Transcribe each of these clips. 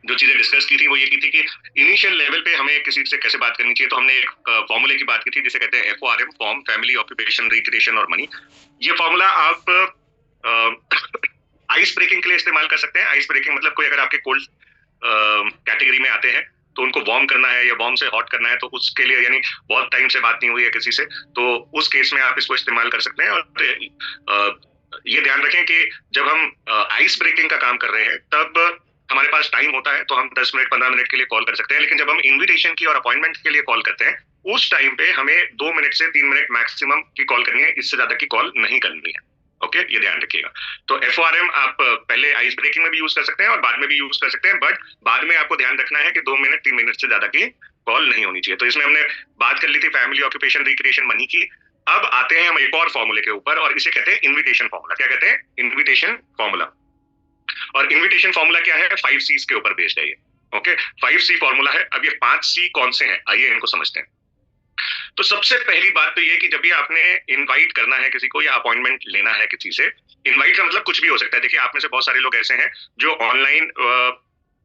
जो चीजें डिस्कस की थी वो ये की थी कि इनिशियल लेवल पे हमें किसी से कैसे बात करनी चाहिए। तो हमने एक फॉर्मूले की बात की थी जिसे कहते हैं FORM, form, family, occupation, recreation और मनी। ये फॉर्मूला आप आइस ब्रेकिंग के लिए इस्तेमाल कर सकते हैं। आइस ब्रेकिंग मतलब कोई अगर आपके कोल्ड कैटेगरी में आते हैं तो उनको वार्म करना है या वार्म से हॉट करना है, तो उसके लिए यानी बहुत टाइम से बात नहीं हुई है किसी से, तो उस केस में आप इसको इस्तेमाल कर सकते हैं। और ये ध्यान रखें कि जब हम आइस ब्रेकिंग का काम कर रहे हैं तब हमारे पास टाइम होता है तो हम 10 मिनट 15 मिनट के लिए कॉल कर सकते हैं, लेकिन जब हम इनविटेशन की और अपॉइंटमेंट के लिए कॉल करते हैं उस टाइम पे हमें 2 मिनट से 3 मिनट मैक्सिमम की कॉल करनी है, इससे ज्यादा की कॉल नहीं करनी है। ओके, ये ध्यान रखिएगा। तो FORM आप पहले आइस ब्रेकिंग में भी यूज कर सकते हैं और बाद में भी यूज कर सकते हैं, बट बाद में आपको ध्यान रखना है कि 2 मिनट 3 मिनट से ज्यादा की कॉल नहीं होनी चाहिए। तो इसमें हमने बात कर ली थी फैमिली, ऑक्यूपेशन, रिक्रिएशन, मनी की। अब आते हैं हम एक और फॉर्मूले के ऊपर और इसे कहते हैं इनविटेशन फॉर्मूला। क्या कहते हैं? Invitation formula. और इनविटेशन फॉर्मूला क्या है? 5 C's के ऊपर बेस्ड है ये। ओके, 5C फॉर्मूला है। अब ये 5C कौन से हैं, आइए इनको समझते हैं। तो सबसे पहली बात तो ये कि जब भी आपने इनवाइट करना है किसी को या अपॉइंटमेंट लेना है किसी से, इनवाइट का मतलब कुछ भी हो सकता है। देखिए, आप में से बहुत सारे लोग ऐसे हैं जो ऑनलाइन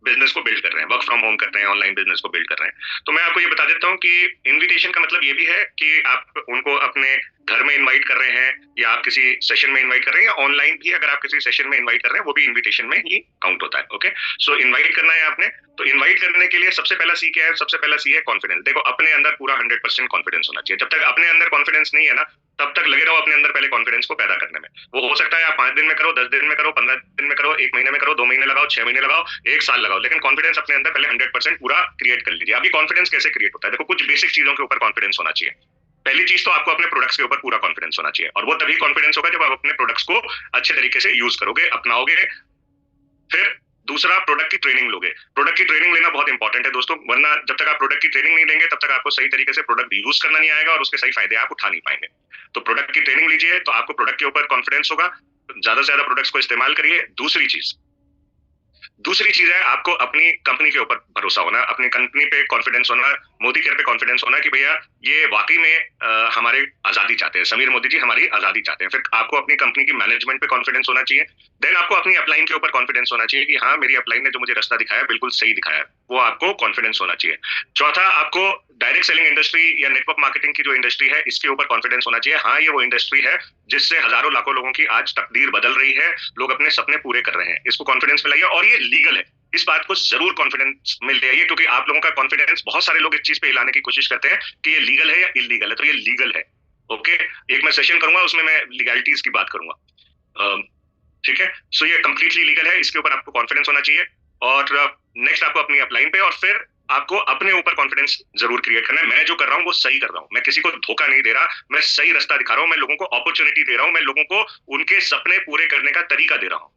बिजनेस को बिल्ड कर रहे हैं, वर्क फ्रॉम होम कर रहे हैं, ऑनलाइन बिजनेस को बिल्ड कर रहे हैं। तो मैं आपको ये बता देता हूँ कि इनविटेशन का मतलब ये भी है कि आप उनको अपने घर में इनवाइट कर रहे हैं या आप किसी सेशन में इनवाइट कर रहे हैं, या ऑनलाइन भी अगर आप किसी सेशन में इनवाइट कर रहे हैं वो भी इनविटेशन में ही काउंट होता है। ओके, सो इनवाइट करना है आपने। तो इनवाइट करने के लिए सबसे पहला सी क्या है? सबसे पहला सी है कॉन्फिडेंस। देखो, अपने अंदर पूरा 100% कॉन्फिडेंस होना चाहिए। जब तक अपने अंदर कॉन्फिडेंस नहीं है ना, तब तक लगे रहो अपने अंदर पहले कॉन्फिडेंस को पैदा करने में। वो हो सकता है आप 5 दिन में करो, 10 दिन में करो, 15 दिन में करो, 1 महीने में करो, 2 महीने लगाओ, 6 महीने लगाओ, 1 साल लगाओ, लेकिन कॉन्फिडेंस अपने अंदर पहले 100% पूरा क्रिएट कर लीजिए। अभी कॉन्फिडेंस कैसे क्रिएट होता है? देखो, कुछ बेसिक चीजों के ऊपर कॉन्फिडेंस होना चाहिए। पहली चीज तो आपको अपने प्रोडक्ट्स के ऊपर पूरा कॉन्फिडेंस होना चाहिए, और वो तभी कॉन्फिडेंस होगा जब आप अपने प्रोडक्ट्स को अच्छे तरीके से यूज करोगे, अपनाओगे। फिर दूसरा, प्रोडक्ट की ट्रेनिंग लोगे। प्रोडक्ट की ट्रेनिंग लेना बहुत इंपॉर्टेंट है दोस्तों, वरना जब तक आप प्रोडक्ट की ट्रेनिंग नहीं लेंगे तब तक आपको सही तरीके से प्रोडक्ट यूज करना नहीं आएगा और उसके सही फायदे आप उठा नहीं पाएंगे। तो प्रोडक्ट की ट्रेनिंग लीजिए तो आपको प्रोडक्ट के ऊपर कॉन्फिडेंस होगा, ज्यादा से ज्यादा प्रोडक्ट्स को इस्तेमाल करिए। दूसरी चीज है आपको अपनी कंपनी के ऊपर भरोसा होना, अपनी कंपनी पे कॉन्फिडेंस होना, मोदी केयर पे कॉन्फिडेंस होना कि भैया ये वाकई में हमारे आजादी चाहते हैं, समीर मोदी जी हमारी आजादी चाहते हैं। फिर आपको अपनी कंपनी की मैनेजमेंट पे कॉन्फिडेंस होना चाहिए। देन आपको अपनी अपलाइन के ऊपर कॉन्फिडेंस होना चाहिए कि हाँ, मेरी अपलाइन ने जो मुझे रास्ता दिखाया बिल्कुल सही दिखाया है, वो आपको कॉन्फिडेंस होना चाहिए। चौथा, आपको डायरेक्ट सेलिंग इंडस्ट्री या नेटवर्क मार्केटिंग की जो इंडस्ट्री है इसके ऊपर कॉन्फिडेंस होना चाहिए। हाँ, ये वो इंडस्ट्री है जिससे हजारों लाखों लोगों की आज तकदीर बदल रही है, लोग अपने सपने पूरे कर रहे हैं। इसको कॉन्फिडेंस में लाइए, और ये लीगल है। इस बात को जरूर कॉन्फिडेंस में ले आइए, क्योंकि आप लोगों का कॉन्फिडेंस, बहुत सारे लोग इस चीज पे हिलाने की कोशिश करते हैं कि ये लीगल है या इलीगल है, तो ये लीगल है। ओके, एक मैं सेशन करूंगा उसमें मैं लीगैलिटीज की बात करूंगा। ठीक है, सो ये कंप्लीटली लीगल है, इसके ऊपर आपको कॉन्फिडेंस होना चाहिए। और नेक्स्ट आपको अपनी अपलाइन पे, और फिर आपको अपने ऊपर कॉन्फिडेंस जरूर क्रिएट करना है। मैं जो कर रहा हूँ वो सही कर रहा हूँ, मैं किसी को धोखा नहीं दे रहा, मैं सही रास्ता दिखा रहा हूँ, मैं लोगों को अपॉर्चुनिटी दे रहा हूँ, मैं लोगों को उनके सपने पूरे करने का तरीका दे रहा हूँ।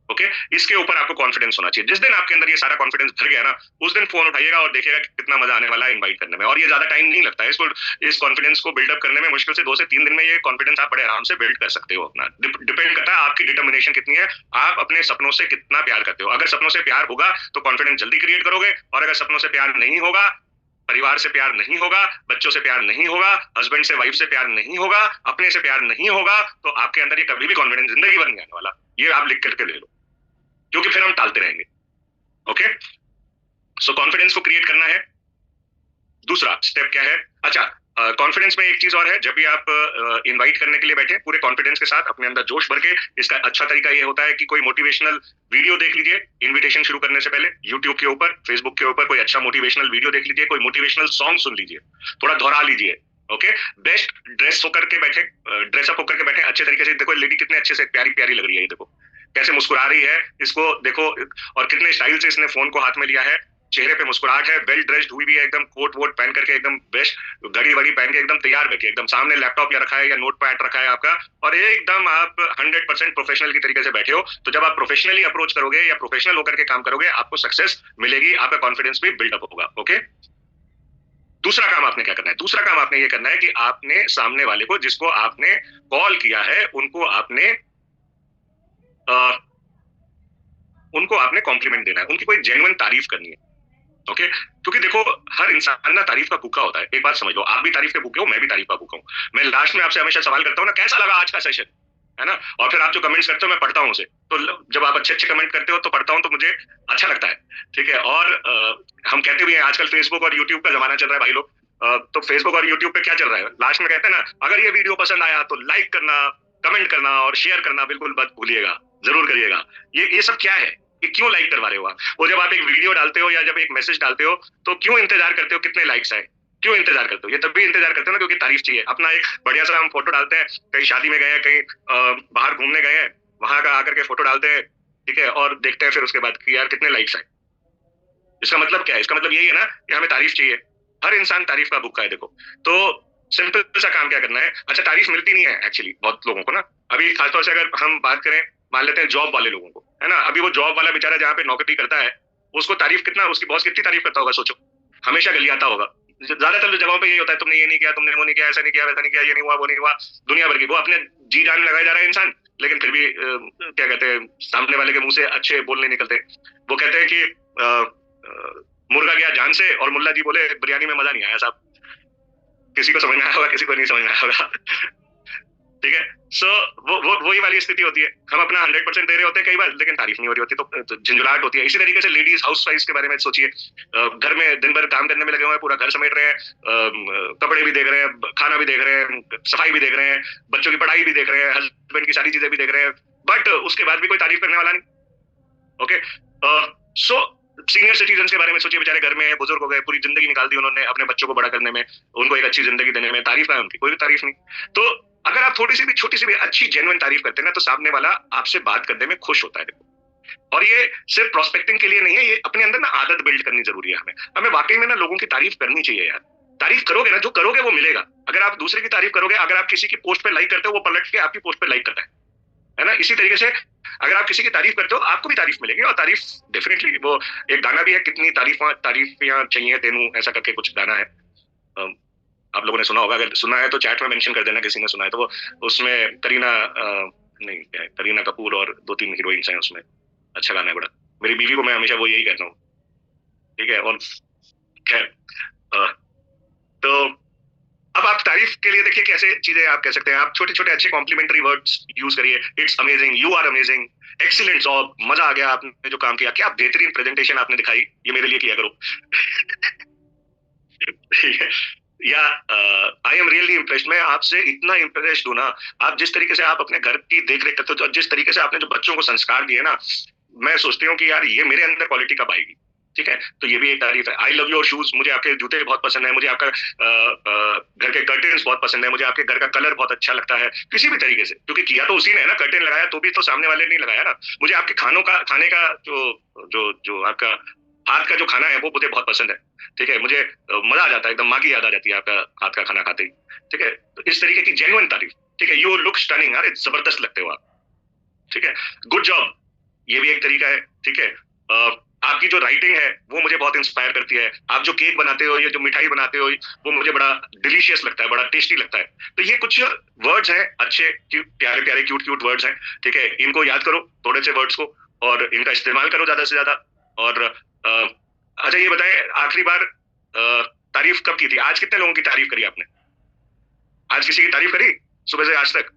ओके, इसके ऊपर आपको कॉन्फिडेंस होना चाहिए। जिस दिन आपके अंदर ये सारा कॉन्फिडेंस भर गया ना, उस दिन फोन उठाइएगा और देखिएगा कितना मजा आने वाला है इनवाइट करने में। और ये ज्यादा टाइम नहीं लगता है इसको, इस कॉन्फिडेंस को बिल्डअप करने में मुश्किल से 2 से 3 दिन में ये कॉन्फिडेंस आप बड़े आराम से बिल्ड कर सकते हो। अपना डिपेंड करता है आपकी डिटर्मिनेशन कितनी है, आप अपने सपनों से कितना प्यार करते हो। अगर सपनों से प्यार होगा तो कॉन्फिडेंस जल्दी क्रिएट करोगे, और अगर सपनों से प्यार नहीं होगा, परिवार से प्यार नहीं होगा, बच्चों से प्यार नहीं होगा, हस्बैंड से वाइफ से प्यार नहीं होगा, अपने से प्यार नहीं होगा, तो आपके अंदर ये कभी भी कॉन्फिडेंस जिंदगी भर नहीं आने वाला। ये आप लिख करके ले लो, क्योंकि फिर हम टालते रहेंगे। ओके, सो कॉन्फिडेंस को क्रिएट करना है। दूसरा स्टेप क्या है? अच्छा, कॉन्फिडेंस में एक चीज और है, जब भी आप इनवाइट करने के लिए बैठे पूरे कॉन्फिडेंस के साथ, अपने अंदर जोश भर के, इसका अच्छा तरीका ये होता है कि कोई मोटिवेशनल वीडियो देख लीजिए इनविटेशन शुरू करने से पहले, यूट्यूब के ऊपर, फेसबुक के ऊपर कोई अच्छा मोटिवेशनल वीडियो देख लीजिए, कोई मोटिवेशनल सॉन्ग सुन लीजिए, थोड़ा दोहरा लीजिए। ओके, बेस्ट ड्रेस होकर के बैठे, ड्रेसअप होकर के बैठे अच्छे तरीके से। देखो लेडी कितने अच्छे से प्यारी प्यारी लग रही है, ये देखो कैसे मुस्कुरा रही है, इसको देखो, और कितने स्टाइल से इसने फोन को हाथ में लिया है, चेहरे पे मुस्कुराहट है, वेल ड्रेस्ड हुई भी है, एकदम कोट वोट पहन करके, एकदम बेस्ट घड़ी वड़ी पहन के एकदम तैयार बैठी, एकदम सामने लैपटॉप या रखा है या नोट पैड रखा है आपका, और एकदम आप 100% प्रोफेशनल की तरीके से बैठे हो। तो जब आप प्रोफेशनली अप्रोच करोगे या प्रोफेशनल होकर के काम करोगे, आपको सक्सेस मिलेगी, आपका कॉन्फिडेंस भी बिल्डअप होगा। ओके, दूसरा काम आपने क्या करना है? दूसरा काम आपने ये करना है कि आपने सामने वाले को, जिसको आपने कॉल किया है, उनको आपने कॉम्प्लीमेंट देना है, उनकी कोई जेन्युइन तारीफ करनी है। ओके, क्योंकि देखो हर इंसान ना तारीफ का भूखा होता है। एक बात समझ लो, आप भी तारीफ के भूखे हो, मैं भी तारीफ का भूखा हूं। मैं लास्ट में आपसे हमेशा सवाल करता हूँ ना, कैसा लगा आज का सेशन? है ना। और फिर आप जो कमेंट्स करते हो मैं पढ़ता हूँ उसे, तो जब आप अच्छे अच्छे कमेंट करते हो तो पढ़ता हूँ तो मुझे अच्छा लगता है, ठीक है। और हम कहते भी हैं आजकल फेसबुक और यूट्यूब का जमाना चल रहा है भाई लोग, तो फेसबुक और यूट्यूब पे क्या चल रहा है, लास्ट में कहते हैं ना, अगर ये वीडियो पसंद आया तो लाइक करना, कमेंट करना और शेयर करना बिल्कुल मत भूलिएगा, जरूर करिएगा। ये सब क्या है, ये क्यों लाइक करवा रहे हो आप? वो जब आप एक वीडियो डालते हो या जब एक मैसेज डालते हो तो क्यों इंतजार करते हो कितने लाइक्स आए, क्यों इंतजार करते हो? ये तब भी इंतजार करते हो ना क्योंकि तारीफ चाहिए। अपना एक बढ़िया सा हम फोटो डालते हैं, कहीं शादी में गए हैं, कहीं बाहर घूमने गए हैं, वहां का आकर के फोटो डालते हैं, ठीक है, और देखते हैं फिर उसके बाद कि यार कितने लाइक्स आए। इसका मतलब क्या है? इसका मतलब यही है ना कि हमें तारीफ चाहिए। हर इंसान तारीफ का भूखा है। देखो, तो सिंपल सा काम क्या करना है। अच्छा, तारीफ मिलती नहीं है एक्चुअली बहुत लोगों को ना। अभी खासतौर से अगर हम बात करें, मान लेते हैं जॉब वाले लोगों को, है ना, अभी वो जॉब वाला बेचारा जहाँ पे नौकरी करता है, उसको तारीफ कितना, उसकी बॉस कितनी तारीफ करता होगा सोचो। हमेशा गलियाता होगा। ज्यादातर जगहों पे यही होता है, तुमने ये नहीं किया, तुमने वो नहीं किया, ऐसा नहीं किया, वैसा नहीं किया, ये नहीं हुआ, वो नहीं हुआ, दुनिया भर की। वो अपने जी जान लगाया जा रहा है इंसान, लेकिन फिर भी क्या कहते हैं, सामने वाले के मुंह से अच्छे बोल नहीं निकलते। वो कहते हैं कि मुर्गा गया जान से और मुल्ला जी बोले बिरयानी में मजा नहीं आया साहब। किसी को समझ में आया होगा, किसी को नहीं समझ में आया होगा। ठीक है। सो वो वही वाली स्थिति होती है। हम अपना 100% दे रहे होते हैं कई बार, लेकिन तारीफ नहीं हो रही होती, तो झंझुलाहट होती है। इसी तरीके से लेडीज हाउस वाइफ के बारे में सोचिए, घर में दिन भर काम करने में लगे हुए हैं, पूरा घर समेट रहे हैं, कपड़े भी देख रहे हैं, खाना भी देख रहे हैं, सफाई भी देख रहे हैं, बच्चों की पढ़ाई भी देख रहे हैं, हस्बैंड की सारी चीजें भी देख रहे हैं, बट उसके बाद भी कोई तारीफ करने वाला नहीं। ओके, सो सीनियर सिटीजन के बारे में सोचिए, बेचारे घर में बुजुर्ग हो गए, पूरी जिंदगी निकाल दी उन्होंने अपने बच्चों को बड़ा करने में, उनको एक अच्छी जिंदगी देने में, तारीफ है उनकी? कोई भी तारीफ नहीं। तो अगर आप थोड़ी सी भी छोटी सी भी अच्छी जेन्युइन तारीफ करते हैं ना, तो सामने वाला आपसे बात करने में खुश होता है। देखो, और ये सिर्फ प्रोस्पेक्टिंग के लिए नहीं है, ये अपने अंदर ना आदत बिल्ड करनी जरूरी है। हमें हमें वाकई में ना लोगों की तारीफ करनी चाहिए यार। तारीफ करोगे ना, जो करोगे वो मिलेगा। अगर आप दूसरे की तारीफ करोगे, अगर आप किसी की पोस्ट पे लाइक करते हो, वो पलट के आपकी पोस्ट पे लाइक करता है ना। इसी तरीके से अगर आप किसी की तारीफ करते हो, आपको भी तारीफ मिलेगी। और तारीफ डेफिनेटली, वो एक गाना भी है, कितनी तारीफियां चाहिए तेनू, ऐसा करके कुछ गाना है, आप लोगों ने सुना होगा। अगर सुना है तो चैट में मेंशन कर देना किसी ने सुना है तो। वो उसमें करीना नहीं, करीना कपूर और 2-3 हीरोइंस हैं उसमें। अच्छा गाना है बड़ा। मेरी बीवी को मैं हमेशा वो यही कहता हूँ, ठीक है। और खैर, तो अब आप तारीफ के लिए देखिए कैसे चीजें आप कह सकते हैं। आप छोटे छोटे अच्छे कॉम्प्लीमेंट्री वर्ड्स यूज करिए। It's amazing, you are amazing, excellent job, मजा आ गया आपने जो काम किया, क्या बेहतरीन प्रेजेंटेशन आपने दिखाई, ये मेरे लिए किया करो। ठीक है। या आई एम रियली इम्प्रेस्ड, मैं आपसे इतना इम्प्रेस्ड हूं ना। आप जिस तरीके से आप अपने घर की देख रेख करते हो, और जिस तरीके से आपने जो बच्चों को संस्कार दिए ना, मैं सोचती हूँ कि यार ये मेरे अंदर क्वालिटी कब आएगी। ठीक है, तो ये भी एक तारीफ है। आई लव योर शूज, मुझे आपके जूते बहुत पसंद है, मुझे आपका घर के कर्टेन्स बहुत पसंद है, मुझे आपके घर का कलर बहुत अच्छा लगता है, किसी भी तरीके से, क्योंकि किया तो उसी ने है ना, कर्टेन लगाया तो भी तो सामने वाले नहीं लगाया ना। मुझे आपके खाने का जो जो जो आपका हाथ का जो खाना है वो मुझे बहुत पसंद है। ठीक है, मुझे मजा आ जाता है, एकदम माँ की याद आ जाती है आपका हाथ का खाना खाते ही। ठीक है, तो इस तरीके की जेन्युइन तारीफ। ठीक है, यू लुक स्टनिंग, अरे जबरदस्त लगते हो आप। ठीक है, गुड जॉब, ये भी एक तरीका है। ठीक है, आपकी जो राइटिंग है वो मुझे बहुत इंस्पायर करती है। आप जो केक बनाते हो या जो मिठाई बनाते हो वो मुझे बड़ा डिलीशियस लगता है, बड़ा टेस्टी लगता है। तो ये कुछ वर्ड्स हैं अच्छे, प्यारे प्यारे क्यूट क्यूट वर्ड्स हैं। ठीक है, इनको याद करो थोड़े से वर्ड्स को, और इनका इस्तेमाल करो ज्यादा से ज्यादा। और अच्छा ये बताएं, आखिरी बार तारीफ कब की थी? आज कितने लोगों की तारीफ करी आपने? आज किसी की तारीफ करी सुबह से आज तक?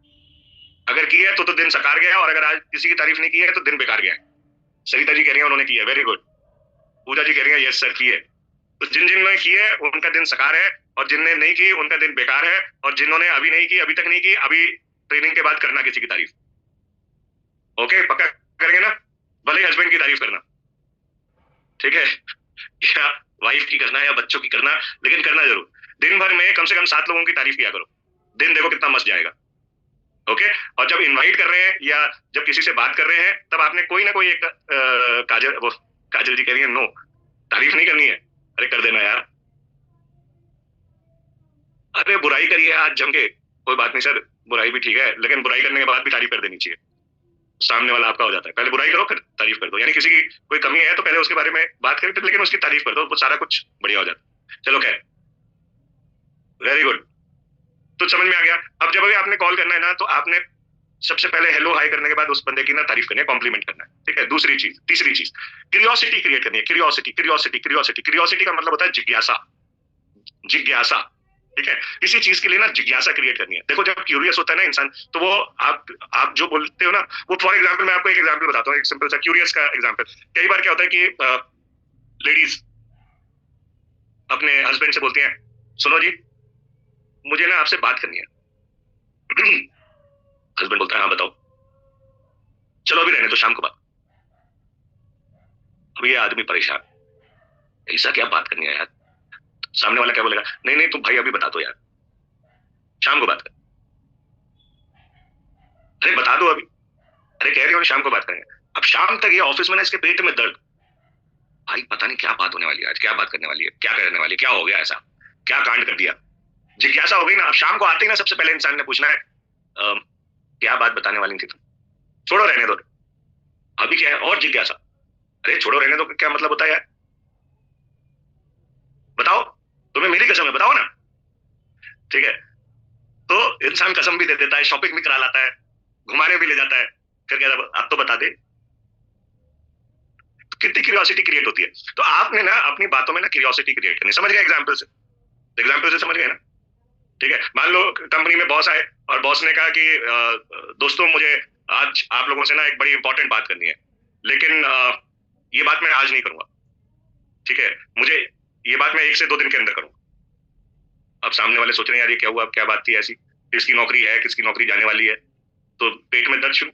अगर की है तो दिन सकार गया, और अगर आज किसी की तारीफ नहीं की है तो दिन बेकार गया है। सरिता जी कह रही है उन्होंने की है, वेरी गुड। पूजा जी कह रही है यस सर की है। तो जिन जिन ने की है उनका दिन सकार है, और जिनने नहीं की उनका दिन बेकार है। और जिन्होंने अभी नहीं की, अभी तक नहीं की, अभी ट्रेनिंग के बाद करना किसी की तारीफ। ओके, पक्का करेंगे ना? भले ही हस्बैंड की तारीफ करना, ठीक है, या वाइफ की करना या बच्चों की करना, लेकिन करना जरूर। दिन भर में कम से कम 7 लोगों की तारीफ किया करो, दिन देखो कितना मस्त जाएगा। ओके, और जब इनवाइट कर रहे हैं या जब किसी से बात कर रहे हैं, तब आपने कोई ना कोई एक काजल जी कह रही है नो, तारीफ नहीं करनी है। अरे कर देना यार, अरे बुराई करिए आज जम के, कोई बात नहीं सर, बुराई भी ठीक है, लेकिन बुराई करने के बाद भी तारीफ कर देनी चाहिए। सामने वाला आपका हो जाता है। पहले बुराई करो फिर तारीफ कर दो, यानी किसी की कोई कमी है तो पहले उसके बारे में बात करें, लेकिन उसकी तारीफ कर दो, वो सारा कुछ बढ़िया हो जाता है। चलो खैर, वेरी गुड। तो समझ में आ गया। अब जब भी आपने कॉल करना है ना, तो आपने सबसे पहले हेलो हाई करने के बाद उस बंदे की ना तारीफ करनी है, कॉम्प्लीमेंट करना है। ठीक है, दूसरी चीज, तीसरी चीज, क्यूरियोसिटी क्रिएट करनी है। क्यूरियोसिटी, क्यूरियोसिटी, क्यूरियोसिटी, क्यूरियोसिटी का मतलब होता है जिज्ञासा। जिज्ञासा, ठीक है, किसी चीज के लिए ना जिज्ञासा क्रिएट करनी है। देखो जब क्यूरियस होता है ना इंसान, तो वो आप जो बोलते हो ना, वो फॉर एग्जाम्पल मैं आपको एक एग्जाम्पल बताता हूँ, एक सिंपल सा क्यूरियस का एग्जाम्पल। कई बार क्या होता है कि लेडीज अपने हस्बैंड से बोलती हैं, सुनो जी मुझे ना आपसे बात करनी है। हस्बैंड बोलता है हाँ बताओ। चलो अभी रहने तो, शाम को बात। अब ये आदमी परेशान, ऐसा क्या बात करनी है यार। सामने वाला क्या बोलेगा, नहीं नहीं तुम भाई अभी बता दो यार, शाम को बात कर। अरे बता दो अभी। अरे कह रही हो शाम को बात करेंगे। अब शाम तक ये ऑफिस में ना इसके पेट में दर्द, भाई पता नहीं क्या बात होने वाली है आज, क्या बात करने वाली है, क्या करने वाली है, क्या हो गया ऐसा, क्या कांड कर दिया। जिज्ञासा हो गई ना। अब शाम को आते ही ना सबसे पहले इंसान ने पूछना है क्या बात बताने वाली थी तुम, छोड़ो रहने दो। अभी क्या है और जिज्ञासा, अरे छोड़ो रहने दो क्या मतलब होता है यार, बताओ, तुम्हें मेरी कसम है बताओ ना। ठीक है, तो इंसान कसम भी दे देता है, शॉपिंग भी करा लाता है, घुमाने भी ले जाता है, फिर कहता है अब तो बता दे। तो कितनी क्यूरियोसिटी क्रिएट होती है। तो आपने ना अपनी बातों में ना क्यूरियोसिटी क्रिएट करनी, समझ गए एग्जाम्पल से, एग्जाम्पल से समझ गए ना। ठीक है, मान लो कंपनी में बॉस आए और बॉस ने कहा कि दोस्तों मुझे आज आप लोगों से ना एक बड़ी इंपॉर्टेंट बात करनी है, लेकिन ये बात मैं आज नहीं करूंगा। ठीक है, मुझे ये बात मैं 1 से 2 दिन के अंदर करूंगा। अब सामने वाले सोच रहे हैं यार ये क्या हुआ, क्या बात थी ऐसी, किसकी नौकरी है, किसकी नौकरी जाने वाली है, तो पेट में दर्द शुरू।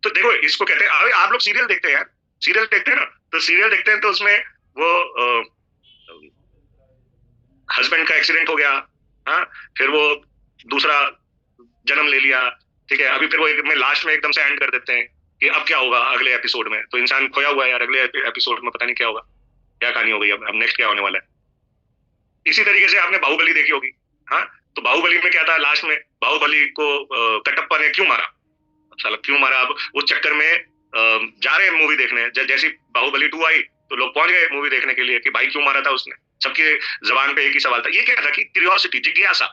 तो देखो इसको कहते हैं, अरे आप लोग सीरियल देखते हैं यार, सीरियल देखते हैं ना, तो सीरियल देखते हैं तो उसमें वो हस्बैंड का एक्सीडेंट हो गया, हाँ, फिर वो दूसरा जन्म ले लिया। ठीक है, अभी फिर वो में लास्ट में एकदम से एंड कर देते हैं कि अब क्या होगा अगले एपिसोड में, तो इंसान खोया हुआ है यार, अगले एपिसोड में पता नहीं क्या होगा, क्या कहानी हो गई, अब नेक्स्ट क्या होने वाला है। इसी तरीके से आपने बाहुबली देखी होगी, हाँ, तो बाहुबली में क्या था लास्ट में, बाहुबली को कटप्पा ने क्यों मारा, साला क्यों मारा, अब उस चक्कर में जा रहे हैं मूवी देखने, जैसी बाहुबली 2 आई तो लोग पहुंच गए मूवी देखने के लिए कि भाई क्यों मारा था उसने, सबकी जबान पे एक ही सवाल था, ये क्या था कि क्यूरियोसिटी, जिज्ञासा।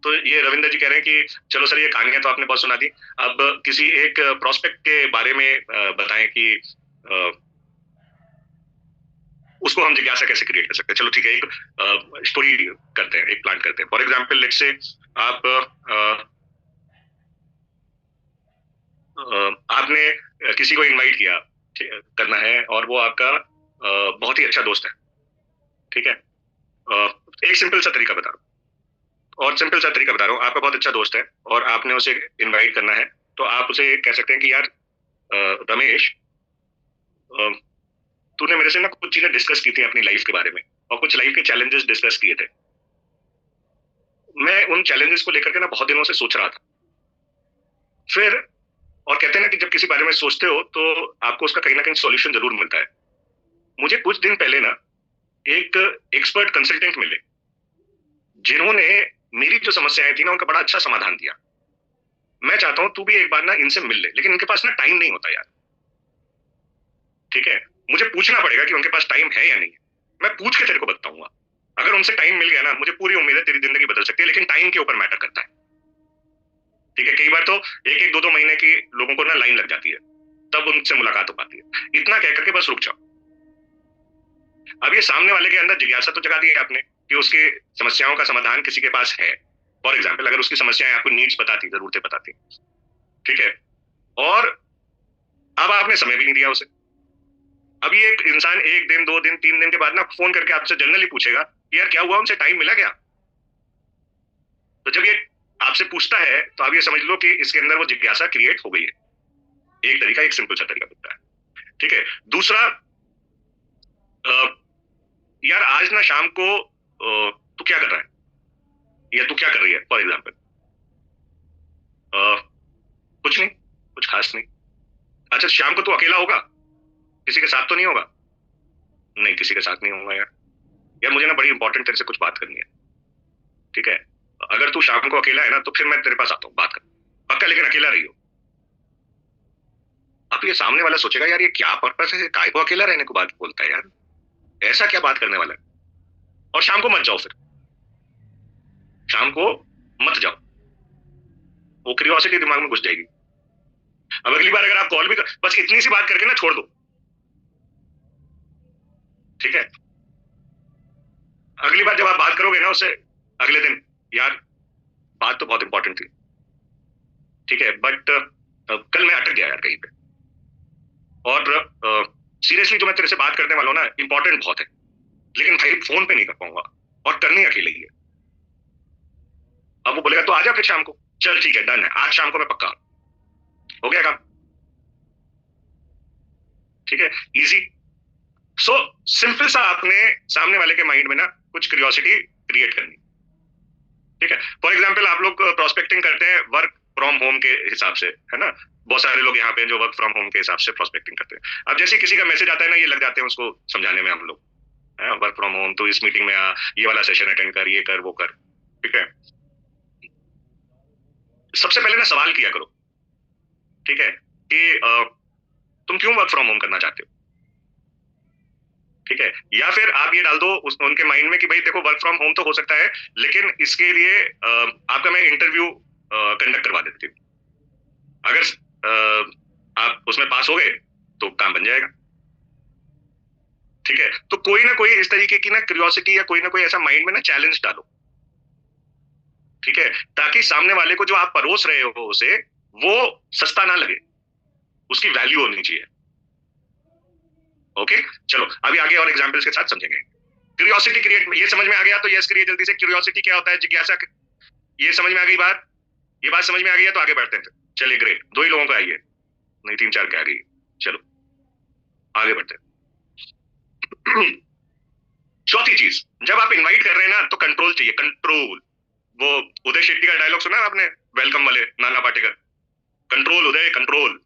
तो ये रविंद्र जी कह रहे हैं कि चलो सर ये कहानियां तो आपने बहुत सुना दी, अब किसी एक प्रोस्पेक्ट के बारे में बताएं कि उसको हम जिज्ञासा कैसे क्रिएट कर सकते हैं। चलो ठीक है, एक स्टोरी करते हैं, एक प्लान करते हैं। फॉर एग्जाम्पल लेट्स से आप आपने किसी को इनवाइट किया करना है और वो आपका बहुत ही अच्छा दोस्त है। ठीक है, एक सिंपल सा तरीका बता रहा हूँ, और सिंपल सा तरीका बता रहा हूँ, आपका बहुत अच्छा दोस्त है और आपने उसे इनवाइट करना है, तो आप उसे कह सकते हैं कि यार रमेश, तूने मेरे से ना कुछ चीजें डिस्कस की थी अपनी लाइफ के बारे में, और कुछ लाइफ के चैलेंजेस डिस्कस किए थे। मैं उन चैलेंजेस को लेकर के ना बहुत दिनों से सोच रहा था। फिर और कहते हैं ना कि जब किसी बारे में सोचते हो तो आपको उसका कहीं ना कहीं सॉल्यूशन जरूर मिलता है। मुझे कुछ दिन पहले ना एक एक्सपर्ट कंसल्टेंट मिले जिन्होंने मेरी जो समस्याएं थी ना उनका बड़ा अच्छा समाधान दिया। मैं चाहता हूं तू भी एक बार ना इनसे मिल ले, लेकिन उनके पास ना टाइम नहीं होता यार। ठीक है, मुझे पूछना पड़ेगा कि उनके पास टाइम है या नहीं है, मैं पूछ के तेरे को बताऊंगा। अगर उनसे टाइम मिल गया ना, मुझे पूरी उम्मीद है तेरी जिंदगी बदल सकती है, लेकिन टाइम के ऊपर मैटर करता है। ठीक है, कई बार तो 1-1, 2-2 महीने की लोगों को ना लाइन लग जाती है, तब उनसे मुलाकात हो पाती है। इतना कह करके बस रुक जाओ। अब ये सामने वाले के अंदर जिज्ञासा तो जगा दी है आपने कि उसकी समस्याओं का समाधान किसी के पास है। फॉर एग्जाम्पल अगर उसकी समस्याएं आपको नीड्स बताती, जरूरतें बताती, ठीक है, और अब आपने समय भी नहीं दिया उसे। अब ये एक इंसान 1 दिन 2 दिन 3 दिन के बाद ना फोन करके आपसे जनरली पूछेगा कि यार क्या हुआ, उनसे टाइम मिला क्या। तो जब ये आपसे पूछता है तो आप ये समझ लो कि इसके अंदर वो जिज्ञासा क्रिएट हो गई है। एक तरीका, एक सिंपल सा तरीका बनता है। ठीक है, दूसरा, यार आज ना शाम को तू क्या कर रहा है या तू क्या कर रही है, फॉर एग्जाम्पल कुछ नहीं, कुछ खास नहीं। अच्छा शाम को तू अकेला होगा, किसी के साथ तो नहीं होगा। नहीं किसी के साथ नहीं होगा यार, यार मुझे ना बड़ी इंपॉर्टेंट तेरे से कुछ बात करनी है। ठीक है, अगर तू शाम को अकेला है ना तो फिर मैं तेरे पास आता हूँ बात कर, पक्का, लेकिन अकेला रही हो। अब ये सामने वाला सोचेगा यार ये क्या पर्पस है, काय को अकेला रहने को बात बोलता है यार, ऐसा क्या बात करने वाला है। और शाम को मत जाओ, फिर शाम को मत जाओ, वो क्यूरियोसिटी दिमाग में घुस जाएगी। अब अगली बार अगर आप कॉल भी बस इतनी सी बात करके ना छोड़ दो। ठीक है, अगली बार जब आप बात करोगे ना उससे, अगले दिन, यार बात तो बहुत इंपॉर्टेंट थी, ठीक है, बट कल मैं अटक गया यार कहीं पे, और सीरियसली जो मैं तेरे से बात करने वाला हूँ ना इंपॉर्टेंट बहुत है, लेकिन भाई फोन पे नहीं कर पाऊंगा, और करनी अकेले ही है। अब वो बोलेगा तो आ जा फिर शाम को, चल ठीक है डन है, आज शाम को मैं पक्का, हो गया काम, ठीक है, इजी। सो सिंपल सा आपने सामने वाले के माइंड में ना कुछ क्यूरियोसिटी क्रिएट करनी, ठीक है। फॉर एग्जाम्पल आप लोग प्रोस्पेक्टिंग करते हैं वर्क फ्रॉम होम के हिसाब से, है ना, बहुत सारे लोग यहाँ पे जो वर्क फ्रॉम होम के हिसाब से प्रोस्पेक्टिंग करते हैं। अब जैसे किसी का मैसेज आता है ना, ये लग जाते हैं उसको समझाने में हम लोग, वर्क फ्रॉम होम तो इस मीटिंग में आ, ये वाला सेशन अटेंड कर, ये कर वो कर, ठीक है। सबसे पहले ना सवाल किया करो, ठीक है, कि तुम क्यों वर्क फ्रॉम होम करना चाहते हो, ठीक है। या फिर आप ये डाल दो उनके माइंड में कि भाई देखो वर्क फ्रॉम होम तो हो सकता है, लेकिन इसके लिए आपका मैं इंटरव्यू कंडक्ट करवा देती हूँ, अगर आप उसमें पास हो गए तो काम बन जाएगा, ठीक है। तो कोई ना कोई इस तरीके की ना क्यूरियोसिटी या कोई ना कोई ऐसा माइंड में ना चैलेंज डालो, ठीक है, ताकि सामने वाले को जो आप परोस रहे हो उसे वो सस्ता ना लगे, उसकी वैल्यू होनी चाहिए। ओके, चलो अभी आगे और एग्जांपल्स के साथ समझेंगे। क्यूरियोसिटी क्रिएट, ये समझ में आ गया तो यस करिए जल्दी से, क्यूरियोसिटी क्या होता है, जिज्ञासा, ये समझ में आ गई बात, ये बात समझ में आ गई है तो आगे बढ़ते हैं। चलिए ग्रेट, दो ही लोगों को आई है, नहीं तीन चार के आ गई, चलो आगे बढ़ते हैं। चौथी चीज, जब आप इनवाइट कर रहे हैं ना तो कंट्रोल चाहिए, कंट्रोल। वो उदय शेट्टी का डायलॉग सुना आपने, वेलकम वाले, नाना पाटेकर, कंट्रोल उदय कंट्रोल,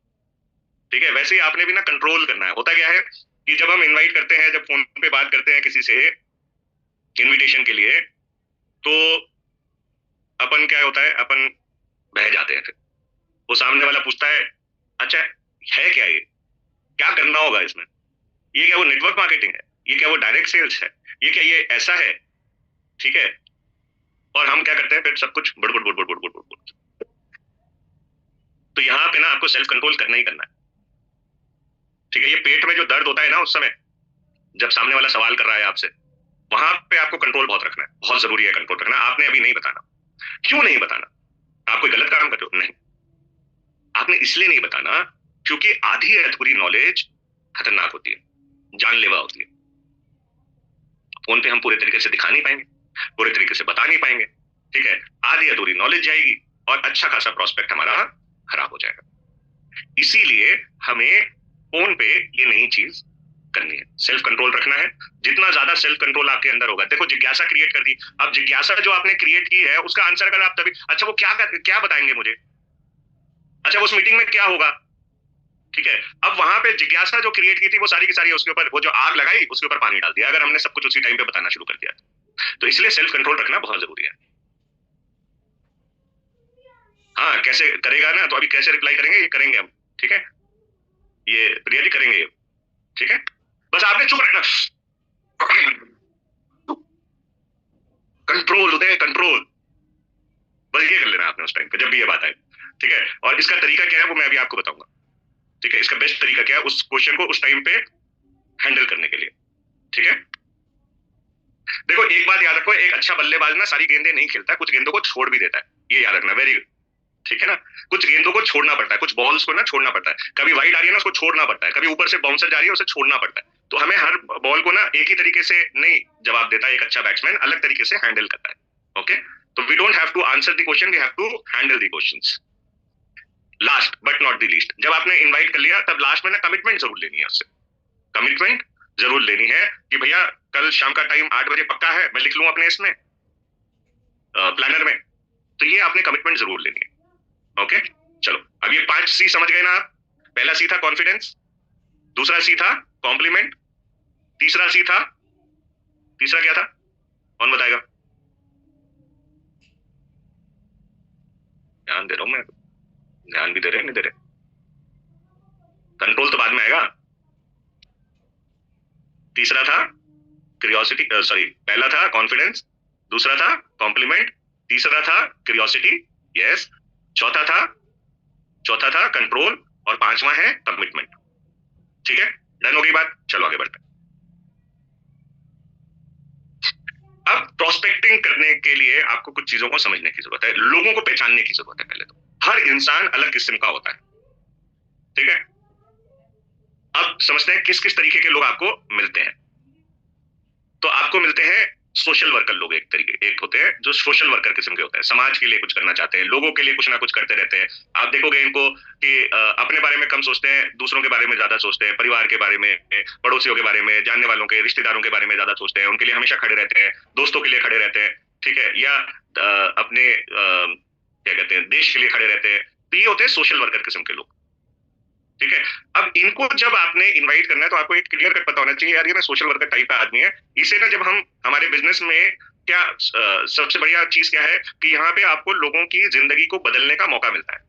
ठीक है। वैसे ही आपने भी ना कंट्रोल करना है। होता क्या है कि जब हम इनवाइट करते हैं, जब फोन पे बात करते हैं किसी से इनविटेशन के लिए, तो अपन क्या होता है, अपन बह जाते हैं। फिर वो सामने वाला पूछता है अच्छा है क्या ये, क्या करना होगा इसमें, ये क्या वो नेटवर्क मार्केटिंग है, ये क्या वो डायरेक्ट सेल्स है, ये क्या ये ऐसा है, ठीक है। और हम क्या करते हैं फिर सब कुछ बुड़ बुड़ बुड़ बुड़ बुड़ बुड़ बुड़। तो यहाँ पे ना आपको सेल्फ कंट्रोल करना ही करना है, ठीक है। ये पेट में जो दर्द होता है ना उस समय, जब सामने वाला सवाल कर रहा है आपसे, वहां पे आपको कंट्रोल बहुत रखना है, बहुत जरूरी है कंट्रोल रखना। आपने अभी नहीं बताना, क्यों नहीं बताना, आप कोई गलत काम कर रहे हो, नहीं, आपने इसलिए नहीं बताना क्योंकि आधी अधूरी नॉलेज खतरनाक होती है, जानलेवा होती है। फोन पे हम पूरे तरीके से दिखा नहीं पाएंगे, पूरे तरीके से बता नहीं पाएंगे, ठीक है, आधी अधूरी नॉलेज जाएगी और अच्छा खासा प्रोस्पेक्ट हमारा खराब हो जाएगा। इसीलिए हमें फोन पे ये नई चीज करनी है, सेल्फ कंट्रोल रखना है। जितना ज्यादा सेल्फ कंट्रोल आपके अंदर होगा, देखो जिज्ञासा क्रिएट कर दी, अब जिज्ञासा जो आपने क्रिएट की है उसका आंसर अगर आप तभी, अच्छा वो क्या बताएंगे मुझे, अच्छा उस मीटिंग में क्या होगा, ठीक है। अब वहां पे जिज्ञासा जो क्रिएट की थी वो सारी की सारी उसके ऊपर, वो जो आग लगाई उसके ऊपर पानी डाल दिया, अगर हमने सब कुछ उसी टाइम पे बताना शुरू कर दिया। तो इसलिए सेल्फ कंट्रोल रखना बहुत जरूरी है। हाँ कैसे करेगा ना, तो अभी कैसे रिप्लाई करेंगे ये करेंगे हम, ठीक है, ये रियली करेंगे ये, ठीक है। बस आपने चुप रहना, कंट्रोल उदय कंट्रोल, बस ये कर लेना आपने उस टाइम पे जब भी ये बात आए, ठीक है। और इसका तरीका क्या है वो मैं अभी आपको बताऊंगा, ठीक है, इसका बेस्ट तरीका क्या है उस क्वेश्चन को उस टाइम पे हैंडल करने के लिए, ठीक है। देखो एक बात याद रखो, एक अच्छा बल्लेबाज ना सारी गेंदें नहीं खेलता, कुछ गेंदों को छोड़ भी देता है, ये याद रखना, वेरी गुड, ठीक है ना। कुछ गेंदों को छोड़ना पड़ता है, कुछ बॉल्स को ना छोड़ना पड़ता है, कभी वाइड आ रही है ना उसको छोड़ना पड़ता है, कभी ऊपर से बाउंसर जा रही है उसे छोड़ना पड़ता है। तो हमें हर बॉल को ना एक ही तरीके से नहीं जवाब देता है, एक अच्छा बैट्समैन अलग तरीके से हैंडल करता है, ओके। तो we don't have to answer the question, we have to handle the questions. Last but not the least, जब आपने इनवाइट कर लिया तब लास्ट में ना कमिटमेंट जरूर लेनी है उससे, कमिटमेंट जरूर लेनी है कि भैया कल शाम का टाइम 8 बजे पक्का है, मैं लिख लूं अपने इसमें प्लानर में, तो ये आपने कमिटमेंट जरूर लेनी है, ओके। चलो अब ये 5 सी समझ गए ना आप। पहला सी था कॉन्फिडेंस, दूसरा सी था कॉम्प्लीमेंट, तीसरा सी था, तीसरा क्या था कौन बताएगा, ध्यान दे रहा हूं मैं, ध्यान भी दे रहे नहीं दे रहे, कंट्रोल तो बाद में आएगा। तीसरा था क्यूरियोसिटी, सॉरी पहला था कॉन्फिडेंस, दूसरा था कॉम्प्लीमेंट, तीसरा था क्यूरियोसिटी, यस, चौथा था, चौथा था कंट्रोल, और पांचवा है कमिटमेंट, ठीक है। डन हो गई बात, चलो आगे बढ़ते हैं। अब प्रोस्पेक्टिंग करने के लिए आपको कुछ चीजों को समझने की जरूरत है, लोगों को पहचानने की जरूरत है। पहले तो हर इंसान अलग किस्म का होता है, ठीक है। अब समझते हैं किस किस तरीके के लोग आपको मिलते हैं। तो आपको मिलते हैं सोशल वर्कर लोग, एक होते हैं जो सोशल वर्कर किस्म के होते हैं, समाज के लिए कुछ करना चाहते हैं, लोगों के लिए कुछ ना कुछ करते रहते हैं। आप देखोगे इनको कि अपने बारे में कम सोचते हैं, दूसरों के बारे में ज्यादा सोचते हैं, परिवार के बारे में, पड़ोसियों के बारे में, जानने वालों के, रिश्तेदारों के बारे में ज्यादा सोचते हैं, उनके लिए हमेशा खड़े रहते हैं, दोस्तों के लिए खड़े रहते हैं, ठीक है, या अपने क्या कहते हैं, देश के लिए खड़े रहते हैं। तो ये होते हैं सोशल वर्कर किस्म के लोग, ठीक है। अब इनको जब आपने इनवाइट करना है तो आपको एक क्लियर कट पता होना चाहिए, यार ये ना सोशल वर्कर टाइप का आदमी है। इसे ना जब हम हमारे बिजनेस में क्या सबसे बढ़िया चीज क्या है कि यहाँ पे आपको लोगों की जिंदगी को बदलने का मौका मिलता है,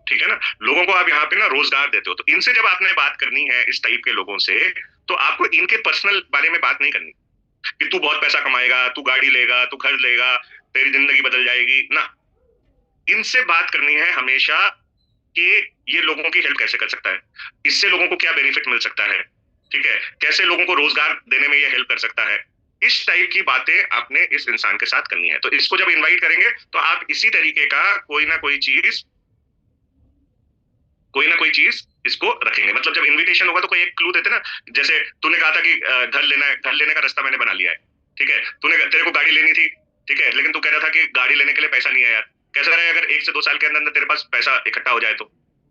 ठीक है ना। लोगों को आप यहाँ पे ना रोजगार देते हो। तो इनसे जब आपने बात करनी है इस टाइप के लोगों से, तो आपको इनके पर्सनल बारे में बात नहीं करनी कि तू बहुत पैसा कमाएगा, तू गाड़ी लेगा, तू घर लेगा, तेरी जिंदगी बदल जाएगी ना। इनसे बात करनी है हमेशा कि ये लोगों की हेल्प कैसे कर सकता है, इससे लोगों को क्या बेनिफिट मिल सकता है, ठीक है, कैसे लोगों को रोजगार देने में ये हेल्प कर सकता है। इस टाइप की बातें आपने इस इंसान के साथ करनी है। तो इसको जब इनवाइट करेंगे तो आप इसी तरीके का कोई ना कोई चीज इसको रखेंगे। मतलब जब इनविटेशन होगा तो कोई एक क्लू देते ना, जैसे तूने कहा था कि घर लेने का रास्ता मैंने बना लिया है, ठीक है, तेरे को गाड़ी लेनी थी, ठीक है, लेकिन तू कह रहा था कि गाड़ी लेने के लिए पैसा नहीं है यार। कैसा रहे अगर 1 से 2 साल के अंदर अंदर तेरे पास पैसा इकट्ठा हो जाए तो,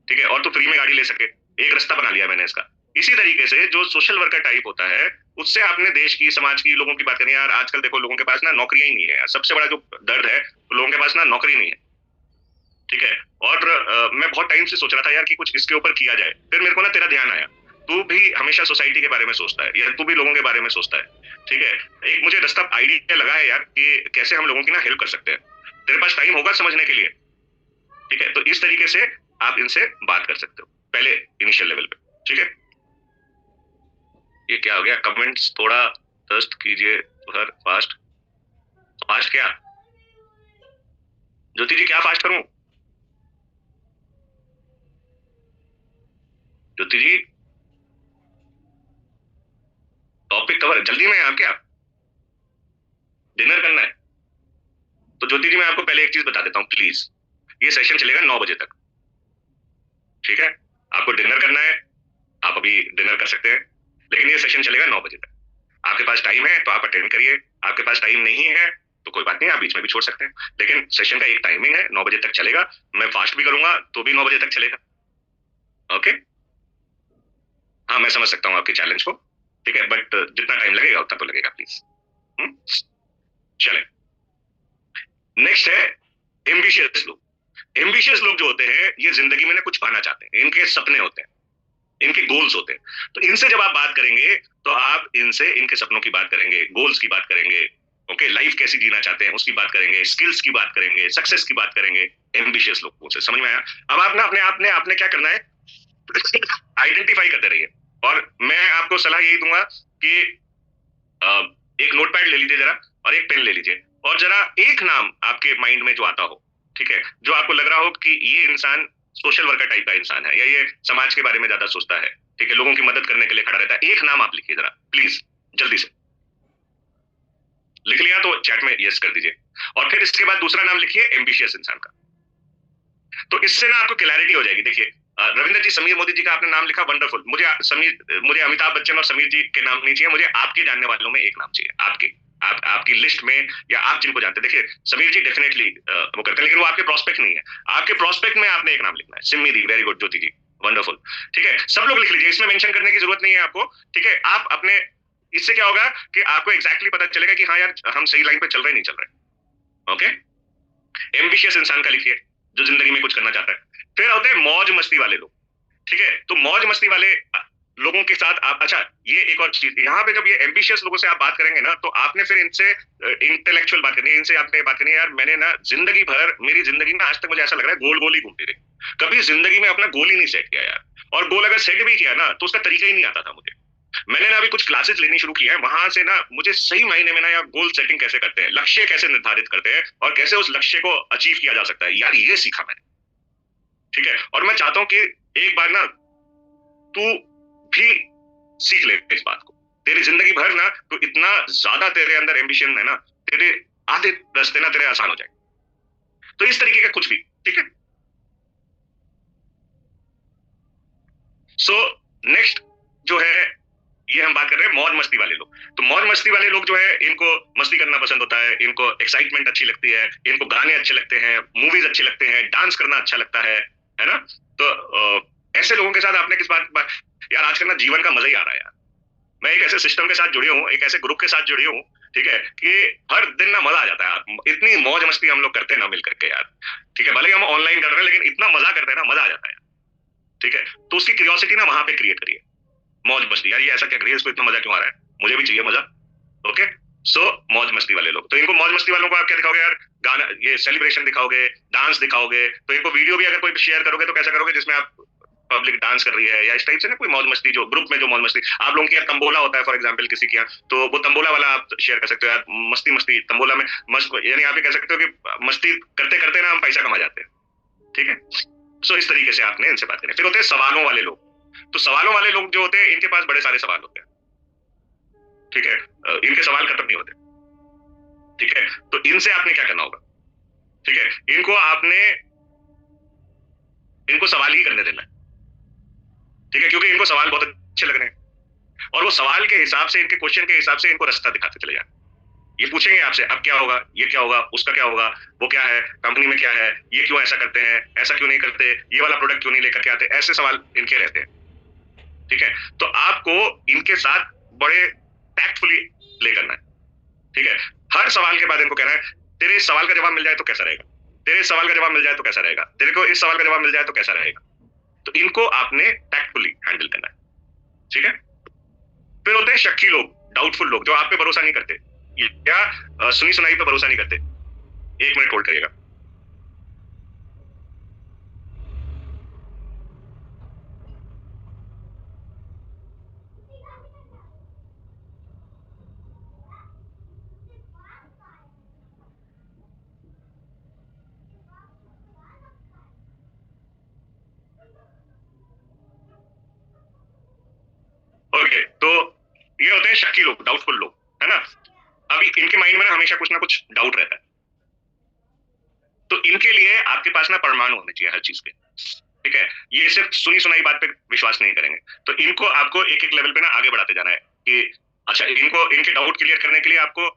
ठीक है, और तू फ्री में गाड़ी ले सके। एक रास्ता बना लिया मैंने इसका। इसी तरीके से जो सोशल वर्कर टाइप होता है, उससे आपने देश की, समाज की, लोगों की बात करनी है। यार आजकल देखो लोगों के पास ना नौकरियां ही नहीं है, सबसे बड़ा जो दर्द है, लोगों के पास ना नौकरी नहीं है, ठीक है। और मैं बहुत टाइम से सोच रहा था यार कि कुछ इसके ऊपर किया जाए। फिर मेरे को ना तेरा ध्यान आया, तू भी हमेशा सोसाइटी के बारे में सोचता है, या तू भी लोगों के बारे में सोचता है, ठीक है। एक मुझे रास्ता आइडिया लगा है यार कि कैसे हम लोगों की ना हेल्प कर सकते हैं। तेरे पास टाइम होगा समझने के लिए, ठीक है। तो इस तरीके से आप इनसे बात कर सकते हो पहले इनिशियल लेवल पे, ठीक है। ये क्या हो गया, कमेंट्स थोड़ा दस्त कीजिए हर फास्ट। फास्ट क्या ज्योति जी, क्या फास्ट करूं ज्योति जी? टॉपिक कवर जल्दी में है आप क्या? डिनर करना है? तो ज्योति जी मैं आपको पहले एक चीज बता देता हूँ प्लीज, ये सेशन चलेगा 9 बजे तक, ठीक है। आपको डिनर करना है, आप अभी डिनर कर सकते हैं, लेकिन ये सेशन चलेगा 9 बजे तक। आपके पास टाइम है तो आप अटेंड करिए, आपके पास टाइम नहीं है तो कोई बात नहीं, आप बीच में भी छोड़ सकते हैं। लेकिन सेशन का एक टाइमिंग है, 9 बजे तक चलेगा। मैं फास्ट भी करूंगा तो भी 9 बजे तक चलेगा, ओके। हाँ मैं समझ सकता हूँ आपके चैलेंज को, ठीक है, बट जितना टाइम लगेगा उतना तो लगेगा प्लीज। चले, नेक्स्ट है एम्बिशियस लोग। एम्बिशियस लोग जो होते हैं ये जिंदगी में ना कुछ पाना चाहते हैं, इनके सपने होते हैं, इनके गोल्स होते हैं। तो इनसे जब आप बात करेंगे तो आप इनसे इनके सपनों की बात करेंगे, गोल्स की बात करेंगे, ओके, लाइफ कैसी जीना चाहते हैं उसकी बात करेंगे, स्किल्स की बात करेंगे, सक्सेस की बात करेंगे। एम्बिशियस लोगों से, समझ में आया? अब आप ना अपने आपने क्या करना है, आइडेंटिफाई करते रहिए। और मैं आपको सलाह यही दूंगा कि एक नोटपैड ले लीजिए जरा, और एक पेन ले लीजिए, और जरा एक नाम आपके माइंड में जो आता हो, ठीक है, जो आपको लग रहा हो कि ये इंसान सोशल वर्कर टाइप का इंसान है, या ये समाज के बारे में ज्यादा सोचता है, ठीक है, लोगों की मदद करने के लिए खड़ा रहता है, एक नाम आप लिखिए जरा प्लीज, जल्दी से। लिख लिया तो चैट में यस कर दीजिए, और फिर इसके बाद दूसरा नाम लिखिए एम्बिशियस इंसान का। तो इससे ना आपको क्लैरिटी हो जाएगी। देखिए रविंद्र जी, समीर मोदी जी का आपने नाम लिखा, वंडरफुल। मुझे अमिताभ बच्चन और समीर जी के नाम नहीं चाहिए, मुझे आपके जानने वालों में एक नाम चाहिए, आपकी लिस्ट में, या आप जिनको जानते हैं। देखिए समीर जी डेफिनेटली वो करते हैं, लेकिन वो आपके प्रोस्पेक्ट नहीं है। आपके प्रोस्पेक्ट में आपने एक नाम लिखना है, सिमी दी, वेरी गुड, ज्योति जी, वंडरफुल, ठीक है। सब लोग लिख लीजिए, इसमें मेंशन करने की जरूरत नहीं है आपको, ठीक है। आप अपने, इससे क्या होगा कि आपको एग्जैक्टली पता चलेगा कि हाँ यार हम सही लाइन पे चल रहे नहीं चल रहे, ओके। एम्बिशियस इंसान का लिखिए जो जिंदगी में कुछ करना चाहता है। फिर होते हैं मौज मस्ती वाले लोग, ठीक है। तो मौज मस्ती वाले लोगों के साथ आप, अच्छा ये एक और चीज यहाँ पे, जब ये एम्बिशियस लोगों से आप बात करेंगे ना, तो आपने फिर इनसे इंटेलेक्चुअल बात करनी है, इनसे आपने बात करनी है, यार मैंने ना जिंदगी भर, मेरी जिंदगी में आज तक मुझे ऐसा लग रहा है गोल गोल ही घूमती रही, कभी जिंदगी में अपना गोल ही नहीं सेट किया यार। और गोल अगर सेट भी किया ना तो उसका तरीका ही नहीं आता था मुझे। मैंने ना अभी कुछ क्लासेस लेनी शुरू की है, वहां से ना मुझे सही मायने में ना यार गोल सेटिंग कैसे करते हैं, लक्ष्य कैसे निर्धारित करते हैं, और कैसे उस लक्ष्य को अचीव किया जा सकता है, यार ये सीखा मैंने, ठीक है। और मैं चाहता हूं कि एक बार ना तू भी सीख ले इस बात को, तेरी जिंदगी भर ना तो इतना ज्यादा तेरे अंदर एम्बिशन है ना, तेरे आधे रास्ते ना तेरे आसान हो जाए। तो इस तरीके का कुछ भी, ठीक है। सो नेक्स्ट जो है, ये हम बात कर रहे हैं मौज मस्ती वाले लोग। तो मौज मस्ती वाले लोग जो है, इनको मस्ती करना पसंद होता है, इनको एक्साइटमेंट अच्छी लगती है, इनको गाने अच्छे लगते हैं, मूवीज अच्छे लगते हैं, डांस करना अच्छा लगता है ना। तो ऐसे लोगों के साथ आपने किस यार आजकल ना जीवन का मजा ही आ रहा है यार। मैं एक ऐसे सिस्टम के साथ जुड़ी हूँ, एक ऐसे ग्रुप के साथ जुड़ी हूँ, ठीक है, कि हर दिन ना मजा आ जाता है यार। इतनी मौज मस्ती हम लोग करते हैं ना मिल करके यार, ठीक है, भले ही हम ऑनलाइन कर रहे हैं लेकिन इतना मजा करते हैं ना, मजा आ जाता है यार, ठीक है। तो उसकी क्यूरियोसिटी ना वहां पे क्रिएट करिए, मौज मस्ती, यार ये ऐसा क्या करिए, इसको इतना मजा क्यों आ रहा है, मुझे भी चाहिए मजा। ओके। सो मौज मस्ती वाले लोग, तो इनको मौज मस्ती वालों को आप क्या दिखाओगे यार, गाना, ये सेलिब्रेशन दिखाओगे, डांस दिखाओगे, तो इनको वीडियो भी अगर कोई शेयर करोगे तो कैसा करोगे जिसमें आप पब्लिक डांस कर रही है या इस टाइप से ना, कोई मौज मस्ती जो ग्रुप में जो मौज मस्ती आप लोगों की यहाँ तंबोला होता है फॉर एग्जांपल किसी के यहाँ, तो वो तंबोला वाला आप शेयर कर सकते हो यार, मस्ती मस्ती तंबोला में मस्त, यानी आप ये कह सकते हो कि मस्ती करते करते ना हम पैसा कमा जाते हैं, ठीक है। सो इस तरीके से आपने इनसे बात करें। फिर होते हैं सवालों वाले लोग। तो सवालों वाले लोग जो होते हैं, इनके पास बड़े सारे सवाल होते हैं, ठीक है, इनके सवाल खत्म नहीं होते, ठीक है। तो इनसे आपने क्या करना होगा, ठीक है, इनको सवाल ही करने देना है, ठीक है, क्योंकि इनको सवाल बहुत अच्छे लग रहे हैं और वो सवाल के हिसाब से, इनके क्वेश्चन के हिसाब से इनको रास्ता दिखाते चले जाए। ये पूछेंगे आपसे अब क्या होगा, ये क्या होगा, उसका क्या होगा, वो क्या है, कंपनी में क्या है, ये क्यों ऐसा करते हैं, ऐसा क्यों नहीं करते, ये वाला प्रोडक्ट क्यों नहीं लेकर के आते, ऐसे सवाल इनके रहते हैं, ठीक है। तो आपको इनके साथ बड़े टैक्टफुली प्ले करना है, ठीक है। हर सवाल के बाद इनको कहना है, तेरे इस सवाल का जवाब मिल जाए तो कैसा रहेगा, तेरे इस सवाल का जवाब मिल जाए तो कैसा रहेगा, तेरे को इस सवाल का जवाब मिल जाए तो कैसा रहेगा। तो इनको आपने टैक्टफुली हैंडल करना है, ठीक है। फिर होते हैं शक्की लोग, डाउटफुल लोग, जो आप पे भरोसा नहीं करते या सुनी सुनाई पे भरोसा नहीं करते। एक मिनट होल्ड करिएगा। ओके, तो ये होते हैं शक्की लोग, डाउटफुल लोग, है ना। अभी इनके माइंड में ना हमेशा कुछ ना कुछ डाउट रहता है, तो इनके लिए आपके पास ना परमाणु होने चाहिए हर चीज के, ठीक है। ये सिर्फ सुनी सुनाई बात पे विश्वास नहीं करेंगे, तो इनको आपको एक एक लेवल पे ना आगे बढ़ाते जाना है कि अच्छा, इनको इनके डाउट क्लियर करने के लिए आपको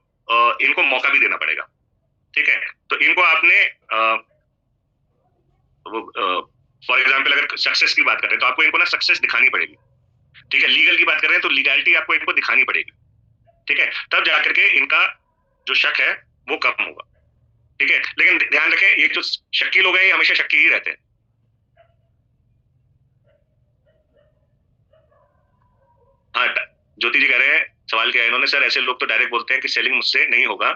इनको मौका भी देना पड़ेगा, ठीक है। तो इनको आपने फॉर एग्जाम्पल अगर सक्सेस की बात कर रहे हैं तो आपको इनको ना सक्सेस दिखानी पड़ेगी, ठीक है। लीगल की बात कर रहे हैं तो लीगैलिटी आपको इनको दिखानी पड़ेगी, ठीक है, तब जाकर के इनका जो शक है वो कम होगा, ठीक है। लेकिन ध्यान रखें, ये जो शक्की लोग हैं ये हमेशा शक्की ही रहते हैं। हाँ, ज्योति जी कह रहे हैं, सवाल क्या है इन्होंने, सर ऐसे लोग तो डायरेक्ट बोलते हैं कि सेलिंग मुझसे नहीं होगा,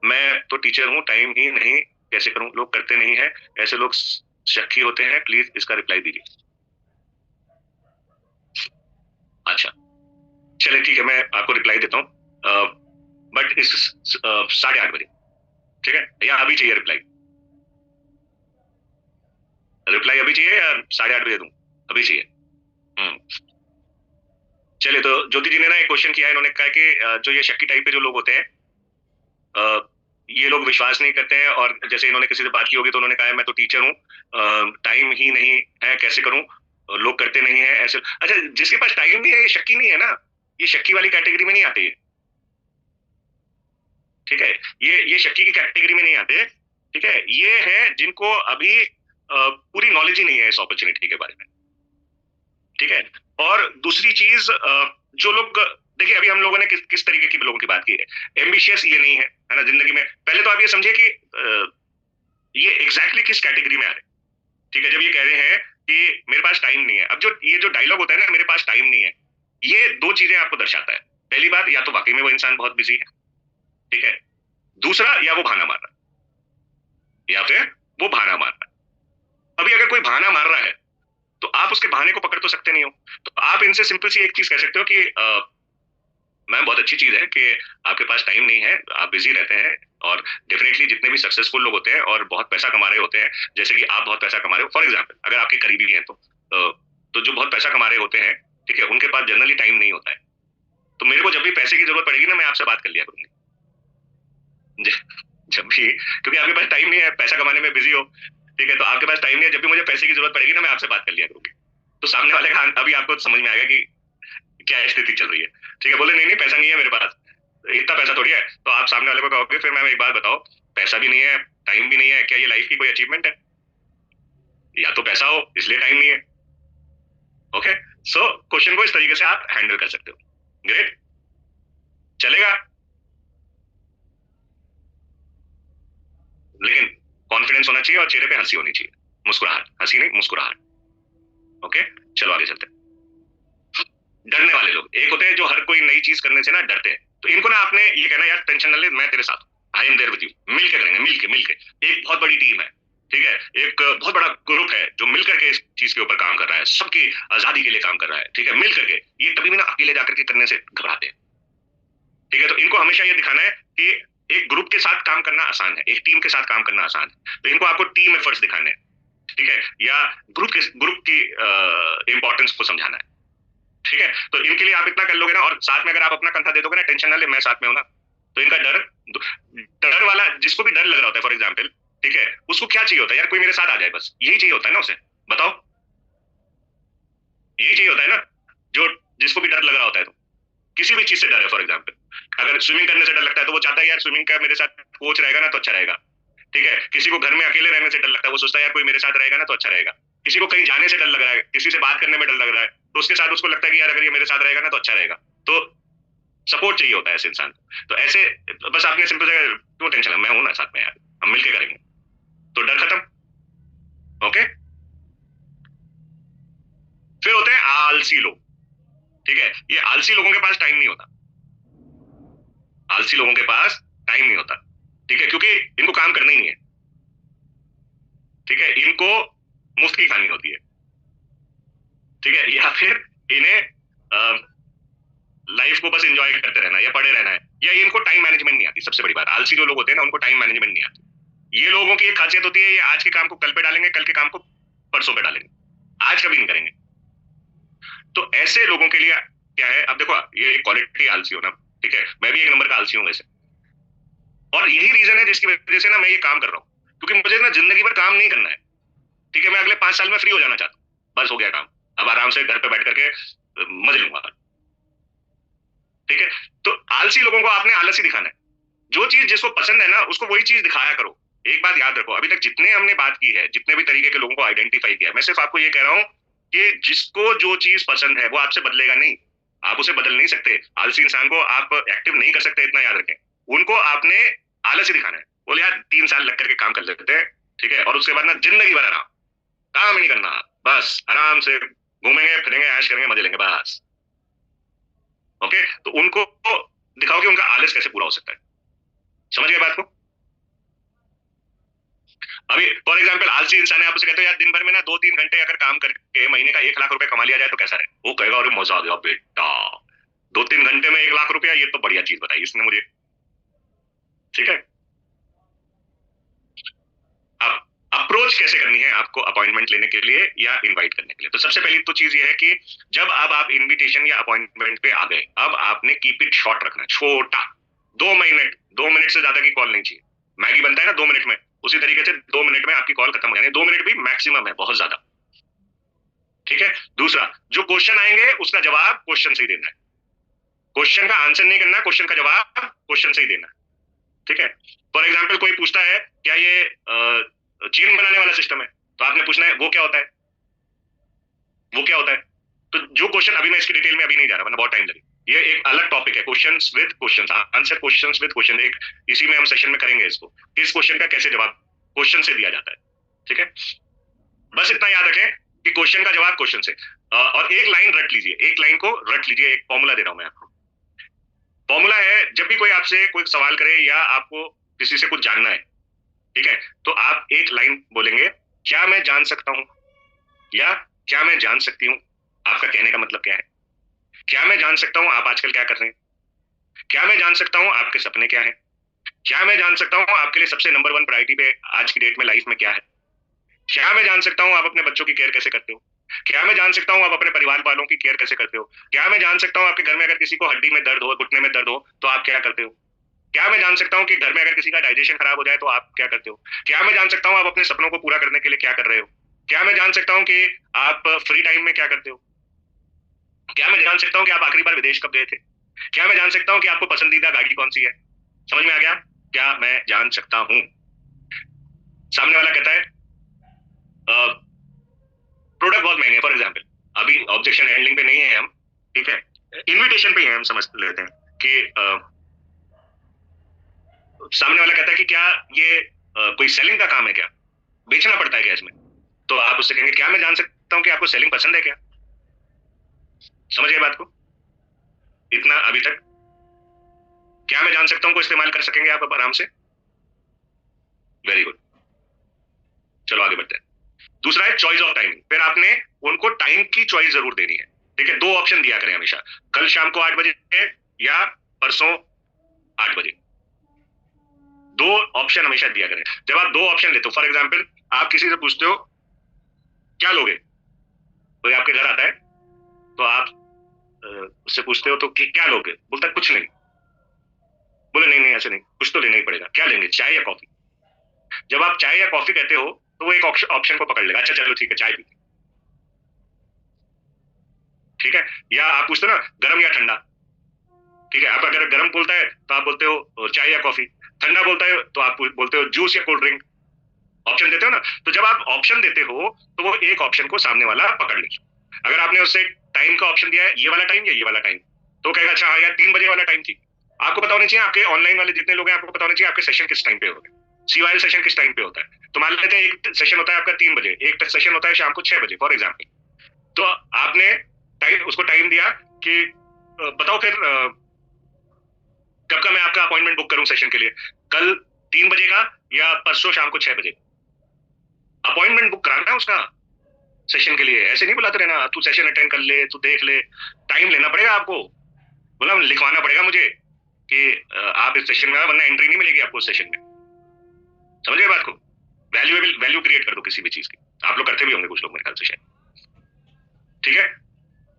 मैं तो टीचर हूँ, टाइम ही नहीं, कैसे करूं, लोग करते नहीं है, ऐसे लोग शक्की होते हैं, प्लीज इसका रिप्लाई दीजिए। अच्छा, चलिए ठीक है, मैं आपको रिप्लाई देता हूँ, बट इस 8:30 बजे, ठीक है, या अभी चाहिए रिप्लाई, रिप्लाई अभी चाहिए या 8:30 बजे दूं, अभी चाहिए। चलिए, तो ज्योति जी ने ना एक क्वेश्चन किया है, इन्होंने कहा कि जो ये शक्की टाइप के जो लोग होते हैं, ये लोग विश्वास नहीं करते हैं, और जैसे इन्होंने किसी से बात की होगी तो उन्होंने कहा है मैं तो टीचर हूँ, टाइम ही नहीं है, कैसे करूं, लोग करते नहीं है ऐसे। अच्छा, जिसके पास टाइम नहीं है ये शक्की नहीं है ना, ये शक्की वाली कैटेगरी में नहीं आते, ठीक है, ये शक्की की कैटेगरी में नहीं आते, ठीक है। ये है जिनको अभी पूरी नॉलेज ही नहीं है इस अपॉर्चुनिटी के बारे में, ठीक है। और दूसरी चीज, जो लोग, देखिए अभी हम लोगों ने किस तरीके की लोगों की बात की है, एम्बिशियस ये नहीं है ना जिंदगी में। पहले तो आप ये समझिए कि ये एग्जैक्टली किस कैटेगरी में आ रहे हैं, ठीक है। जब ये कह रहे हैं कि मेरे पास टाइम नहीं है, अब जो ये जो डायलॉग होता है ना, मेरे पास टाइम नहीं है, ये दो चीजें आपको दर्शाता है। पहली बात, या तो वाकई में वो इंसान बहुत बिजी है, ठीक है। दूसरा, या वो बहाना मार रहा है, या फिर वो बहाना मार रहा है। अभी अगर कोई बहाना मार रहा है तो आप उसके बहाने को पकड़ तो सकते नहीं हो, तो आप इनसे सिंपल सी एक चीज कह सकते हो कि मैम बहुत अच्छी चीज है कि आपके पास टाइम नहीं है, आप बिजी रहते हैं, और डेफिनेटली जितने भी सक्सेसफुल लोग होते हैं और बहुत पैसा कमा रहे होते हैं, जैसे कि आप बहुत पैसा कमा रहे हो फॉर एग्जाम्पल, अगर आपके करीबी हैं तो जो बहुत पैसा कमा रहे होते हैं, ठीक है, उनके पास जनरली टाइम नहीं होता है, तो मेरे को जब भी पैसे की जरूरत पड़ेगी ना, मैं आपसे बात कर लिया करूंगी। जब भी, क्योंकि आपके पास टाइम नहीं है, पैसा कमाने में बिजी हो, ठीक है, तो आपके पास टाइम नहीं है, जब भी मुझे पैसे की जरूरत पड़ेगी ना, मैं आपसे बात कर लिया करूंगी। तो सामने वाले का अभी आपको समझ में आएगा कि क्या स्थिति चल रही है। ठीक है, बोले नहीं नहीं पैसा नहीं है मेरे पास, इतना पैसा थोड़ी है, तो आप सामने वाले को कहोगे फिर मैम एक बात बताओ, पैसा भी नहीं है, टाइम भी नहीं है, क्या ये लाइफ की कोई अचीवमेंट है? या तो पैसा हो इसलिए टाइम नहीं है। ओके, सो क्वेश्चन को इस तरीके से आप हैंडल कर सकते हो। ग्रेट, चलेगा। लेकिन कॉन्फिडेंस होना चाहिए और चेहरे पे हंसी होनी चाहिए, मुस्कुराहट, हंसी नहीं मुस्कुराहट। ओके, चलो आगे चलते हैं। डरने वाले लोग एक होते हैं जो हर कोई नई चीज करने से ना डरते हैं, तो इनको ना आपने ये कहना यार टेंशन न ले, मैं तेरे साथ, I am there with you, मिलके करेंगे, मिलके मिलके। एक बहुत बड़ी टीम है, ठीक है, एक बहुत बड़ा ग्रुप है जो मिलकर के इस चीज के ऊपर काम कर रहा है, सबकी आजादी के लिए काम कर रहा है, ठीक है, मिलकर के। ये कभी भी ना अकेले जाकर के करने से घबराते हैं, ठीक है। तो इनको हमेशा ये दिखाना है कि एक ग्रुप के साथ काम करना आसान है, एक टीम के साथ काम करना आसान है, तो इनको आपको टीम एफर्ट्स दिखाने हैं, ठीक है, या ग्रुप की इंपॉर्टेंस को समझाना है, ठीक है। तो इनके लिए आप इतना कर लोगे ना, और साथ में अगर आप अपना कंधा दे दोगे ना, टेंशन ना ले मैं साथ में हूं ना, तो इनका डर वाला, जिसको भी डर लग रहा होता है फॉर एग्जाम्पल, ठीक है, उसको क्या चाहिए होता है यार, कोई मेरे साथ आ जाए, बस यही चाहिए होता है ना उसे, बताओ, यही चाहिए होता है ना, जो जिसको भी डर लग रहा होता है, तो किसी भी चीज से डर है, फॉर एग्जाम्पल अगर स्विमिंग करने से डर लगता है तो वो चाहता है यार स्विमिंग का मेरे साथ कोच रहेगा ना तो अच्छा रहेगा, ठीक है। किसी को घर में अकेले रहने से डर लगता है, वो सोचता है यार कोई मेरे साथ रहेगा ना तो अच्छा रहेगा। किसी को कहीं जाने से डर लग रहा है, किसी से बात करने में डर लग रहा है, तो उसके साथ उसको लगता है कि यार अगर ये मेरे साथ रहेगा ना तो अच्छा रहेगा। तो सपोर्ट चाहिए होता है ऐसे इंसान को। तो ऐसे बस आपने सिंपल से क्यों टेंशन है, मैं हूं ना साथ में यार, हम मिलके करेंगे, तो डर खत्म। ओके, फिर होते हैं आलसी लोग, ठीक है। ये आलसी लोगों के पास टाइम नहीं होता, आलसी लोगों के पास टाइम नहीं होता, ठीक है, क्योंकि इनको काम करना ही नहीं है, ठीक है, इनको मुफ्त की खानी होती है, ठीक है, या फिर इन्हें लाइफ को बस एंजॉय करते रहना है या पड़े रहना है, या इनको टाइम मैनेजमेंट नहीं आती। सबसे बड़ी बात, आलसी जो लोग होते हैं ना उनको टाइम मैनेजमेंट नहीं आती। ये लोगों की एक खासियत होती है, ये आज के काम को कल पे डालेंगे, कल के काम को परसों पे डालेंगे, आज कभी नहीं करेंगे। तो ऐसे लोगों के लिए क्या है, अब देखो ये एक क्वालिटी आलसी होना, ठीक है, मैं भी एक नंबर का आलसी हूं वैसे, और यही रीजन है जिसकी वजह से ना मैं ये काम कर रहा हूँ, क्योंकि मुझे ना जिंदगी भर काम नहीं करना है, ठीक है, मैं अगले 5 साल में फ्री हो जाना चाहता हूँ, बस हो गया काम, अब आराम से घर पे बैठ करके मजे लूंगा, ठीक है। तो आलसी लोगों को आपने आलस ही दिखाना है, जो चीज जिसको पसंद है ना उसको वही चीज दिखाया करो। एक बात याद रखो, अभी तक जितने हमने बात की है, जितने भी तरीके के लोगों को आइडेंटिफाई किया, मैं सिर्फ आपको ये कह रहा हूँ कि जिसको जो चीज पसंद है वो आपसे बदलेगा नहीं, आप उसे बदल नहीं सकते, आलसी इंसान को आप एक्टिव नहीं कर सकते, इतना याद रखें। उनको आपने आलस ही दिखाना है, बोले यार 3 साल लग करके काम कर लेते हैं, ठीक है, और उसके बाद ना जिंदगी भर आराम, काम ही नहीं करना, बस आराम से घूमेंगे फिरेंगे ऐश करेंगे मजे लेंगे बस। ओके, तो उनको दिखाओ कि उनका आलस कैसे पूरा हो सकता है, समझ गए बात को? अभी फॉर एग्जाम्पल आलसी इंसान है, आप उसे कहते हो यार दिन भर में ना 2-3 घंटे अगर काम करके महीने का 1 लाख रुपए कमा लिया जाए तो कैसा रहे, वो कहेगा अरे मजा आ गया बेटा, 2-3 घंटे में 1 लाख रुपया, ये तो बढ़िया चीज बताई इसने मुझे, ठीक है। अब अप्रोच कैसे करनी है आपको अपॉइंटमेंट लेने के लिए या इनवाइट करने के लिए, तो सबसे पहली तो चीज ये है कि जब अब आप इनविटेशन या अपॉइंटमेंट पे आ गए, अब आपने कीप इट शॉर्ट रखना है, छोटा, 2 मिनट, 2 मिनट से ज्यादा की कॉल नहीं चाहिए। मैगी बनता है ना 2 मिनट में, उसी तरीके से 2 मिनट में आपकी कॉल खत्म हो जानी है, 2 मिनट भी मैक्सिमम है, बहुत ज्यादा, ठीक है। दूसरा, जो क्वेश्चन आएंगे उसका जवाब क्वेश्चन से ही देना है, क्वेश्चन का आंसर नहीं करना, क्वेश्चन का जवाब क्वेश्चन से ही देना है, ठीक है। फॉर एग्जाम्पल कोई पूछता है क्या ये चेन बनाने वाला सिस्टम है, तो आपने पूछना है वो क्या होता है, वो क्या होता है। तो जो क्वेश्चन, अभी मैं इसकी डिटेल में अभी नहीं जा रहा वरना बहुत टाइम लगे, ये एक अलग टॉपिक है, questions with questions, answer questions with question, एक इसी में हम सेशन में करेंगे इसको, किस क्वेश्चन का कैसे जवाब क्वेश्चन से दिया जाता है, ठीक है। बस इतना याद रखें कि क्वेश्चन का जवाब क्वेश्चन से, और एक लाइन रट लीजिए, एक लाइन को रट लीजिए, एक फॉर्मूला दे रहा हूं मैं आपको। फॉर्मूला है, जब भी कोई आपसे कोई सवाल करे या आपको किसी से कुछ जानना है, ठीक है, तो आप एक लाइन बोलेंगे, क्या मैं जान सकता हूं, या क्या मैं जान सकती हूँ, आपका कहने का मतलब क्या है, क्या मैं जान सकता हूँ आप आजकल क्या कर रहे हैं, क्या मैं जान सकता हूँ आपके सपने क्या है, क्या मैं जान सकता हूँ आपके लिए सबसे नंबर 1 प्रायोरिटी पे आज की डेट में लाइफ में क्या है, क्या मैं जान सकता हूँ आप अपने बच्चों की केयर कैसे करते हो, क्या मैं जान सकता हूँ आप अपने परिवार वालों की केयर कैसे करते हो? क्या मैं जान सकता हूँ आपके घर में अगर किसी को हड्डी में दर्द हो, घुटने में दर्द हो, तो आप क्या करते हो? क्या मैं जान सकता हूँ कि घर में अगर किसी का डाइजेशन खराब हो जाए तो आप क्या करते हो? क्या मैं जान सकता हूँ आप अपने सपनों को पूरा करने के लिए क्या कर रहे हो? क्या मैं जान सकता हूँ कि आप फ्री टाइम में क्या करते हो? क्या मैं जान सकता हूँ कि आप आखिरी बार विदेश कब गए थे? क्या मैं जान सकता हूँ कि आपको पसंदीदा गाड़ी कौन सी है? समझ में आ गया? क्या मैं जान सकता हूँ? सामने वाला कहता है प्रोडक्ट बहुत महंगे, फॉर एग्जाम्पल अभी ऑब्जेक्शन हैंडलिंग पे नहीं है हम, ठीक है, इन्विटेशन पे ही है, हम समझ लेते हैं कि सामने वाला कहता है कि क्या ये कोई सेलिंग का काम है, क्या बेचना पड़ता है क्या इसमें? तो आप उससे कहेंगे क्या मैं जान सकता हूँ कि आपको सेलिंग पसंद है क्या? समझ गए बात को इतना अभी तक? क्या मैं जान सकता हूँ को इस्तेमाल कर सकेंगे आप अब आराम से? वेरी गुड, चलो आगे बढ़ते हैं। दूसरा है चॉइस ऑफ टाइमिंग। फिर आपने उनको टाइम की चॉइस जरूर देनी है, ठीक है। दो ऑप्शन दिया करें हमेशा, कल शाम को 8 बजे या परसों 8 बजे। दो ऑप्शन हमेशा दिया करें। जब आप दो ऑप्शन लेते हो, फॉर एग्जाम्पल आप किसी से पूछते हो क्या लोगे, तो ये आपके घर आता है, तो आप उससे पूछते हो तो क्या लोगे, बोलता है कुछ नहीं। बोले नहीं नहीं ऐसे नहीं, कुछ तो लेना ही पड़ेगा, क्या लेंगे, चाय या कॉफी? जब आप चाय या कॉफी कहते हो तो वो एक ऑप्शन को पकड़ लेगा, अच्छा चलो ठीक है चाय पीते, ठीक है। या आप पूछते हो ना गर्म या ठंडा, ठीक है। आप अगर गर्म बोलता है तो आप बोलते हो चाय या कॉफी, ठंडा बोलता है तो आप बोलते हो जूस या कोल्ड ड्रिंक। ऑप्शन देते हो ना, तो जब आप ऑप्शन देते हो तो वो एक ऑप्शन को सामने वाला पकड़ ले। अगर आपने उससे टाइम का ऑप्शन दिया है, ये वाला टाइम या ये वाला टाइम, तो कहेगा अच्छा हाँ यार 3 बजे वाला टाइम थी। आपको पता होना चाहिए, आपके ऑनलाइन वाले जितने लोग हैं आपको पता होना चाहिए आपके सेशन किस टाइम पे होते हैं, सीवाई सेशन किस टाइम पे होता है। तो मान लेते हैं एक सेशन होता है आपका 3 बजे, एक सेशन होता है शाम को 6 बजे फॉर एग्जाम्पल। तो आपने टाइम उसको टाइम दिया कि बताओ फिर कब का मैं आपका अपॉइंटमेंट बुक करूं सेशन के लिए, कल 3 बजे का या परसों शाम को 6 बजे? अपॉइंटमेंट बुक कराना है उसका सेशन के लिए, ऐसे नहीं बुलाते रहना तू सेशन अटेंड कर ले, तू देख ले। टाइम लेना पड़ेगा आपको, बोला लिखवाना पड़ेगा मुझे कि आप इस सेशन में, वरना एंट्री नहीं मिलेगी आपको उस सेशन में। समझ गए बात को? वैल्यूएबल वैल्यू क्रिएट कर दो किसी भी चीज की, आप लोग करते भी होंगे कुछ लोग मेरे ख्याल से शायद, ठीक है।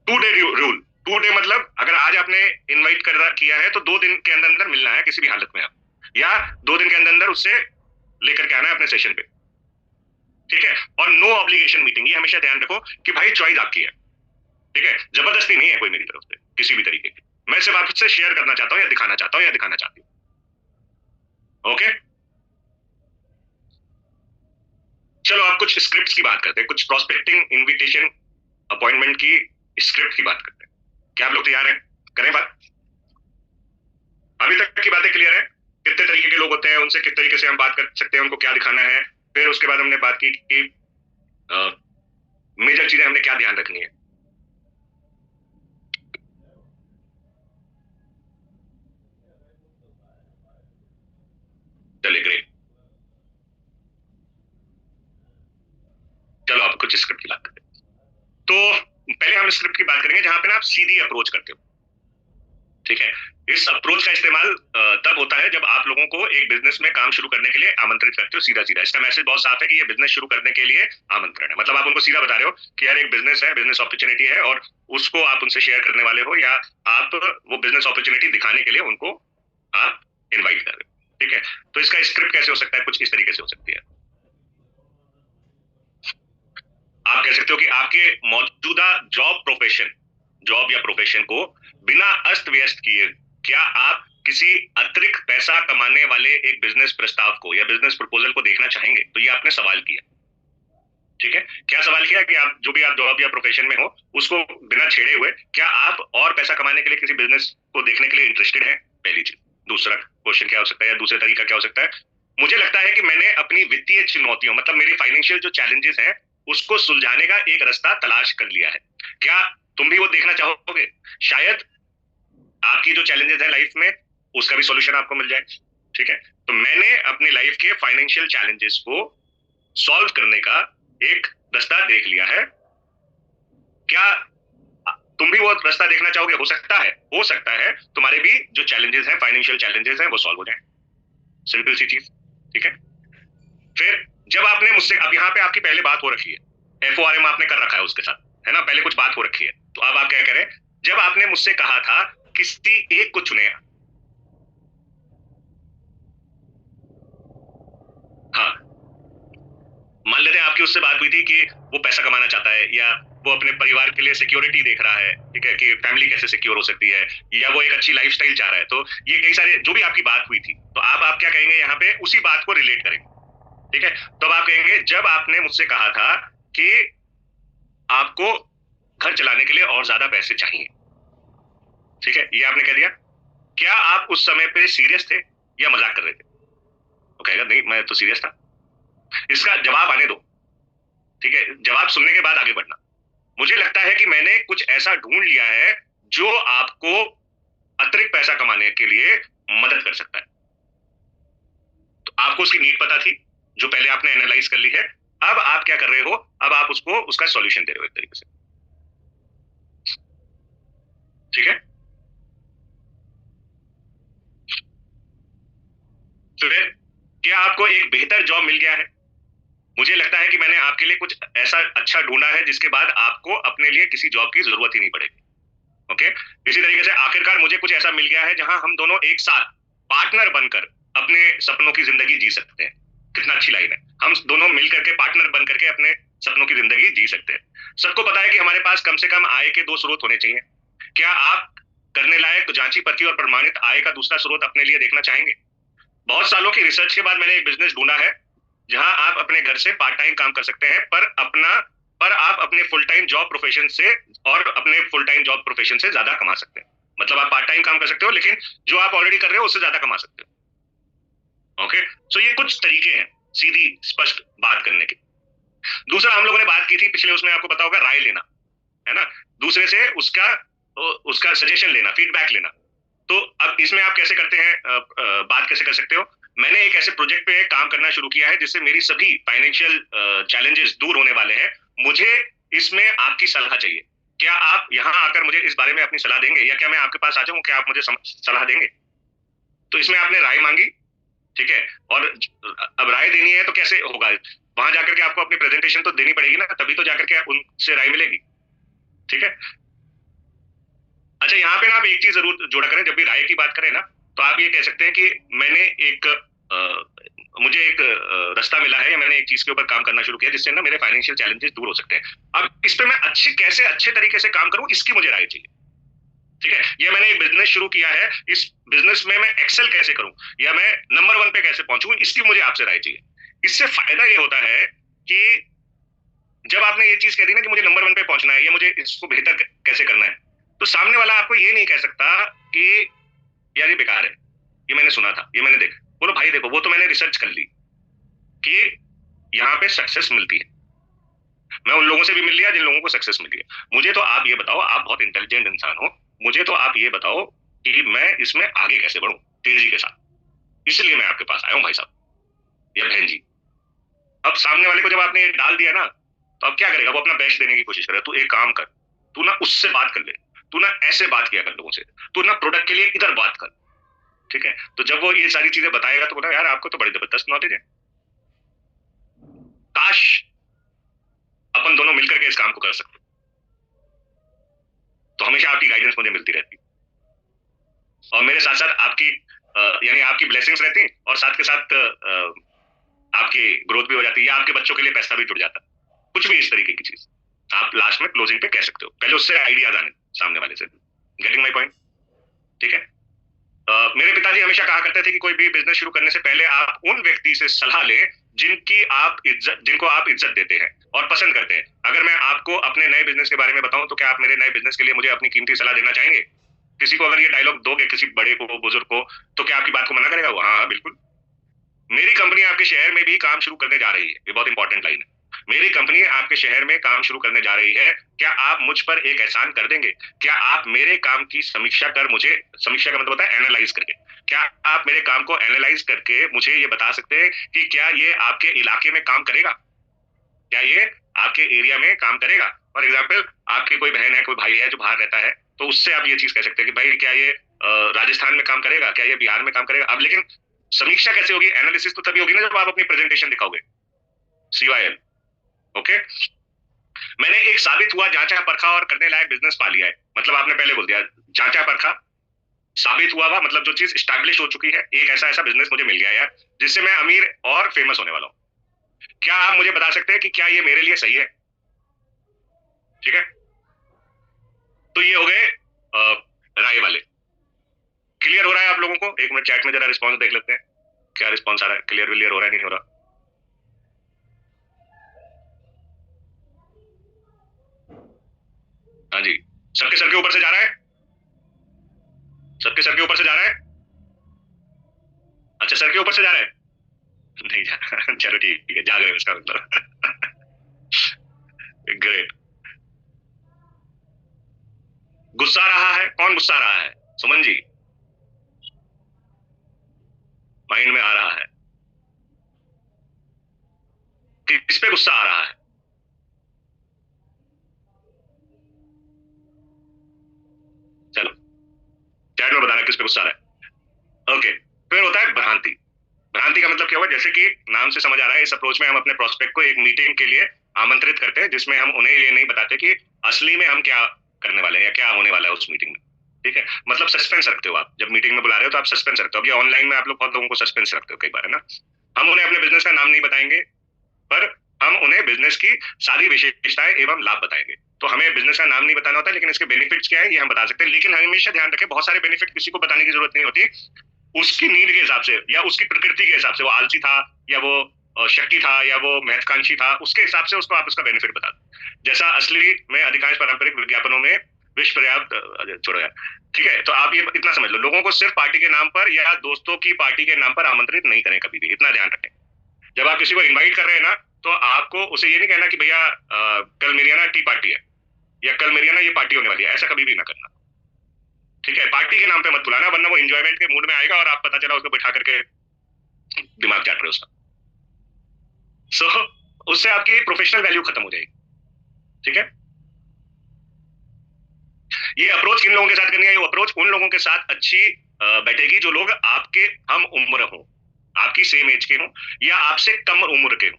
2 डे रूल, 2 डे मतलब अगर आज आपने इनवाइट कर किया है तो 2 दिन के अंदर अंदर मिलना है किसी भी हालत में आप, या 2 दिन के अंदर अंदर उससे लेकर के आना है अपने सेशन पे, ठीक है। और नो ऑब्लिगेशन मीटिंग, ये हमेशा ध्यान रखो कि भाई चॉइस आपकी है, ठीक है, जबरदस्ती नहीं है कोई मेरी तरफ से किसी भी तरीके की, मैं सिर्फ आपसे शेयर करना चाहता हूँ या दिखाना चाहता हूँ या दिखाना चाहती हूँ, ओके। चलो आप कुछ स्क्रिप्ट की बात करते हैं, कुछ प्रोस्पेक्टिंग इन्विटेशन अपॉइंटमेंट की स्क्रिप्ट की बात करते हैं। क्या आप लोग तैयार हैं? करें बात? अभी तक की बातें क्लियर है? कितने तरीके के लोग होते हैं, उनसे किस तरीके से हम बात कर सकते हैं, उनको क्या दिखाना है। फिर उसके बाद हमने बात की कि मेजर चीजें हमने क्या ध्यान रखनी है। चलिए ग्रेट, चलो आप कुछ स्क्रिप्ट की बात करते हैं। तो पहले हम स्क्रिप्ट की बात करेंगे जहां पे ना आप सीधी अप्रोच करते हो, ठीक है। इस अप्रोच का इस्तेमाल तब होता है जब आप लोगों को एक बिजनेस में काम शुरू करने के लिए आमंत्रित करते हो सीधा सीधा। इसका मैसेज बहुत साफ है कि ये बिजनेस शुरू करने के लिए आमंत्रण है, मतलब आप उनको सीधा बता रहे हो कि यार एक बिजनेस है, बिजनेस अपॉर्चुनिटी है, और उसको आप उनसे शेयर करने वाले हो, या आप वो बिजनेस अपॉर्चुनिटी दिखाने के लिए उनको आप इन्वाइट कर रहे हो, ठीक है। तो इसका स्क्रिप्ट कैसे हो सकता है? कुछ इस तरीके से हो सकती है। आप कह सकते हो कि आपके मौजूदा जॉब या प्रोफेशन को बिना अस्त व्यस्त किए क्या आप किसी अतिरिक्त पैसा कमाने वाले एक बिजनेस प्रस्ताव को या बिजनेस प्रपोजल को देखना चाहेंगे? तो ये आपने सवाल किया, ठीक है। क्या सवाल किया कि आप जो भी आप जॉब या प्रोफेशन में हो उसको बिना छेड़े हुए क्या आप और पैसा कमाने के लिए किसी बिजनेस को देखने के लिए इंटरेस्टेड है? पहली चीज। दूसरा क्वेश्चन क्या हो सकता है या दूसरा तरीका क्या हो सकता है? मुझे लगता है कि मैंने अपनी वित्तीय चुनौतियों, मतलब मेरी फाइनेंशियल जो चैलेंजेस हैं, उसको सुलझाने का एक रास्ता तलाश कर लिया है। क्या तुम भी वो देखना चाहोगे? शायद आपकी जो चैलेंजेस है लाइफ में उसका भी सॉल्यूशन आपको मिल जाए, ठीक है। तो मैंने अपनी लाइफ के फाइनेंशियल चैलेंजेस को सॉल्व करने का एक रास्ता देख लिया है। क्या तुम भी वो रास्ता देखना चाहोगे? हो सकता है तुम्हारे भी जो चैलेंजेस हैं, फाइनेंशियल चैलेंजेस हैं, वो सॉल्व हो जाए। सिंपल सी चीज, ठीक है। फिर जब आपने मुझसे, अब यहाँ पे आपकी पहले बात हो रखी है, FORM आपने कर रखा है उसके साथ, है ना, पहले कुछ बात हो रखी है। तो अब आप क्या करें, जब आपने मुझसे कहा था किसी एक को चुने, हाँ, मान लेते हैं आपकी उससे बात हुई थी कि वो पैसा कमाना चाहता है, या वो अपने परिवार के लिए सिक्योरिटी देख रहा है, ठीक है, कि फैमिली कैसे सिक्योर हो सकती है, या वो एक अच्छी लाइफस्टाइल चाह रहा है। तो ये कई सारे जो भी आपकी बात हुई थी, तो आप क्या कहेंगे यहाँ पे, उसी बात को रिलेट करेंगे, ठीक है। तो अब आप कहेंगे जब आपने मुझसे कहा था कि आपको घर चलाने के लिए और ज्यादा पैसे चाहिए, ठीक है, ये आपने कह दिया, क्या आप उस समय पे सीरियस थे या मजाक कर रहे थे? वो कहेगा नहीं मैं तो सीरियस था। इसका जवाब आने दो, ठीक है, जवाब सुनने के बाद आगे बढ़ना। मुझे लगता है कि मैंने कुछ ऐसा ढूंढ लिया है जो आपको अतिरिक्त पैसा कमाने के लिए मदद कर सकता है। तो आपको उसकी नीड पता थी, जो पहले आपने एनालाइज कर ली है। अब आप क्या कर रहे हो, अब आप उसको उसका सॉल्यूशन दे रहे हो एक तरीके से, ठीक है। तो फिर क्या आपको एक बेहतर जॉब मिल गया है? मुझे लगता है कि मैंने आपके लिए कुछ ऐसा अच्छा ढूंढा है जिसके बाद आपको अपने लिए किसी जॉब की जरूरत ही नहीं पड़ेगी। ओके, इसी तरीके से आखिरकार मुझे कुछ ऐसा मिल गया है जहां हम दोनों एक साथ पार्टनर बनकर अपने सपनों की जिंदगी जी सकते हैं। कितना अच्छी लाइन है, हम दोनों मिल करके पार्टनर बन करके अपने सपनों की जिंदगी जी सकते हैं। सबको पता है कि हमारे पास कम से कम आय के दो स्रोत होने चाहिए। क्या आप करने लायक जांची परखी और प्रमाणित आय का दूसरा स्रोत अपने लिए देखना चाहेंगे? बहुत सालों की रिसर्च के बाद मैंने एक बिजनेस ढूंढा है जहां आप अपने घर से पार्ट टाइम काम कर सकते हैं, पर आप अपने फुल टाइम जॉब प्रोफेशन से और अपने फुल टाइम जॉब प्रोफेशन से ज्यादा कमा सकते हैं। मतलब आप पार्ट टाइम काम कर सकते हो, लेकिन जो आप ऑलरेडी कर रहे हो उससे ज्यादा कमा सकते हो। ओके, सो ये कुछ तरीके हैं सीधी स्पष्ट बात करने के। दूसरा, हम लोगों ने बात की थी पिछले उसमें, आपको पता होगा, राय लेना, है ना, दूसरे से उसका उसका सजेशन लेना, फीडबैक लेना। तो अब इसमें आप कैसे करते हैं, बात कैसे कर सकते हो? मैंने एक ऐसे प्रोजेक्ट पे काम करना शुरू किया है जिससे मेरी सभी फाइनेंशियल चैलेंजेस दूर होने वाले हैं। मुझे इसमें आपकी सलाह चाहिए। क्या आप यहाँ आकर मुझे इस बारे में अपनी सलाह देंगे, या क्या मैं आपके पास आ जाऊं, क्या आप मुझे सलाह देंगे? तो इसमें आपने राय मांगी, ठीक है, और अब राय देनी है तो कैसे होगा? वहां जाकर के आपको अपनी प्रेजेंटेशन तो देनी पड़ेगी ना, तभी तो जाकर के उनसे राय मिलेगी, ठीक है। अच्छा, यहाँ पे ना आप एक चीज जरूर जोड़ा करें, जब भी राय की बात करें ना, तो आप ये कह सकते हैं कि मैंने एक मुझे एक रास्ता मिला है, या मैंने एक चीज के ऊपर काम करना शुरू किया जिससे ना मेरे फाइनेंशियल चैलेंजेस दूर हो सकते हैं। अब इस पे मैं कैसे अच्छे तरीके से काम करूं, इसकी मुझे राय चाहिए, ठीक है। या मैंने एक बिजनेस शुरू किया है, इस बिजनेस में मैं एक्सेल कैसे करूं, या मैं नंबर 1 पे कैसे पहुंचूं, इसकी मुझे आपसे राय चाहिए। इससे फायदा ये होता है कि जब आपने ये चीज कह दी ना कि मुझे नंबर 1 पे पहुंचना है, या मुझे इसको बेहतर कैसे करना है, तो सामने वाला आपको ये नहीं कह सकता कि यार ये बेकार है, ये मैंने सुना था, ये मैंने देखा। बोलो भाई देखो, वो तो मैंने रिसर्च कर ली कि यहाँ पे सक्सेस मिलती है। मैं उन लोगों से भी मिल लिया जिन लोगों को सक्सेस मिली है। मुझे तो आप ये बताओ, आप बहुत इंटेलिजेंट इंसान हो, मुझे तो आप ये बताओ कि मैं इसमें आगे कैसे बढ़ूं तेजी के साथ। इसलिए मैं आपके पास आया हूं भाई साहब या बहन जी। अब सामने वाले को जब आपने डाल दिया ना, तो अब क्या करेगा? वो अपना बेस्ट देने की कोशिश करेगा। तू एक काम कर, तू ना उससे बात कर ले, तू ना ऐसे बात किया कर लोगों से, तू ना प्रोडक्ट के लिए इधर बात कर, ठीक है। तो जब वो ये सारी चीजें बताएगा तो बोला यार आपको तो बड़ी जबरदस्त नॉलेज है, काश अपन दोनों मिलकर के इस काम को कर सकते। तो हमेशा आपकी गाइडेंस मुझे मिलती रहती, और मेरे साथ साथ आपकी यानी आपकी ब्लेसिंग्स रहती, और साथ के साथ आपकी ग्रोथ भी हो जाती है, या आपके बच्चों के लिए पैसा भी जुड़ जाता, कुछ भी इस तरीके की चीज आप लास्ट में क्लोजिंग पे कह सकते हो। पहले उससे आइडियाज आने सामने वाले से। गेटिंग माई पॉइंट, ठीक है। मेरे पिताजी हमेशा कहा करते थे कि कोई भी बिजनेस शुरू करने से पहले आप उन व्यक्ति से सलाह लें जिनको आप इज्जत देते हैं और पसंद करते हैं। अगर मैं आपको अपने नए बिजनेस के बारे में बताऊं, तो क्या आप मेरे नए बिजनेस के लिए मुझे अपनी कीमती सलाह देना चाहेंगे? किसी को अगर ये डायलॉग दोगे, किसी बड़े को, बुजुर्ग को, तो क्या आपकी बात को मना करेगा वो? हाँ बिल्कुल। मेरी कंपनी आपके शहर में भी काम शुरू करने जा रही है, ये बहुत इंपॉर्टेंट लाइन है। मेरी कंपनी आपके शहर में काम शुरू करने जा रही है, क्या आप मुझ पर एक एहसान कर देंगे? क्या आप मेरे काम की समीक्षा कर मुझे, समीक्षा का मतलब होता है एनालाइज करके, क्या आप मेरे काम को एनालाइज करके मुझे ये बता सकते हैं कि क्या ये आपके इलाके में काम करेगा, क्या ये आपके एरिया में काम करेगा? फॉर एग्जाम्पल, आपकी कोई बहन है, कोई भाई है जो बाहर रहता है, तो उससे आप ये चीज कह सकते हैं कि भाई क्या ये राजस्थान में काम करेगा, क्या ये बिहार में काम करेगा? अब लेकिन समीक्षा कैसे होगी, एनालिसिस तो तभी होगी ना जब आप अपनी प्रेजेंटेशन दिखाओगे, CYL, ओके। मैंने एक साबित हुआ, जांचा परखा और करने लायक बिजनेस पा लिया है, मतलब आपने पहले बोल दिया जांचा परखा साबित हुआ हुआ, मतलब जो चीज स्टैब्लिश हो चुकी है, एक ऐसा ऐसा बिजनेस मुझे मिल गया यार जिससे मैं अमीर और फेमस होने वाला हूँ। क्या आप मुझे बता सकते हैं कि क्या ये मेरे लिए सही है? ठीक है, तो ये हो गए राय वाले। क्लियर हो रहा है आप लोगों को? एक मिनट चैट में जरा रिस्पॉन्स देख लेते हैं, क्या रिस्पॉन्स आ रहा है, क्लियर विलियर हो रहा है नहीं हो रहा? हाँ जी, सबके सर के ऊपर से जा रहा है, सबके सर के ऊपर से जा रहा है। अच्छा, सर के ऊपर से जा रहा है, नहीं जा चलो ठीक है, जा रहे हो इसका मतलब। ग्रेट। गुस्सा रहा है, कौन गुस्सा रहा है? सुमन जी, माइंड में आ रहा है कि किस पे गुस्सा आ रहा है? चलो चैट में बताना किस पे गुस्सा आ रहा है। ओके, फिर होता है भ्रांति। भ्रांति का मतलब क्या हुआ? जैसे कि नाम से समझ आ रहा है, इस अप्रोच में हम अपने प्रोस्पेक्ट को एक मीटिंग के लिए आमंत्रित करते हैं, जिसमें हम उन्हें ये नहीं बताते कि असली में हम क्या करने वाले हैं या क्या होने वाला है उस मीटिंग में। ठीक है, मतलब सस्पेंस रखते हो आप, जब मीटिंग में बुला रहे हो तो आप सस्पेंस रखते हो। अब ये ऑनलाइन में आप लोग बहुत लोगों को सस्पेंस रखते हो कई बार, है ना। हम उन्हें अपने बिजनेस का नाम नहीं बताएंगे, पर हम उन्हें बिजनेस की सारी विशेषताएं एवं लाभ बताएंगे। तो हमें बिजनेस का नाम नहीं बताना होता, लेकिन इसके बेनिफिट्स क्या है ये हम बता सकते हैं। लेकिन हमेशा ध्यान रखें, बहुत सारे बेनिफिट किसी को बताने की जरूरत नहीं होती। उसकी नीड के हिसाब से या उसकी प्रकृति के हिसाब से, वो आलसी था या वो शक्ति था या वो महत्वाकांक्षी था, उसके हिसाब से उसको आप उसका बेनिफिट बता दो। जैसा असली में अधिकांश पारंपरिक विज्ञापनों में विश्व पर्याप्त, छोड़ो यार। ठीक है, तो आप ये इतना समझ लो, लोगों को सिर्फ पार्टी के नाम पर या दोस्तों की पार्टी के नाम पर आमंत्रित नहीं करें कभी भी, इतना ध्यान रखें। जब आप किसी को इनवाइट कर रहे हैं ना, तो आपको उसे ये नहीं कहना कि भैया कल मेरी ना टी पार्टी है या कल मेरी ना ये पार्टी होने वाली है, ऐसा कभी भी ना करना। ठीक है, पार्टी के नाम पे मत बुलाना, वरना वो एंजॉयमेंट के मूड में आएगा और आप पता चला उसको बैठा करके दिमाग चाट रहे हो उसका। सो उससे आपकी प्रोफेशनल वैल्यू खत्म हो जाएगी। ठीक है, ये अप्रोच किन लोगों के साथ करनी है? ये अप्रोच उन लोगों के साथ अच्छी बैठेगी जो लोग आपके हम उम्र हो, आपकी सेम एज के हो, या आपसे कम उम्र के हो,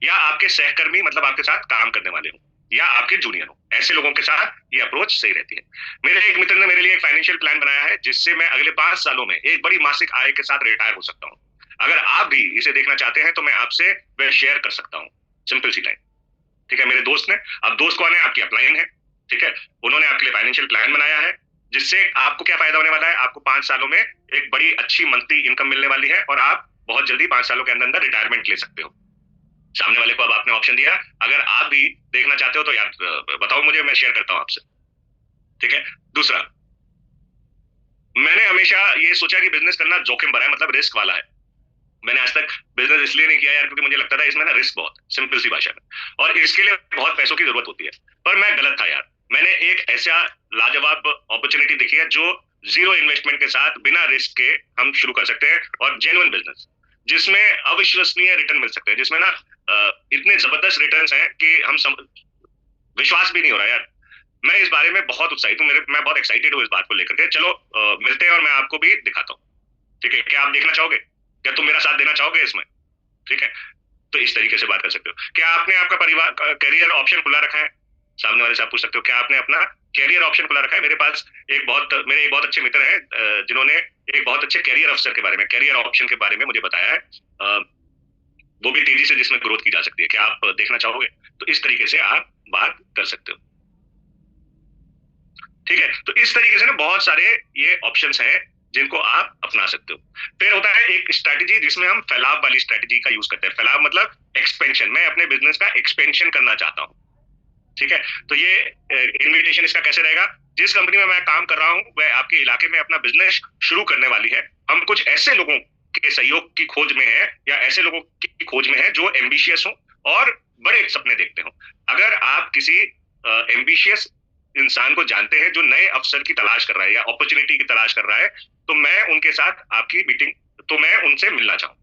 या आपके सहकर्मी मतलब आपके साथ काम करने वाले हो, या आपके जूनियर हो। ऐसे लोगों के साथ ये अप्रोच सही रहती है। मेरे एक मित्र ने मेरे लिए एक फाइनेंशियल प्लान बनाया है, जिससे मैं अगले 5 सालों में एक बड़ी मासिक आय के साथ रिटायर हो सकता हूँ। अगर आप भी इसे देखना चाहते हैं तो मैं आपसे वह शेयर कर सकता हूँ। सिंपल सी लाइन। ठीक है, मेरे दोस्त ने, अब दोस्त कौन है? आपकी अपलाइन है। ठीक है, उन्होंने आपके लिए फाइनेंशियल प्लान बनाया है, जिससे आपको क्या फायदा होने वाला है? आपको 5 सालों में एक बड़ी अच्छी मंथली इनकम मिलने वाली है और आप बहुत जल्दी 5 सालों के अंदर अंदर रिटायरमेंट ले सकते हो। सामने वाले को अब आपने ऑप्शन दिया। अगर आप भी देखना चाहते हो तो यार बताओ मुझे, मैं शेयर करता हूं आपसे। ठीक है, दूसरा, मैंने हमेशा ये सोचा कि बिजनेस करना जोखिम भरा है, मतलब रिस्क वाला है। मैंने आज तक बिजनेस इसलिए नहीं किया यार क्योंकि मुझे लगता था इसमें ना रिस्क बहुत, सिंपल सी भाषा में, और इसके लिए बहुत पैसों की जरूरत होती है। पर मैं गलत था यार। मैंने एक ऐसा लाजवाब अपॉर्चुनिटी देखी है जो जीरो इन्वेस्टमेंट के साथ बिना रिस्क के हम शुरू कर सकते हैं, और जेन्युइन बिजनेस जिसमें अविश्वसनीय रिटर्न मिल सकते हैं, जिसमें ना इतने जबरदस्त रिटर्न्स हैं कि विश्वास भी नहीं हो रहा यार। मैं इस बारे में बहुत उत्साहित हूँ, मैं बहुत एक्साइटेड हूँ इस बात को लेकर के। चलो मिलते हैं और मैं आपको भी दिखाता हूँ। ठीक है, क्या आप देखना चाहोगे? क्या तुम मेरा साथ देना चाहोगे इसमें? ठीक है, तो इस तरीके से बात कर सकते हो। क्या आपने आपका परिवार करियर ऑप्शन खुला रखा है? सामने वाले से आप पूछ सकते हो, क्या आपने अपना करियर ऑप्शन खुला रखा है? मेरे एक बहुत अच्छे मित्र हैं जिन्होंने एक बहुत अच्छे करियर अफसर के बारे में, करियर ऑप्शन के बारे में मुझे बताया है। वो भी तेजी से जिसमें ग्रोथ की जा सकती है। क्या आप देखना चाहोगे? तो इस तरीके से आप बात कर सकते हो। ठीक है, तो इस तरीके से ना बहुत सारे ये ऑप्शंस हैं जिनको आप अपना सकते हो। फिर होता है एक स्ट्रैटेजी जिसमें हम फैलाव वाली स्ट्रैटेजी का यूज करते हैं। फैलाव मतलब एक्सपेंशन। मैं अपने बिजनेस का एक्सपेंशन करना चाहता हूँ। ठीक है, तो ये इन्विटेशन इसका कैसे रहेगा? जिस कंपनी में मैं काम कर रहा हूँ वह आपके इलाके में अपना बिजनेस शुरू करने वाली है। हम कुछ ऐसे लोगों के सहयोग की खोज में है, या ऐसे लोगों की खोज में है जो एम्बिशियस हो और बड़े सपने देखते हो। अगर आप किसी एम्बिशियस इंसान को जानते हैं जो नए अवसर की तलाश कर रहा है या अपॉर्चुनिटी की तलाश कर रहा है, तो मैं उनके साथ आपकी मीटिंग, तो मैं उनसे मिलना चाहूँ।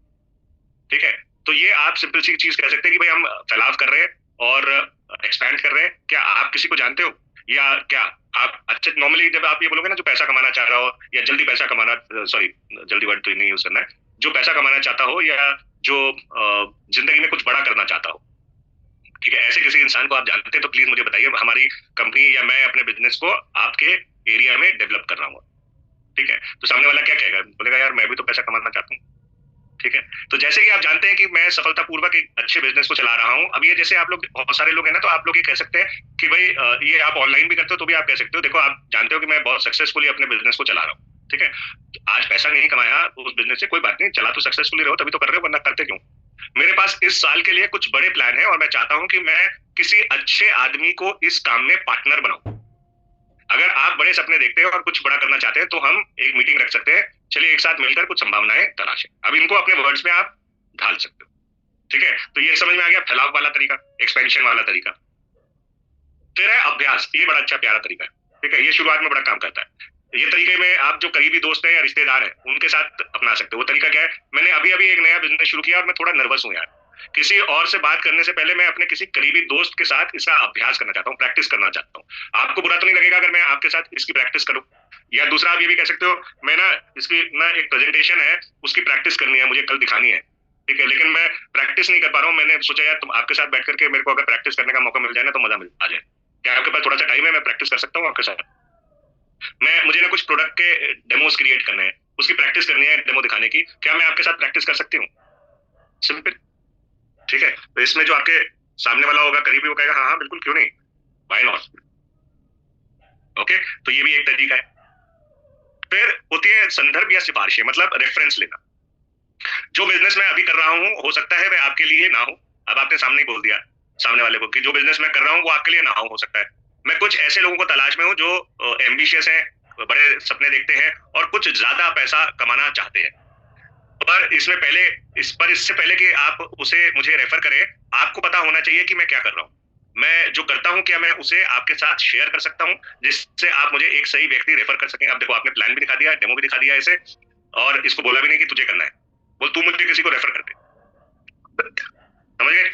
ठीक है, तो ये आप सिंपल सी चीज कह सकते हैं कि भाई हम फैलाव कर रहे हैं और एक्सपैंड कर रहे हैं। क्या आप किसी को जानते हो? या क्या आप, अच्छा नॉर्मली जब आप ये बोलोगे ना, जो पैसा कमाना चाह रहा हो या जल्दी पैसा कमाना, सॉरी जल्दी वर्ड तो नहीं यूज करना है, जो पैसा कमाना चाहता हो या जो जिंदगी में कुछ बड़ा करना चाहता हो, ठीक है, ऐसे किसी इंसान को आप जानते हैं तो प्लीज मुझे बताइए, हमारी कंपनी या मैं अपने बिजनेस को आपके एरिया में डेवलप कर रहा हूँ। ठीक है, तो सामने वाला क्या कहेगा, बोलेगा यार मैं भी तो पैसा कमाना चाहता हूँ। ठीक है, तो जैसे कि आप जानते हैं कि मैं सफलतापूर्वक एक अच्छे बिजनेस को चला रहा हूँ। अब ये जैसे आप लोग बहुत सारे लोग हैं ना, तो आप लोग ये कह सकते हैं कि भाई ये आप ऑनलाइन भी करते हो तो भी आप कह सकते हो, देखो आप जानते हो कि मैं बहुत सक्सेसफुली अपने बिजनेस को चला रहा हूँ। ठीक है, आज पैसा नहीं कमाया उस बिजनेस से, कोई बात नहीं, चला तो सक्सेसफुली रहो, तभी तो कर रहे हो, वरना करते क्यों। मेरे पास इस साल के लिए कुछ बड़े प्लान है और मैं चाहता हूं कि मैं किसी अच्छे आदमी को इस काम में पार्टनर बनाऊं। अगर आप बड़े सपने देखते हैं और कुछ बड़ा करना चाहते हैं तो हम एक मीटिंग रख सकते हैं, चलिए एक साथ मिलकर कुछ संभावनाएं तलाशें। अब इनको अपने वर्ड्स में आप ढाल सकते हो। ठीक है, तो ये समझ में आ गया फैलाव वाला तरीका, एक्सपेंशन वाला तरीका। फिर है अभ्यास, ये बड़ा अच्छा प्यारा तरीका है। ठीक है, ये शुरुआत में बड़ा काम करता है। ये तरीके में आप जो करीबी दोस्त है या रिश्तेदार है उनके साथ अपना सकते हो। वो तरीका क्या है, मैंने अभी अभी एक नया बिजनेस शुरू किया और मैं थोड़ा नर्वस हूँ यार, किसी और से बात करने से पहले मैं अपने किसी करीबी दोस्त के साथ इसका अभ्यास करना चाहता हूँ, प्रैक्टिस करना चाहता हूँ। आपको बुरा तो नहीं लगेगा अगर मैं आपके साथ इसकी प्रैक्टिस करूँ? या दूसरा आप ये भी कह सकते हो, मैं ना इसकी ना एक प्रेजेंटेशन है उसकी प्रैक्टिस करनी है, मुझे कल दिखानी है। ठीक है, लेकिन मैं प्रैक्टिस नहीं कर पा रहा हूँ। मैंने सोचा यार तुम आपके साथ बैठ करके मेरे को अगर प्रैक्टिस करने का मौका मिल जाए ना तो मजा मिल आ जाए। क्या आपके पास थोड़ा सा टाइम है, मैं प्रैक्टिस कर सकता हूँ आपके साथ? मुझे ना कुछ प्रोडक्ट के डेमोस क्रिएट करने हैं, उसकी प्रैक्टिस करनी है, डेमो दिखाने की। क्या मैं आपके साथ प्रैक्टिस कर सकती हूँ? सिंपल। ठीक है, तो इसमें जो आपके सामने वाला होगा करीबी, वो कहेगा हाँ हाँ बिल्कुल, क्यों नहीं, व्हाई नॉट। ओके, तो ये भी एक तरीका है। फिर होती है संदर्भ या सिफारिशें, मतलब रेफरेंस लेना। जो बिजनेस मैं अभी कर रहा हूँ हो सकता है वह आपके लिए ना हो। अब आपने सामने ही बोल दिया सामने वाले को कि जो बिजनेस मैं कर रहा हूँ वो आपके लिए ना हो सकता है। मैं कुछ ऐसे लोगों को तलाश में हूँ जो एम्बिशियस हैं, बड़े सपने देखते हैं और कुछ ज्यादा पैसा कमाना चाहते हैं। पर इससे पहले कि आप उसे मुझे रेफर करें, आपको पता होना चाहिए कि मैं क्या कर रहा हूँ, मैं जो करता हूँ क्या मैं उसे आपके साथ शेयर कर सकता हूँ, जिससे आप मुझे एक सही व्यक्ति रेफर कर सकें। अब देखो आपने प्लान भी दिखा दिया, डेमो भी दिखा दिया इसे, और इसको बोला भी नहीं कि तुझे करना है, बोल तू मुझे किसी को रेफर कर दे। समझ गए?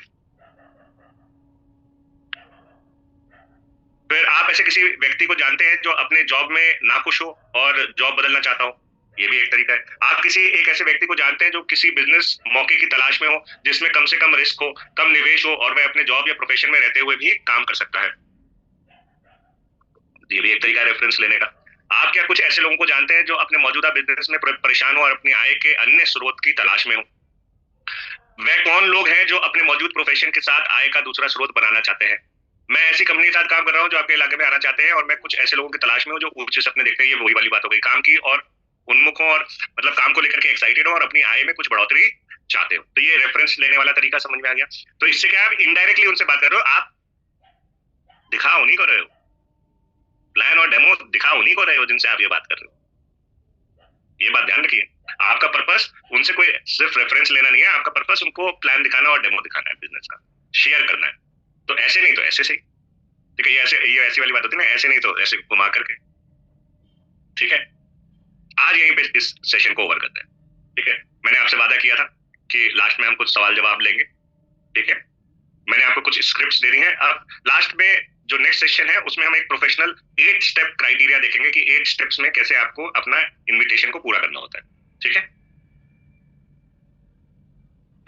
फिर आप ऐसे किसी व्यक्ति को जानते हैं जो अपने जॉब में नाखुश हो और जॉब बदलना चाहता हो, ये भी एक तरीका है। आप किसी एक ऐसे व्यक्ति को जानते हैं जो किसी बिजनेस मौके की तलाश में हो जिसमें कम से कम रिस्क हो, कम निवेश हो और वह अपने जॉब या प्रोफेशन में रहते हुए भी काम कर सकता है, ये भी एक तरीका है रेफरेंस लेने का। आप क्या कुछ ऐसे लोगों को जानते हैं जो अपने मौजूदा बिजनेस में परेशान हो और अपनी आय के अन्य स्रोत की तलाश में हो? वह कौन लोग हैं जो अपने मौजूद प्रोफेशन के साथ आय का दूसरा स्रोत बनाना चाहते हैं? मैं ऐसी कंपनी के साथ काम कर रहा हूँ जो आपके इलाके में आना चाहते हैं और मैं कुछ ऐसे लोगों की तलाश में हूँ जो ऊंचे सपने देखते हैं। ये वही वाली बात हो गई, काम की और उन्मुख हो और मतलब काम को लेकर के एक्साइटेड हो और अपनी आय में कुछ बढ़ोतरी चाहते हो। तो ये रेफरेंस लेने वाला तरीका समझ में आ गया। तो इससे क्या आप इनडायरेक्टली उनसे बात कर रहे हो, आप दिखाओ नहीं कर रहे हो, प्लान और डेमो दिखाओ नहीं कर रहे हो जिनसे आप ये बात कर रहे हो। ये बात ध्यान रखिए, आपका पर्पस उनसे कोई सिर्फ रेफरेंस लेना नहीं है, आपका पर्पस उनको प्लान दिखाना और डेमो दिखाना है, बिजनेस का शेयर करना है। तो ऐसे नहीं तो ऐसे सही। ठीक है, ये ऐसी वाली बात होती है ना, ऐसे नहीं तो ऐसे घुमा करके। ठीक है, आज यहीं पे इस सेशन को ओवर करते हैं। ठीक है, मैंने आपसे वादा किया था कि लास्ट में हम कुछ सवाल जवाब लेंगे। ठीक है, मैंने आपको कुछ स्क्रिप्ट्स दे दी हैं। अब लास्ट में जो नेक्स्ट सेशन है उसमें हम एक प्रोफेशनल 8 स्टेप क्राइटेरिया देखेंगे कि 8 स्टेप्स में कैसे आपको अपना इनविटेशन को पूरा करना होता है। ठीक है,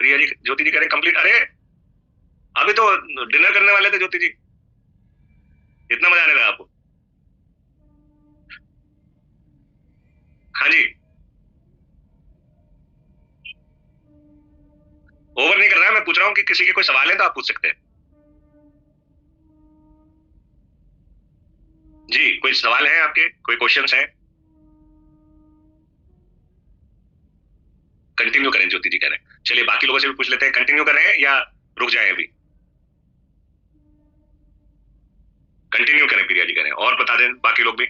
प्रिया जी, ज्योति जी कह रहे कंप्लीट। अरे अभी तो डिनर करने वाले थे ज्योति जी, इतना मजा आने लगा आपको? हाँ जी, ओवर नहीं कर रहा है, मैं पूछ रहा हूँ कि किसी के कोई सवाल है तो आप पूछ सकते हैं। जी, कोई सवाल है आपके, कोई क्वेश्चंस हैं? कंटिन्यू करें, ज्योति जी कह रहे हैं। चलिए बाकी लोगों से भी पूछ लेते हैं, कंटिन्यू करें या रुक जाए? अभी कंटिन्यू करें, प्रिया जी कह रहे हैं, और बता दें बाकी लोग भी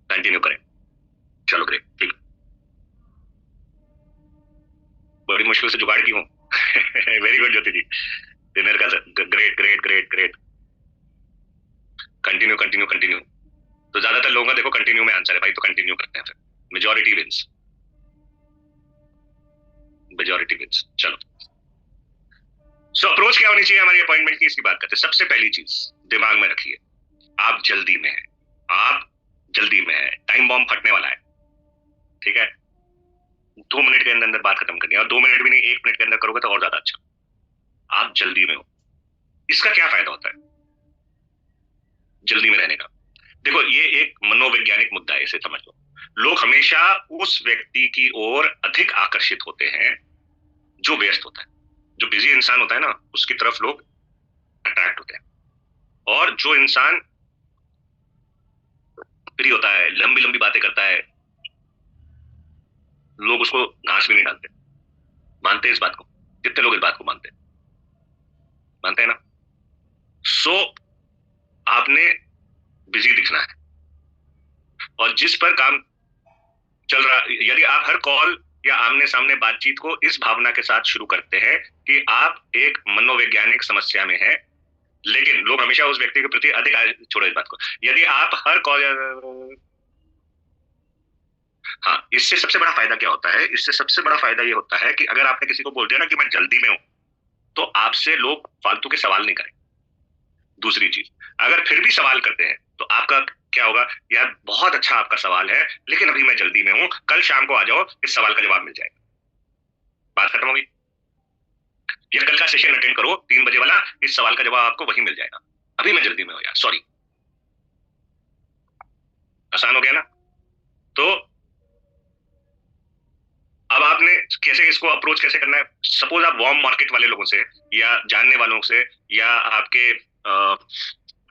कंटिन्यू करें। चलो ग्रेट, ठीक, बड़ी मुश्किल से जुगाड़ की हूँ। वेरी गुड ज्योति जी, डिनर का great great great great. Continue continue continue, तो ज्यादातर लोगों का देखो कंटिन्यू में आंसर है भाई, तो कंटिन्यू करते हैं फिर। Majority wins, majority wins. चलो, सो अप्रोच क्या होनी चाहिए हमारी अपॉइंटमेंट की, इसकी बात करते हैं। सबसे पहली चीज दिमाग में रखिए, आप जल्दी में हैं, आप जल्दी में हैं, टाइम बॉम्ब फटने वाला है। ठीक है, 2 मिनट के अंदर अंदर बात खत्म करनी है, और 2 मिनट भी नहीं, 1 मिनट के अंदर करोगे तो और ज्यादा अच्छा। आप जल्दी में हो, इसका क्या फायदा होता है जल्दी में रहने का? देखो, ये एक मनोवैज्ञानिक मुद्दा है, इसे समझ लो। लोग हमेशा उस व्यक्ति की ओर अधिक आकर्षित होते हैं जो व्यस्त होता है। जो बिजी इंसान होता है ना, उसकी तरफ लोग अट्रैक्ट होते हैं। और जो इंसान फ्री होता है, लंबी लंबी बातें करता है, लोग उसको घास भी नहीं डालते। मानते हैं इस बात को? कितने लोग इस बात को मानते हैं? मानते हैं ना? सो आपने बिजी दिखना है, और जिस पर काम चल रहा, यदि आप हर कॉल या आमने सामने बातचीत को इस भावना के साथ शुरू करते हैं कि आप एक मनोवैज्ञानिक समस्या में हैं, लेकिन लोग हमेशा उस व्यक्ति के प्रति अधिक, छोड़ो इस बात को, यदि आप हर कॉल, हाँ, इससे सबसे बड़ा फायदा क्या होता है? इससे सबसे बड़ा फायदा ये होता है कि अगर आपने किसी को बोल दिया ना कि मैं जल्दी में हूं, तो आपसे लोग फालतू के सवाल नहीं करेंगे। दूसरी चीज, अगर फिर भी सवाल करते हैं तो आपका क्या होगा? यार बहुत अच्छा आपका सवाल है, लेकिन अभी मैं जल्दी में हूं, कल शाम को आ जाओ, इस सवाल का जवाब मिल जाएगा। बात खत्म होगी। या कल का सेशन अटेंड करो 3 बजे वाला, इस सवाल का जवाब आपको वहीं मिल जाएगा। अभी मैं जल्दी में हूं यार, सॉरी। आसान हो गया ना? तो अब आपने कैसे इसको अप्रोच कैसे करना है? सपोज आप वार्म मार्केट वाले लोगों से, या जानने वालों से, या आपके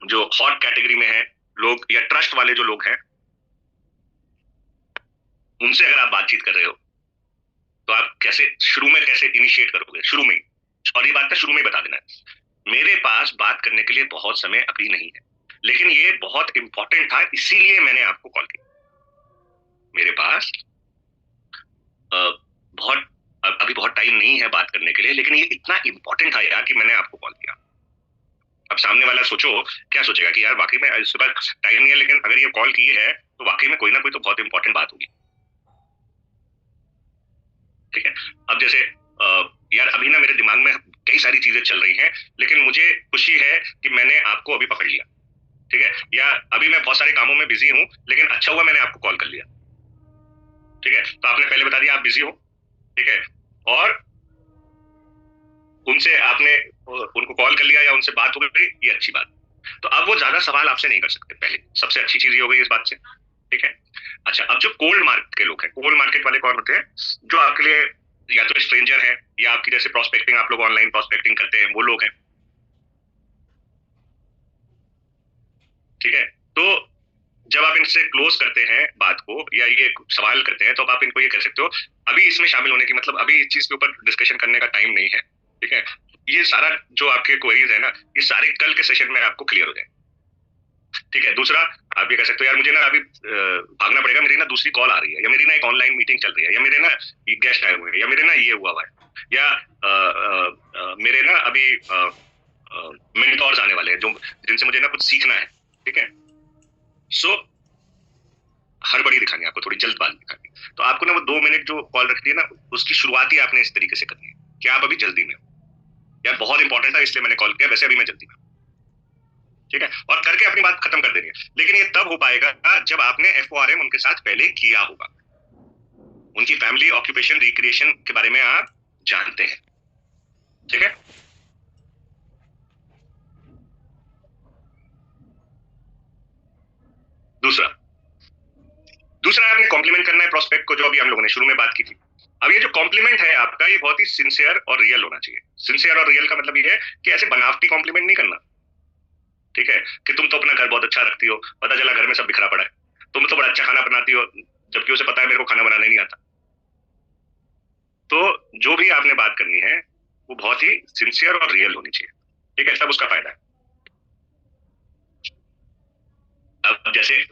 जो हॉट कैटेगरी में है लोग, या ट्रस्ट वाले जो लोग हैं, उनसे अगर आप बातचीत कर रहे हो, तो आप कैसे शुरू में कैसे इनिशिएट करोगे? शुरू में ही, और ये बात का शुरू में ही बता देना है, मेरे पास बात करने के लिए बहुत समय अभी नहीं है, लेकिन ये बहुत इंपॉर्टेंट था, इसीलिए मैंने आपको कॉल किया। मेरे पास बहुत अभी बहुत टाइम नहीं है बात करने के लिए, लेकिन ये इतना इंपॉर्टेंट था यार कि मैंने आपको कॉल किया। अब सामने वाला सोचो क्या सोचेगा कि यार वाकई में इसके पास टाइम नहीं है, लेकिन अगर ये कॉल की है तो वाकई में कोई ना कोई तो बहुत इंपॉर्टेंट बात होगी। ठीक है? अब जैसे यार अभी ना मेरे दिमाग में कई सारी चीजें चल रही हैं, लेकिन मुझे खुशी है कि मैंने आपको अभी पकड़ लिया। ठीक है? या अभी मैं बहुत सारे कामों में बिजी हूँ, लेकिन अच्छा हुआ मैंने आपको कॉल कर लिया। ठीक है? तो आपने पहले बता दिया आप बिजी हो। ठीक है? और उनसे आपने उनको कॉल कर लिया या उनसे बात हो गई, ये अच्छी बात। तो अब वो ज्यादा सवाल आपसे नहीं कर सकते, पहले सबसे अच्छी चीज ये हो गई इस बात से। ठीक है? अच्छा, अब जो कोल्ड मार्केट के लोग हैं, कोल्ड मार्केट वाले कौन होते हैं? जो आपके लिए या तो स्ट्रेंजर है, या आपकी जैसे प्रोस्पेक्टिंग, आप लोग ऑनलाइन प्रोस्पेक्टिंग करते हैं, वो लोग हैं। ठीक है? तो जब आप इनसे क्लोज करते हैं बात को, या ये सवाल करते हैं, तो आप इनको ये कह सकते हो, अभी इसमें शामिल होने की मतलब अभी इस चीज के ऊपर डिस्कशन करने का टाइम नहीं है। ठीक है? ये सारा जो आपके क्वेरीज है ना, ये सारे कल के सेशन में आपको क्लियर हो जाए। ठीक है? दूसरा, आप ये कह सकते हो, यार मुझे ना अभी भागना पड़ेगा, मेरी ना दूसरी कॉल आ रही है, या मेरी ना एक ऑनलाइन मीटिंग चल रही है, या मेरे ना गेस्ट आए हुए हैं, या मेरे ना ये हुआ है, या मेरे ना अभी मेंटोर्स आने वाले हैं जो जिनसे मुझे ना कुछ सीखना है। ठीक है? सो हड़बड़ी दिखानी है आपको, थोड़ी जल्दबाजी दिखानी है, तो आपको ना वो 2 मिनट जो कॉल रखनी है ना, उसकी शुरुआत ही आपने इस तरीके से करनी है कि आप अभी जल्दी में हो, यार बहुत इंपॉर्टेंट था इसलिए मैंने कॉल किया, वैसे अभी मैं जल्दी में हूं। ठीक है? और करके अपनी बात खत्म कर देनी है। लेकिन ये तब हो पाएगा जब आपने FORM उनके साथ पहले किया होगा, उनकी फैमिली, ऑक्यूपेशन, रिक्रिएशन के बारे में आप जानते हैं। ठीक है? दूसरा दूसरा आपने कॉम्प्लीमेंट करना है प्रोस्पेक्ट को, जो अभी हम लोगों ने शुरू में बात की थी। अब ये जो कॉम्प्लीमेंट है आपका, ये बहुत ही सिंसियर और रियल होना चाहिए। सिंसियर और रियल का मतलब ये है कि ऐसे बनावटी कॉम्प्लीमेंट नहीं करना। ठीक है? कि तुम तो अपना घर बहुत अच्छा रखती हो, पता चला घर में सब बिखरा पड़ा है। तुम तो बड़ा अच्छा खाना बनाती हो, जबकि उसे पता है मेरे को खाना बनाना नहीं आता। तो जो भी आपने बात करनी है वो बहुत ही सिंसियर और रियल होनी चाहिए। ठीक है? तब उसका फायदा है। अब जैसे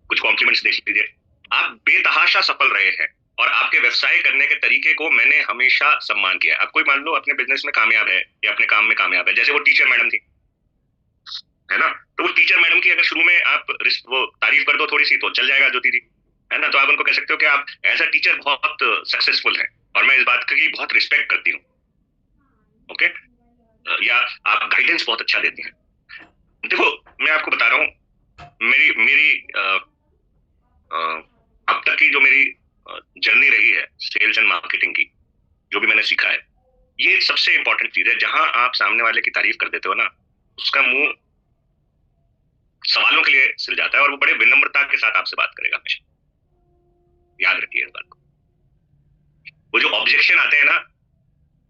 कुछ कॉम्प्लीमेंट्स देख लीजिए। आप बेतहाशा सफल रहे हैं, और आपके व्यवसाय करने के तरीके को मैंने हमेशा सम्मान किया। अब कोई मान लो अपने बिजनेस में कामयाब है, या अपने काम में कामयाब है, जैसे वो टीचर मैडम थी, है ना? तो वो टीचर मैडम की अगर शुरू में आप वो तारीफ कर दो थोड़ी सी, तो चल जाएगा ज्योति जी, है ना? तो आप उनको कह सकते हो कि आप एज अ टीचर बहुत सक्सेसफुल हैं, और मैं इस बात की बहुत रिस्पेक्ट करती हूँ। ओके? या आप गाइडेंस बहुत अच्छा देती हैं। देखो, मैं आपको बता रहा हूँ, मेरी मेरी अब तक की जो मेरी जर्नी रही है सेल्स एंड मार्केटिंग की, जो भी मैंने सीखा है, ये सबसे इंपॉर्टेंट चीज है। जहां आप सामने वाले की तारीफ कर देते हो ना, उसका मुंह सवालों के लिए सिल जाता है और वो बड़े विनम्रता के साथ आपसे बात करेगा हमेशा। याद रखिए इस बात को। वो जो ऑब्जेक्शन आते हैं ना,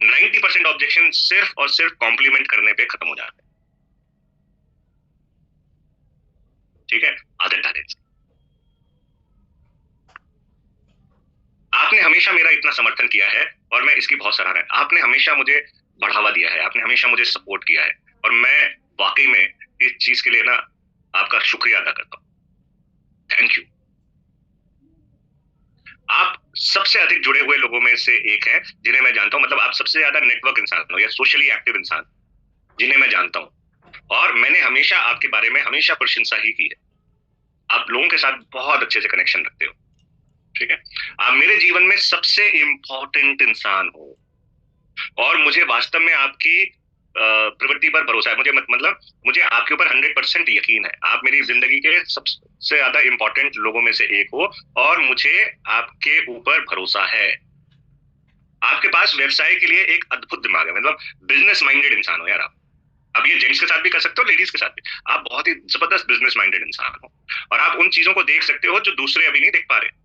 90% ऑब्जेक्शन सिर्फ और सिर्फ कॉम्प्लीमेंट करने पे खत्म हो जाते हैं। ठीक है, आदत डालें। आपने हमेशा मेरा इतना समर्थन किया है और मैं इसकी बहुत सराहना है। आपने हमेशा मुझे बढ़ावा दिया है, आपने हमेशा मुझे सपोर्ट किया है और मैं वाकई में इस चीज के लिए ना आपका शुक्रिया अदा करता हूँ। Thank you. आप सबसे अधिक जुड़े हुए लोगों में से एक हैं जिन्हें मैं जानता हूं। मतलब आप सबसे ज्यादा नेटवर्क इंसान हो या सोशली एक्टिव इंसान जिन्हें मैं जानता हूं, और मैंने हमेशा आपके बारे में हमेशा प्रशंसा ही की है। आप लोगों के साथ बहुत अच्छे से कनेक्शन रखते हो। ठीक है, आप मेरे जीवन में सबसे इंपॉर्टेंट इंसान हो और मुझे वास्तव में आपकी प्रवृत्ति पर भरोसा है। मतलब मुझे आपके ऊपर 100% यकीन है। आप मेरी जिंदगी के सबसे ज्यादा इंपॉर्टेंट लोगों में से एक हो और मुझे आपके ऊपर भरोसा है। आपके पास व्यवसाय के लिए एक अद्भुत दिमाग है। मतलब बिजनेस माइंडेड इंसान हो यार आप। अब ये जेंट्स के साथ भी कर सकते हो, लेडीज के साथ भी। आप बहुत ही जबरदस्त बिजनेस माइंडेड इंसान हो और आप उन चीजों को देख सकते हो जो दूसरे अभी नहीं देख पा रहे।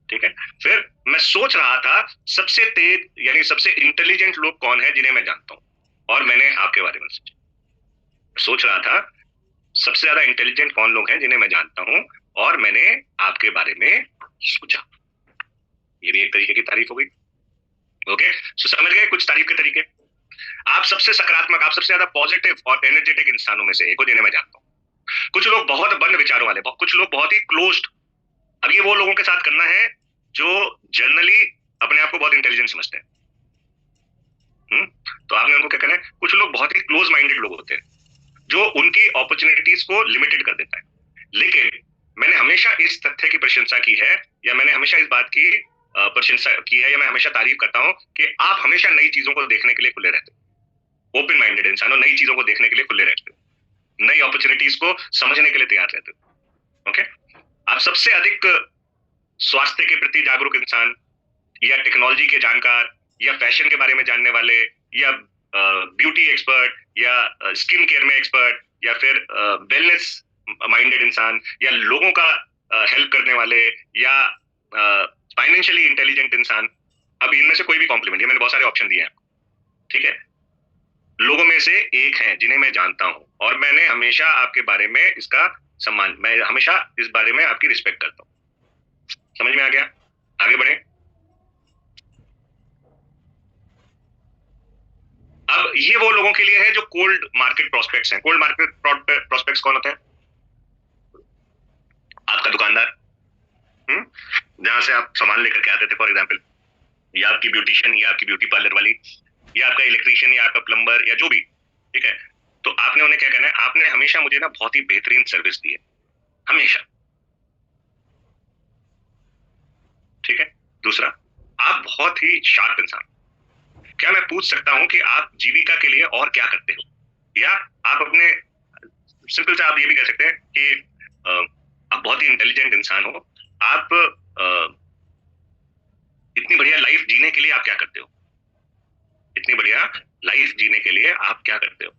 ठीक है, फिर मैं सोच रहा था सबसे तेज यानी सबसे इंटेलिजेंट लोग कौन है जिन्हें मैं जानता हूं, और मैंने आपके बारे में सोच रहा था सबसे ज्यादा इंटेलिजेंट कौन लोग हैं जिन्हें मैं जानता हूं, और मैंने आपके बारे में सोचा। ये भी एक तरीके की तारीफ हो गई। ओके, सो समझ गए कुछ तारीफ के तरीके। आप सबसे सकारात्मक, आप सबसे ज्यादा पॉजिटिव और एनर्जेटिक इंसानों में से एक हो जिन्हें मैं जानता हूँ। कुछ लोग बहुत बंद विचारों वाले, कुछ लोग बहुत ही क्लोज्ड। अब ये वो लोगों के साथ करना है जो जनरली अपने आप को बहुत इंटेलिजेंट समझते हैं। तो आपने उनको क्या कहना है, कुछ लोग बहुत ही क्लोज माइंडेड लोग होते हैं जो उनकी अपॉर्चुनिटीज को लिमिटेड कर देता है। लेकिन मैंने हमेशा इस तथ्य की प्रशंसा की है, या मैंने हमेशा इस बात की प्रशंसा की है, या मैं हमेशा तारीफ करता हूं कि आप हमेशा नई चीजों को देखने के लिए खुले रहते हो। ओपन माइंडेड इंसान हो, नई चीजों को देखने के लिए खुले रहते हो, नई अपॉर्चुनिटीज को समझने के लिए तैयार रहते हो। ओके, आप सबसे अधिक स्वास्थ्य के प्रति जागरूक इंसान, या टेक्नोलॉजी के जानकार, या फैशन के बारे में जानने वाले, या ब्यूटी एक्सपर्ट, या स्किन केयर में एक्सपर्ट, या फिर वेलनेस माइंडेड इंसान, या लोगों का हेल्प करने वाले, या फाइनेंशियली इंटेलिजेंट इंसान। अब इनमें से कोई भी कॉम्प्लीमेंट, ये मैंने बहुत सारे ऑप्शन दिए हैं। ठीक है, लोगों में से एक है जिन्हें मैं जानता हूं और मैंने हमेशा आपके बारे में इसका सम्मान, मैं हमेशा इस बारे में आपकी रिस्पेक्ट करता हूं। समझ में आ गया? आगे बढ़े। अब ये वो लोगों के लिए है जो कोल्ड मार्केट प्रोस्पेक्ट्स हैं। कोल्ड मार्केट प्रोस्पेक्ट्स कौन होते हैं? आपका दुकानदार, जहां से आप सामान लेकर के आते थे फॉर एग्जाम्पल, या आपकी ब्यूटिशियन, या आपकी ब्यूटी पार्लर वाली, या आपका इलेक्ट्रीशियन, या आपका प्लम्बर, या जो भी। ठीक है, तो आपने उन्हें क्या कहना है, आपने हमेशा मुझे ना बहुत ही बेहतरीन सर्विस दी है, हमेशा। ठीक है, दूसरा, आप बहुत ही शार्प इंसान। क्या मैं पूछ सकता हूं कि आप जीविका के लिए और क्या करते हो? या आप अपने, सिंपल से आप ये भी कह सकते हैं कि आप बहुत ही इंटेलिजेंट इंसान हो। आप इतनी बढ़िया लाइफ जीने के लिए आप क्या करते हो? इतनी बढ़िया लाइफ जीने के लिए आप क्या करते हो?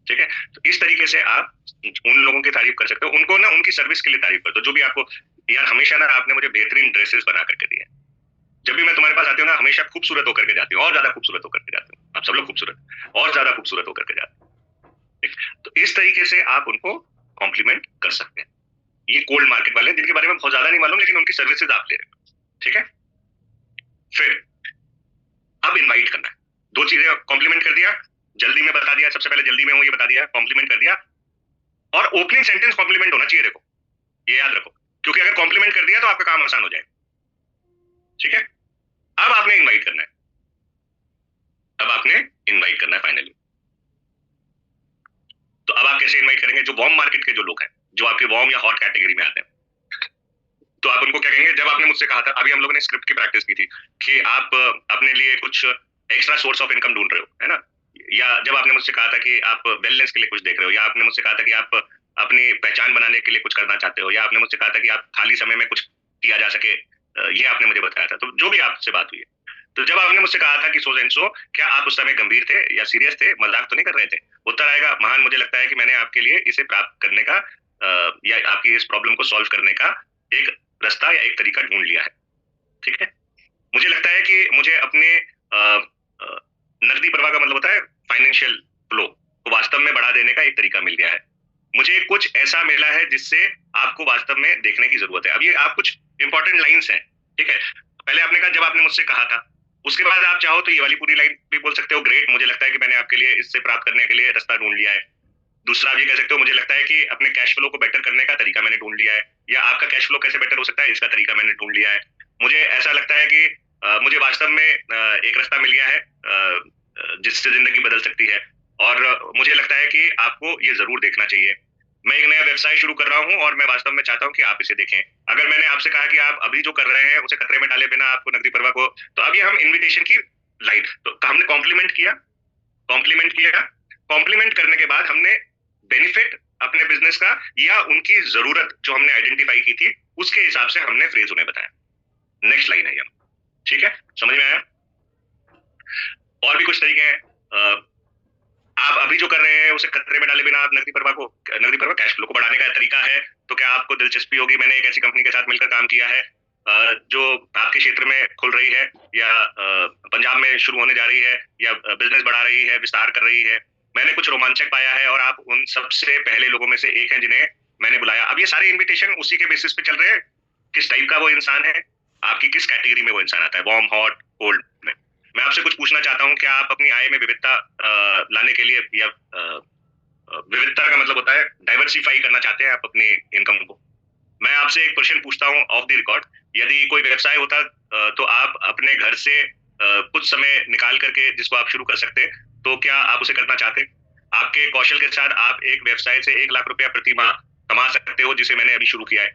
ठीक है, तो इस तरीके से आप उन लोगों की तारीफ कर सकते हो, उनको ना उनकी सर्विस के लिए तारीफ करते हो। जो भी आपको, यार हमेशा ना आपने मुझे बेहतरीन ड्रेसेस बना करके दिए। जब भी मैं तुम्हारे पास आती हूँ ना, हमेशा खूबसूरत होकर के जाती हूँ, और ज्यादा खूबसूरत होकर के जाती हूँ। आप सब लोग खूबसूरत, और ज्यादा खूबसूरत होकर के जाते हो। तो इस तरीके से आप उनको कॉम्प्लीमेंट कर सकते हैं। ये कोल्ड मार्केट वाले जिनके बारे में बहुत ज्यादा नहीं मालूम, लेकिन उनकी सर्विसेज आप ले रहे हो। ठीक है, फिर अब इनवाइट करना है। दो चीजें कॉम्प्लीमेंट कर दिया, जल्दी में बता दिया, सबसे पहले जल्दी में हूं ये बता दिया, कॉम्प्लीमेंट कर दिया। और ओपनिंग सेंटेंस कॉम्प्लीमेंट होना चाहिए, देखो ये याद रखो, क्योंकि अगर कॉम्प्लीमेंट कर दिया तो आपका काम आसान हो जाएगा। ठीक है, अब आपने इनवाइट करना है। अब आपने इनवाइट करना है फाइनली। तो अब आप कैसे इनवाइट करेंगे? जो वार्म मार्केट के जो लोग हैं, जो आपके वार्म या हॉट कैटेगरी में आते हैं, तो आप उनको क्या कहेंगे? जब आपने मुझसे कहा था, अभी हम लोगों ने स्क्रिप्ट की प्रैक्टिस की थी कि आप अपने लिए कुछ एक्स्ट्रा सोर्स ऑफ इनकम ढूंढ रहे हो, है ना? या जब आपने मुझसे कहा था कि आप वेलनेस के लिए कुछ देख रहे हो, या आपने मुझसे कहा था कि आप अपनी पहचान बनाने के लिए कुछ करना चाहते हो, या आपने मुझसे कहा था कि आप खाली समय में कुछ किया जा सके ये आपने मुझे बताया था, तो जो भी आपसे बात हुई है, तो जब आपने मुझसे कहा था कि सो एंड सो, क्या आप उस समय गंभीर थे या सीरियस थे, मजाक तो नहीं कर रहे थे? उत्तर आएगा, महान, मुझे लगता है कि मैंने आपके लिए इसे प्राप्त करने का या आपकी इस प्रॉब्लम को सॉल्व करने का एक रास्ता या एक तरीका ढूंढ लिया है। ठीक है, मुझे लगता है कि मुझे अपने नकदी प्रवाह का मतलब होता है फाइनेंशियल फ्लो को वास्तव में बढ़ा देने का एक तरीका मिल गया है। मुझे कुछ ऐसा मिला है जिससे आपको वास्तव में देखने की जरूरत है। अब ये आप कुछ इंपॉर्टेंट लाइंस हैं, ठीक है। पहले आपने कहा, जब आपने मुझसे कहा था, उसके बाद आप चाहो तो ये वाली पूरी लाइन भी बोल सकते हो, ग्रेट, मुझे लगता है कि मैंने आपके लिए इससे प्राप्त करने के लिए रास्ता ढूंढ लिया है। दूसरा आप ये कह सकते हो, मुझे लगता है कि अपने कैश फ्लो को बेटर करने का तरीका मैंने ढूंढ लिया है, या आपका कैश फ्लो कैसे बेटर हो सकता है इसका तरीका मैंने ढूंढ लिया है। मुझे ऐसा लगता है कि मुझे वास्तव में एक रास्ता मिल गया है जिससे जिंदगी बदल सकती है, और मुझे लगता है कि आपको ये जरूर देखना चाहिए। मैं एक नया व्यवसाय शुरू कर रहा हूँ और मैं वास्तव में चाहता हूँ कि आप इसे देखें। अगर मैंने आपसे कहा कि आप अभी जो कर रहे हैं उसे खतरे में डाले बिना आपको नकदी प्रवाह को, तो अब ये हम इन्विटेशन की लाइन, तो हमने कॉम्प्लीमेंट किया, कॉम्प्लीमेंट किया, कॉम्प्लीमेंट करने के बाद हमने बेनिफिट अपने बिजनेस का या उनकी जरूरत जो हमने आइडेंटिफाई की थी उसके हिसाब से हमने फ्रेज उन्हें बताया। नेक्स्ट लाइन है ये, ठीक है, समझ में आया? और भी कुछ तरीके हैं। आप अभी जो कर रहे हैं उसे खतरे में डाले बिना आप नकदी प्रवाह कैश फ्लो को बढ़ाने का तरीका है। तो क्या आपको दिलचस्पी होगी? मैंने एक ऐसी कंपनी के साथ मिलकर काम किया है जो आपके क्षेत्र में खुल रही है या पंजाब में शुरू होने जा रही है या बिजनेस बढ़ा रही है, विस्तार कर रही है। मैंने कुछ रोमांचक पाया है और आप उन सबसे पहले लोगों में से एक हैं जिन्हें मैंने बुलाया। अब ये सारे इन्विटेशन उसी के बेसिस पे चल रहे हैं, किस टाइप का वो इंसान है, आपकी किस कैटेगरी में वो इंसान आता है, वार्म, हॉट, कोल्ड में। मैं आपसे कुछ पूछना चाहता हूँ, क्या आप अपनी आय में विविधता लाने के लिए, या विविधता का मतलब होता है डाइवर्सिफाई करना चाहते हैं आप अपनी इनकम को? मैं आपसे एक क्वेश्चन पूछता हूँ ऑफ द रिकॉर्ड, यदि कोई व्यवसाय होता तो आप अपने घर से कुछ समय निकाल करके जिसको आप शुरू कर सकते, तो क्या आप उसे करना चाहते? आपके कौशल के साथ आप एक व्यवसाय से 1 लाख रुपया प्रति माह कमा सकते हो, जिसे मैंने अभी शुरू किया है।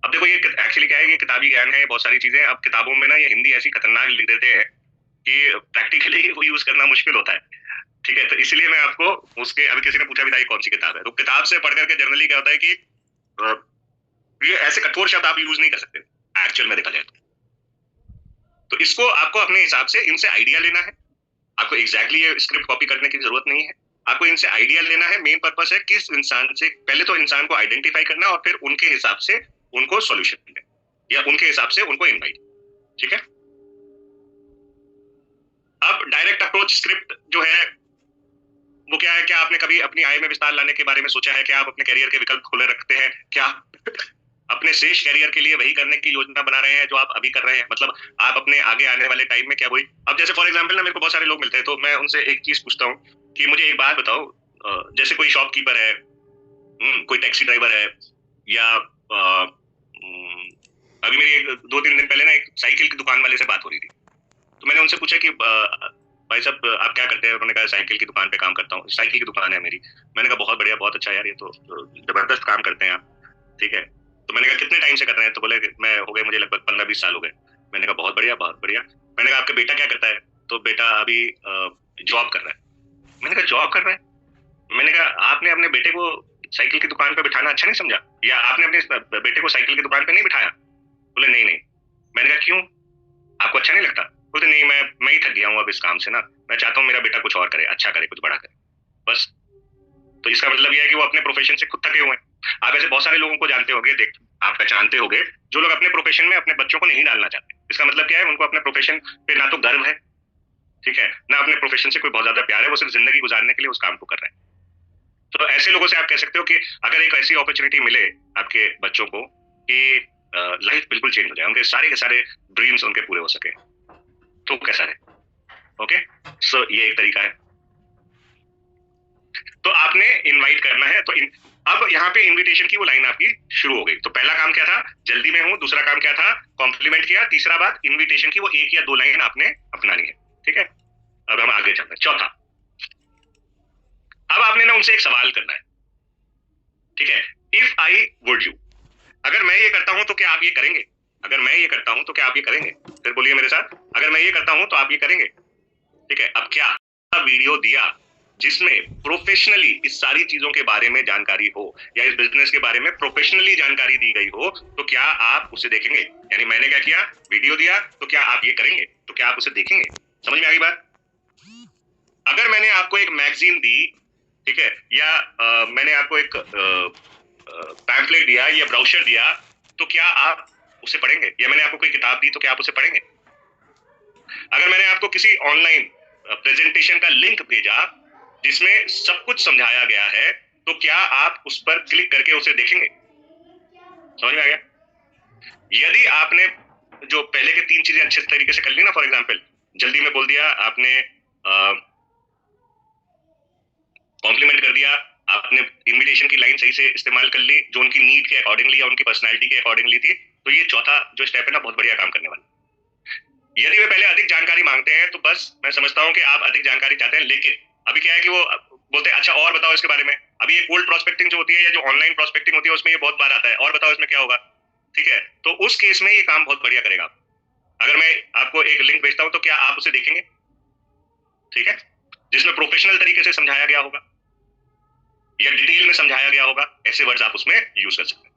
अब देखो, ये एक्चुअली क्या है, ये किताबी ज्ञान है, बहुत सारी चीजें अब किताबों में ना ये हिंदी ऐसी खतरनाक लिख देते हैं कि प्रैक्टिकली वो यूज करना मुश्किल होता है, ठीक है। तो इसलिए मैं आपको उसके, अभी किसी ने पूछा भी था कौन सी किताब है, तो किताब से पढ़ करके जनरली क्या होता है कि ये ऐसे कठोर शब्द आप यूज नहीं कर सकते एक्चुअल में देखा जाए तो इसको आपको अपने हिसाब से इनसे आइडिया लेना है। आपको एग्जैक्टली ये स्क्रिप्ट कॉपी करने की जरूरत नहीं है, आपको इनसे आइडिया लेना है। मेन पर्पस है किस इंसान से, पहले तो इंसान को आइडेंटिफाई करना और फिर उनके हिसाब से उनको सॉल्यूशन देना या उनके हिसाब से उनको इनवाइट, ठीक है। अब डायरेक्ट अप्रोच स्क्रिप्ट जो है वो क्या है? क्या आपने कभी अपनी आय में विस्तार लाने के बारे में सोचा है? क्या आप अपने करियर के विकल्प खुले रखते हैं? क्या अपने शेष करियर के लिए वही करने की योजना बना रहे हैं जो आप अभी कर रहे हैं? मतलब आप अपने आगे आने वाले टाइम में क्या वही, अब जैसे फॉर एग्जांपल ना, मेरे को बहुत सारे लोग मिलते हैं तो मैं उनसे एक चीज पूछता हूँ कि मुझे एक बात बताओ, जैसे कोई शॉपकीपर है, कोई टैक्सी ड्राइवर है, या अभी मेरी 2-3 दिन पहले ना एक साइकिल की दुकान वाले से बात हो रही थी, तो मैंने उनसे पूछा कि भाई साहब आप क्या करते हैं? उन्होंने कहा साइकिल की दुकान पे काम करता हूँ, साइकिल की दुकान है मेरी। मैंने कहा बहुत बढ़िया, बहुत अच्छा यार, ये तो जबरदस्त काम करते हैं आप, ठीक है। तो मैंने कहा कितने टाइम से कर रहे हैं? तो बोले मैं हो गए, मुझे लगभग 15-20 साल हो गए। मैंने कहा बहुत बढ़िया, बहुत बढ़िया। मैंने कहा आपका बेटा क्या करता है? तो बेटा अभी जॉब कर रहा है। मैंने कहा जॉब कर रहा है? मैंने कहा आपने अपने बेटे को साइकिल की दुकान पे बिठाना अच्छा नहीं समझा, या आपने अपने बेटे को साइकिल की दुकान पे नहीं बिठाया? बोले नहीं नहीं। मैंने कहा क्यों, आपको अच्छा नहीं लगता? बोलते नहीं, मैं ही थक गया हूँ अब इस काम से ना, मैं चाहता हूँ मेरा बेटा कुछ और करे, अच्छा करे, कुछ बड़ा करे, बस। तो इसका मतलब यह है कि वो अपने प्रोफेशन से खुद थके हुए हैं। आप ऐसे बहुत सारे लोगों को जानते होंगे, आप पहचानते होंगे, जो लोग अपने प्रोफेशन में अपने बच्चों को नहीं डालना चाहते। इसका मतलब क्या है? उनको अपने प्रोफेशन पे ना तो गर्व है, ठीक है, ना अपने प्रोफेशन से कोई बहुत ज्यादा प्यार है, वो सिर्फ जिंदगी गुजारने के लिए उस काम को कर रहे हैं। तो ऐसे लोगों से आप कह सकते हो कि अगर एक ऐसी अपॉर्चुनिटी मिले आपके बच्चों को कि लाइफ बिल्कुल चेंज हो जाए, उनके सारे के सारे ड्रीम्स उनके पूरे हो सके, तो कैसा है? ओके, सो ये एक तरीका है। तो आपने इनवाइट करना है। तो अब यहाँ पे इनविटेशन की वो लाइन आपकी शुरू हो गई। तो पहला काम क्या था? जल्दी में हूं। दूसरा काम क्या था? कॉम्प्लीमेंट किया। तीसरा बात, इनविटेशन की वो 1 या 2 लाइन आपने अपनानी है, ठीक है। अब हम आगे चलते हैं। चौथा, अब आपने ना उनसे एक सवाल करना है, ठीक है। इफ आई वुड यू, अगर मैं ये करता हूं तो क्या आप ये करेंगे? अगर मैं ये करता हूं तो क्या आप ये करेंगे? फिर बोलिए मेरे साथ, अगर मैं ये करता हूं तो आप ये करेंगे, ठीक है। अब क्या वीडियो दिया जिसमें प्रोफेशनली इस सारी चीजों के बारे में जानकारी हो, या इस बिजनेस के बारे में प्रोफेशनली जानकारी दी गई हो, तो क्या आप उसे देखेंगे? यानी मैंने क्या किया, वीडियो दिया, तो क्या आप ये करेंगे, तो क्या आप उसे देखेंगे? समझ में आ गई बात? अगर मैंने आपको एक मैगजीन दी, ठीक है, या मैंने आपको एक पैम्फलेट दिया या ब्राउशर दिया, तो क्या आप उसे पढ़ेंगे? या मैंने आपको कोई किताब दी, तो क्या आप उसे पढ़ेंगे? अगर मैंने आपको किसी ऑनलाइन प्रेजेंटेशन का लिंक भेजा जिसमें सब कुछ समझाया गया है, तो क्या आप उस पर क्लिक करके उसे देखेंगे? समझ में आ गया? यदि आपने जो पहले के 3 चीजें अच्छे तरीके से कर ली ना, फॉर एग्जाम्पल जल्दी में बोल दिया आपने, कॉम्प्लीमेंट कर दिया आपने, इनविटेशन की लाइन सही से इस्तेमाल कर ली जो उनकी नीड के अकॉर्डिंगली या उनकी पर्सनैलिटी के अकॉर्डिंगली थी, तो ये चौथा जो स्टेप है ना, बहुत बढ़िया काम करने वाला। यदि वे पहले अधिक जानकारी मांगते हैं तो बस मैं समझता हूं कि आप अधिक जानकारी चाहते हैं, लेकिन अभी क्या है कि वो बोलते हैं अच्छा और बताओ इसके बारे में। अभी ये कोल्ड प्रोस्पेक्टिंग जो होती है या जो ऑनलाइन प्रोस्पेक्टिंग होती है उसमें ये बहुत बार आता है, और बताओ इसमें क्या होगा, ठीक है, तो उस केस में ये काम बहुत बढ़िया करेगा। अगर मैं आपको एक लिंक भेजता हूं तो क्या आप उसे देखेंगे? ठीक है, जिसमें प्रोफेशनल तरीके से समझाया गया होगा या डिटेल में समझाया गया होगा, ऐसे वर्ड्स आप उसमें यूज कर सकते हैं।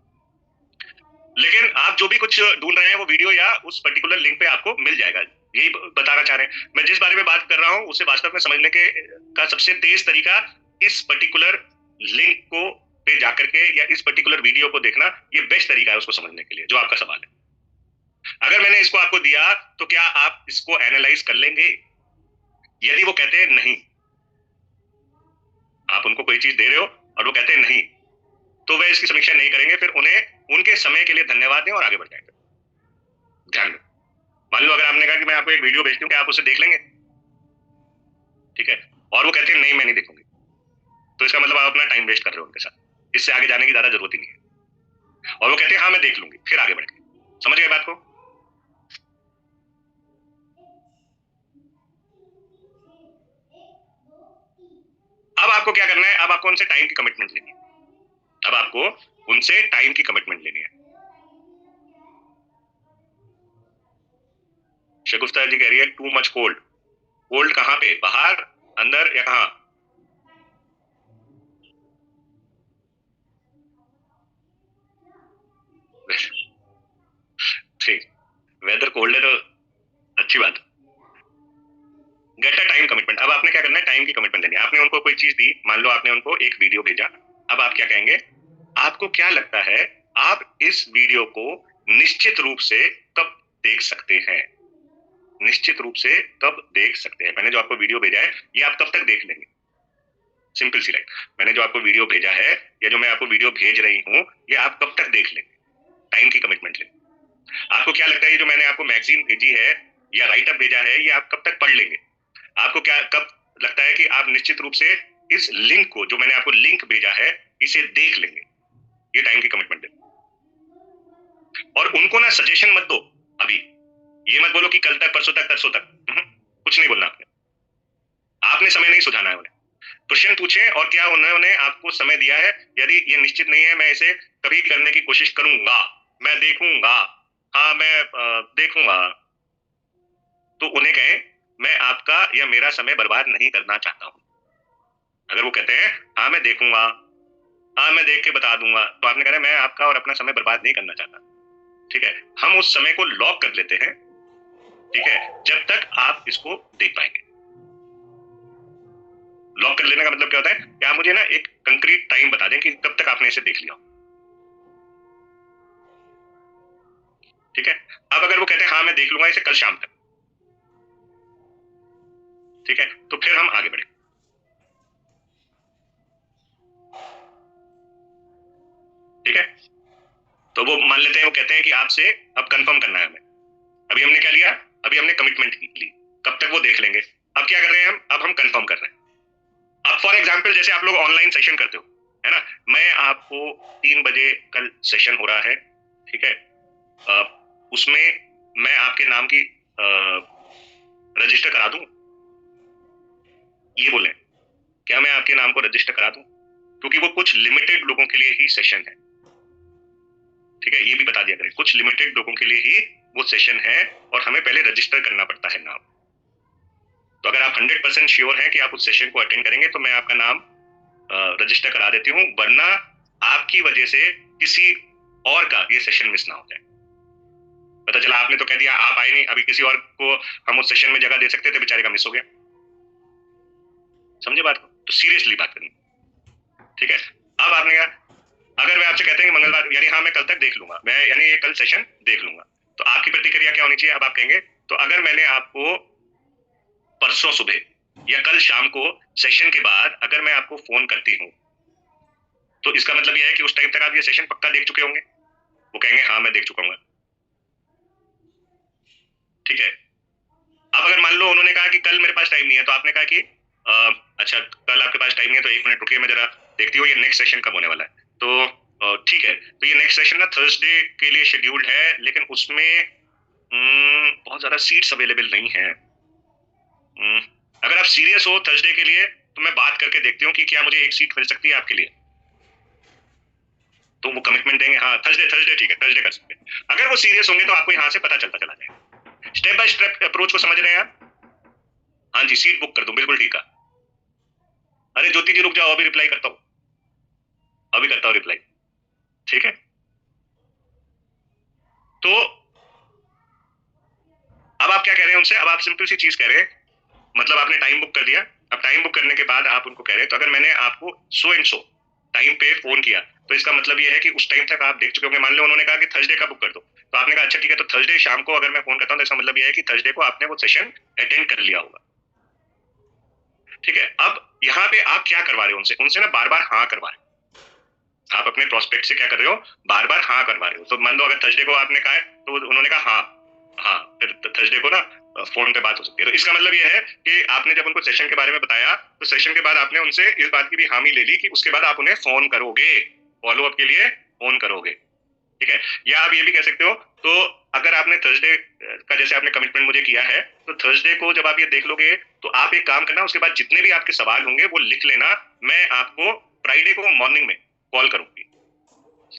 लेकिन आप जो भी कुछ ढूंढ रहे हैं वो वीडियो या उस पर्टिकुलर लिंक पे आपको मिल जाएगा, यही बताना चाह रहे हैं। मैं जिस बारे में बात कर रहा हूं उसे वास्तव में समझने के का सबसे तेज तरीका इस पर्टिकुलर लिंक को पे जाकर के या इस पर्टिकुलर वीडियो को देखना, ये बेस्ट तरीका है उसको समझने के लिए, जो आपका सवाल है। अगर मैंने इसको आपको दिया तो क्या आप इसको एनालाइज कर लेंगे? यदि वो कहते हैं नहीं, आप उनको कोई चीज दे रहे हो और वो कहते हैं नहीं, तो वे इसकी समीक्षा नहीं करेंगे, फिर उन्हें उनके समय के लिए धन्यवाद दें और आगे बढ़ जाएंगे। ध्यान में, मान लो अगर आपने कहा कि मैं आपको एक वीडियो भेजती हूँ, क्या आप उसे देख लेंगे? ठीक है, और वो कहते हैं नहीं मैं नहीं देखूंगी, तो इसका मतलब आप अपना टाइम वेस्ट कर रहे हो उनके साथ, इससे आगे जाने की ज्यादा जरूरत ही नहीं है। और वो कहते हैं हाँ मैं देख लूंगी, फिर आगे बढ़ेंगे। समझ गए बात को? अब आपको क्या करना है, अब आपको उनसे टाइम की कमिटमेंट लेनी है। अब आपको उनसे टाइम की कमिटमेंट लेनी है। शगुफ्ता जी कह रही है टू मच कोल्ड। कोल्ड कहाँ पे, बाहर, अंदर या कहाँ? ठीक, वेदर कोल्ड है तो अच्छी बात। Get a time commitment. अब आपने क्या करना है, टाइम की कमिटमेंट लेनी है। आपने उनको कोई चीज दी, मान लो आपने उनको एक वीडियो भेजा, अब आप क्या कहेंगे, आपको क्या लगता है आप इस वीडियो को निश्चित रूप से कब देख सकते हैं? निश्चित रूप से कब देख सकते हैं? मैंने जो आपको वीडियो भेजा है ये आप कब तक देख लेंगे? सिंपल सी लाइन, मैंने जो आपको वीडियो भेजा है या जो मैं आपको वीडियो भेज रही हूँ ये आप कब तक देख लेंगे? टाइम की कमिटमेंट लेंगे। आपको क्या लगता है ये जो मैंने आपको मैगजीन भेजी है या राइटअप भेजा है ये आप कब तक पढ़ लेंगे? आपको क्या कब लगता है कि आप निश्चित रूप से इस लिंक को, जो मैंने आपको लिंक भेजा है, इसे देख लेंगे? ये टाइम की कमिटमेंट है। और उनको ना सजेशन मत दो अभी, ये मत बोलो कि कल तक, परसों तक, तरसों तक, कुछ नहीं बोलना आपने। आपने समय नहीं सुझाना है उन्हें। प्रश्न पूछे और क्या उन्होंने आपको समय दिया है, यदि ये निश्चित नहीं है मैं इसे कभी करने की कोशिश करूंगा, मैं देखूंगा, हाँ मैं देखूंगा, तो उन्हें कहें मैं आपका या मेरा समय बर्बाद नहीं करना चाहता हूं। अगर वो कहते हैं हाँ मैं देखूंगा, हाँ मैं देख के बता दूंगा, तो आपने कहा मैं आपका और अपना समय बर्बाद नहीं करना चाहता। ठीक है, हम उस समय को लॉक कर लेते हैं, ठीक है, जब तक आप इसको देख पाएंगे। लॉक कर लेने का मतलब क्या होता है कि आप मुझे ना एक कंक्रीट टाइम बता दें कि कब तक आपने इसे देख लिया। ठीक है, अब अगर वो कहते हैं हाँ मैं देख लूंगा इसे कल शाम तक, ठीक है, तो फिर हम आगे बढ़े। ठीक है, तो वो मान लेते हैं, वो कहते हैं कि आपसे अब कंफर्म करना है हमें। अभी हमने क्या लिया, अभी हमने कमिटमेंट ली, कब तक वो देख लेंगे। अब क्या कर रहे हैं हम, अब हम कंफर्म कर रहे हैं। अब फॉर एग्जाम्पल जैसे आप लोग ऑनलाइन सेशन करते हो, है ना, मैं आपको 3 बजे कल सेशन हो रहा है, ठीक है, उसमें मैं आपके नाम की रजिस्टर करा दूं, ये बोले, क्या मैं आपके नाम को रजिस्टर करा दूं? क्योंकि वो कुछ लिमिटेड लोगों के लिए ही सेशन है। ठीक है, ये भी बता दिया करें, कुछ लिमिटेड लोगों के लिए ही वो सेशन है और हमें पहले रजिस्टर करना पड़ता है नाम। तो अगर आप 100% श्योर हैं कि आप उस सेशन को अटेंड करेंगे तो मैं आपका नाम रजिस्टर करा देती हूँ, वरना आपकी वजह से किसी और का ये सेशन मिस ना हो जाए। पता चला आपने तो कह दिया, आप आए नहीं, अभी किसी और को हम उस सेशन में जगह दे सकते थे, बेचारे का मिस हो गया। समझे बात को? तो सीरियसली बात करनी, ठीक है। अब आपने कहा, अगर मैं आपसे कहते हैं कि मंगलवार, यानी हाँ मैं कल तक देख लूंगा, मैं यानी ये कल सेशन देख लूंगा, तो आपकी प्रतिक्रिया क्या होनी चाहिए? अब आप कहेंगे तो अगर मैंने आपको परसों सुबह या कल शाम को सेशन के बाद अगर मैं आपको फोन करती हूँ, तो इसका मतलब यह है कि उस टाइम तक आप ये सेशन पक्का देख चुके होंगे। वो कहेंगे हाँ मैं देख चुका हूँ, ठीक है। अब अगर मान लो उन्होंने कहा कि कल मेरे पास टाइम नहीं है, तो आपने कहा कि अच्छा कल आपके पास टाइम नहीं है, तो 1 मिनट रुकिए, मैं जरा देखती हूँ ये नेक्स्ट सेशन कब होने वाला है। तो ठीक है, तो ये नेक्स्ट सेशन ना थर्सडे के लिए शेड्यूल्ड है, लेकिन उसमें बहुत ज्यादा सीट्स अवेलेबल नहीं है। अगर आप सीरियस हो थर्सडे के लिए, तो मैं बात करके देखती हूँ कि क्या मुझे एक सीट मिल सकती है आपके लिए। तो वो कमिटमेंट देंगे, हाँ थर्सडे ठीक है, थर्सडे कर सकते हैं। अगर वो सीरियस होंगे तो आपको यहाँ से पता चलता चला जाएगा। स्टेप बाय स्टेप अप्रोच को समझ रहे हैं आप? हाँ जी, सीट बुक कर दो, बिल्कुल ठीक है। अरे ज्योति जी रुक जाओ, अभी रिप्लाई करता हूँ, अभी करता हूँ रिप्लाई, ठीक है। तो अब आप क्या कह रहे हैं उनसे? अब आप सिंपल सी चीज कह रहे हैं, मतलब आपने टाइम बुक कर दिया। अब टाइम बुक करने के बाद आप उनको कह रहे हैं, तो अगर मैंने आपको सो एंड सो टाइम पे फोन किया, तो इसका मतलब ये है कि उस टाइम तक आप देख चुके होंगे। मान लो उन्होंने कहा कि थर्सडे का बुक कर दो, तो आपने कहा अच्छा ठीक है, तो थर्सडे शाम को अगर मैं फोन करता हूँ, तो इसका मतलब ये है कि थर्सडे को आपने वो सेशन अटेंड कर लिया होगा, ठीक है। अब यहाँ पे आप क्या करवा रहे हो उनसे? उनसे ना बार बार हाँ करवा रहे हो। आप अपने प्रोस्पेक्ट से क्या कर रहे हो? बार बार हाँ करवा रहे हो। तो मान लो अगर थर्सडे को आपने कहा है, तो उन्होंने कहा हाँ हाँ, फिर थर्सडे को ना फोन पे बात हो सकती है। तो इसका मतलब यह है कि आपने जब उनको सेशन के बारे में बताया, तो सेशन के बाद आपने उनसे इस बात की भी हामी ले ली कि उसके बाद आप उन्हें फोन करोगे, फॉलो अप के लिए फोन करोगे, ठीक है। या आप ये भी कह सकते हो, तो अगर आपने थर्सडे का जैसे आपने कमिटमेंट मुझे किया है, तो थर्सडे को जब आप ये देख लोगे, तो आप एक काम करना, उसके बाद जितने भी आपके सवाल होंगे वो लिख लेना, मैं आपको फ्राइडे को मॉर्निंग में कॉल करूंगी।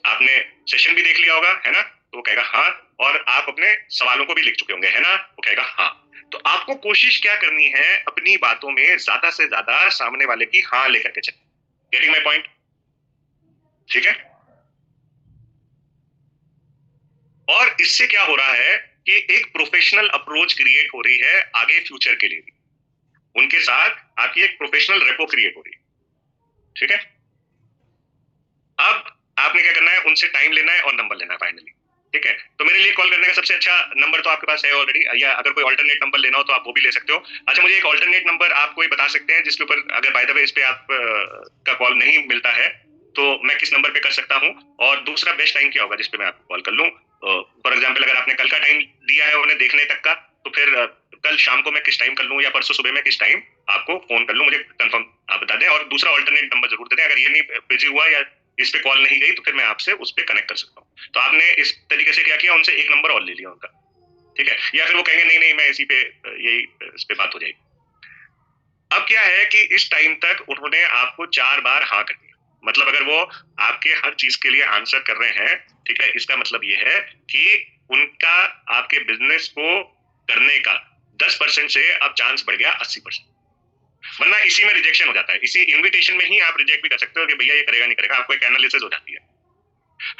आपने सेशन भी देख लिया होगा, है ना? तो वो कहेगा हाँ, और आप अपने सवालों को भी लिख चुके होंगे, है ना? वो कहेगा हाँ। तो आपको कोशिश क्या करनी है? अपनी बातों में ज्यादा से ज्यादा सामने वाले की हाँ लेकर के चले। Getting my point? ठीक है। और इससे क्या हो रहा है कि एक प्रोफेशनल अप्रोच क्रिएट हो रही है आगे फ्यूचर के लिए भी। उनके साथ आपकी एक प्रोफेशनल रेपो क्रिएट हो रही है, ठीक है। अब आपने क्या करना है? उनसे टाइम लेना है और नंबर लेना है फाइनली, ठीक है। तो मेरे लिए कॉल करने का सबसे अच्छा नंबर तो आपके पास है ऑलरेडी, या अगर कोई ऑल्टरनेट नंबर लेना हो तो आप वो भी ले सकते हो। अच्छा, मुझे एक ऑल्टरनेट नंबर आप कोई बता सकते हैं जिसके ऊपर अगर बाय द वे इस पे आप का कॉल नहीं मिलता है, तो मैं किस नंबर पे कर सकता हूँ? और दूसरा बेस्ट टाइम क्या होगा जिसपे मैं आपको कॉल कर लूँ? फॉर एग्जाम्पल अगर आपने कल का टाइम दिया है उन्हें देखने तक का, तो फिर कल शाम को मैं किस टाइम कर लूँ, या परसों सुबह में किस टाइम आपको फोन कर लूँ, मुझे कंफर्म आप बता दें। और दूसरा ऑल्टरनेट नंबर जरूर दे दें, अगर ये नहीं बिजी हुआ या इस पे कॉल नहीं गई, तो फिर मैं आपसे उस पर कनेक्ट कर सकता हूँ। तो आपने इस तरीके से क्या किया? उनसे एक नंबर और ले लिया उनका, ठीक है। या फिर वो कहेंगे नहीं नहीं, मैं इसी पे यही इस पे बात हो जाएगी। अब क्या है कि इस टाइम तक उन्होंने आपको 4 बार हाँ कर दिया, मतलब अगर वो आपके हर चीज के लिए आंसर कर रहे हैं, ठीक है, इसका मतलब ये है कि उनका आपके बिजनेस को करने का 10% से अब चांस बढ़ गया 80%। वरना इसी में रिजेक्शन हो जाता है, इसी इन्विटेशन में ही आप रिजेक्ट भी कर सकते हो कि भैया ये करेगा नहीं करेगा, आपको एक एनालिसिस हो जाती है।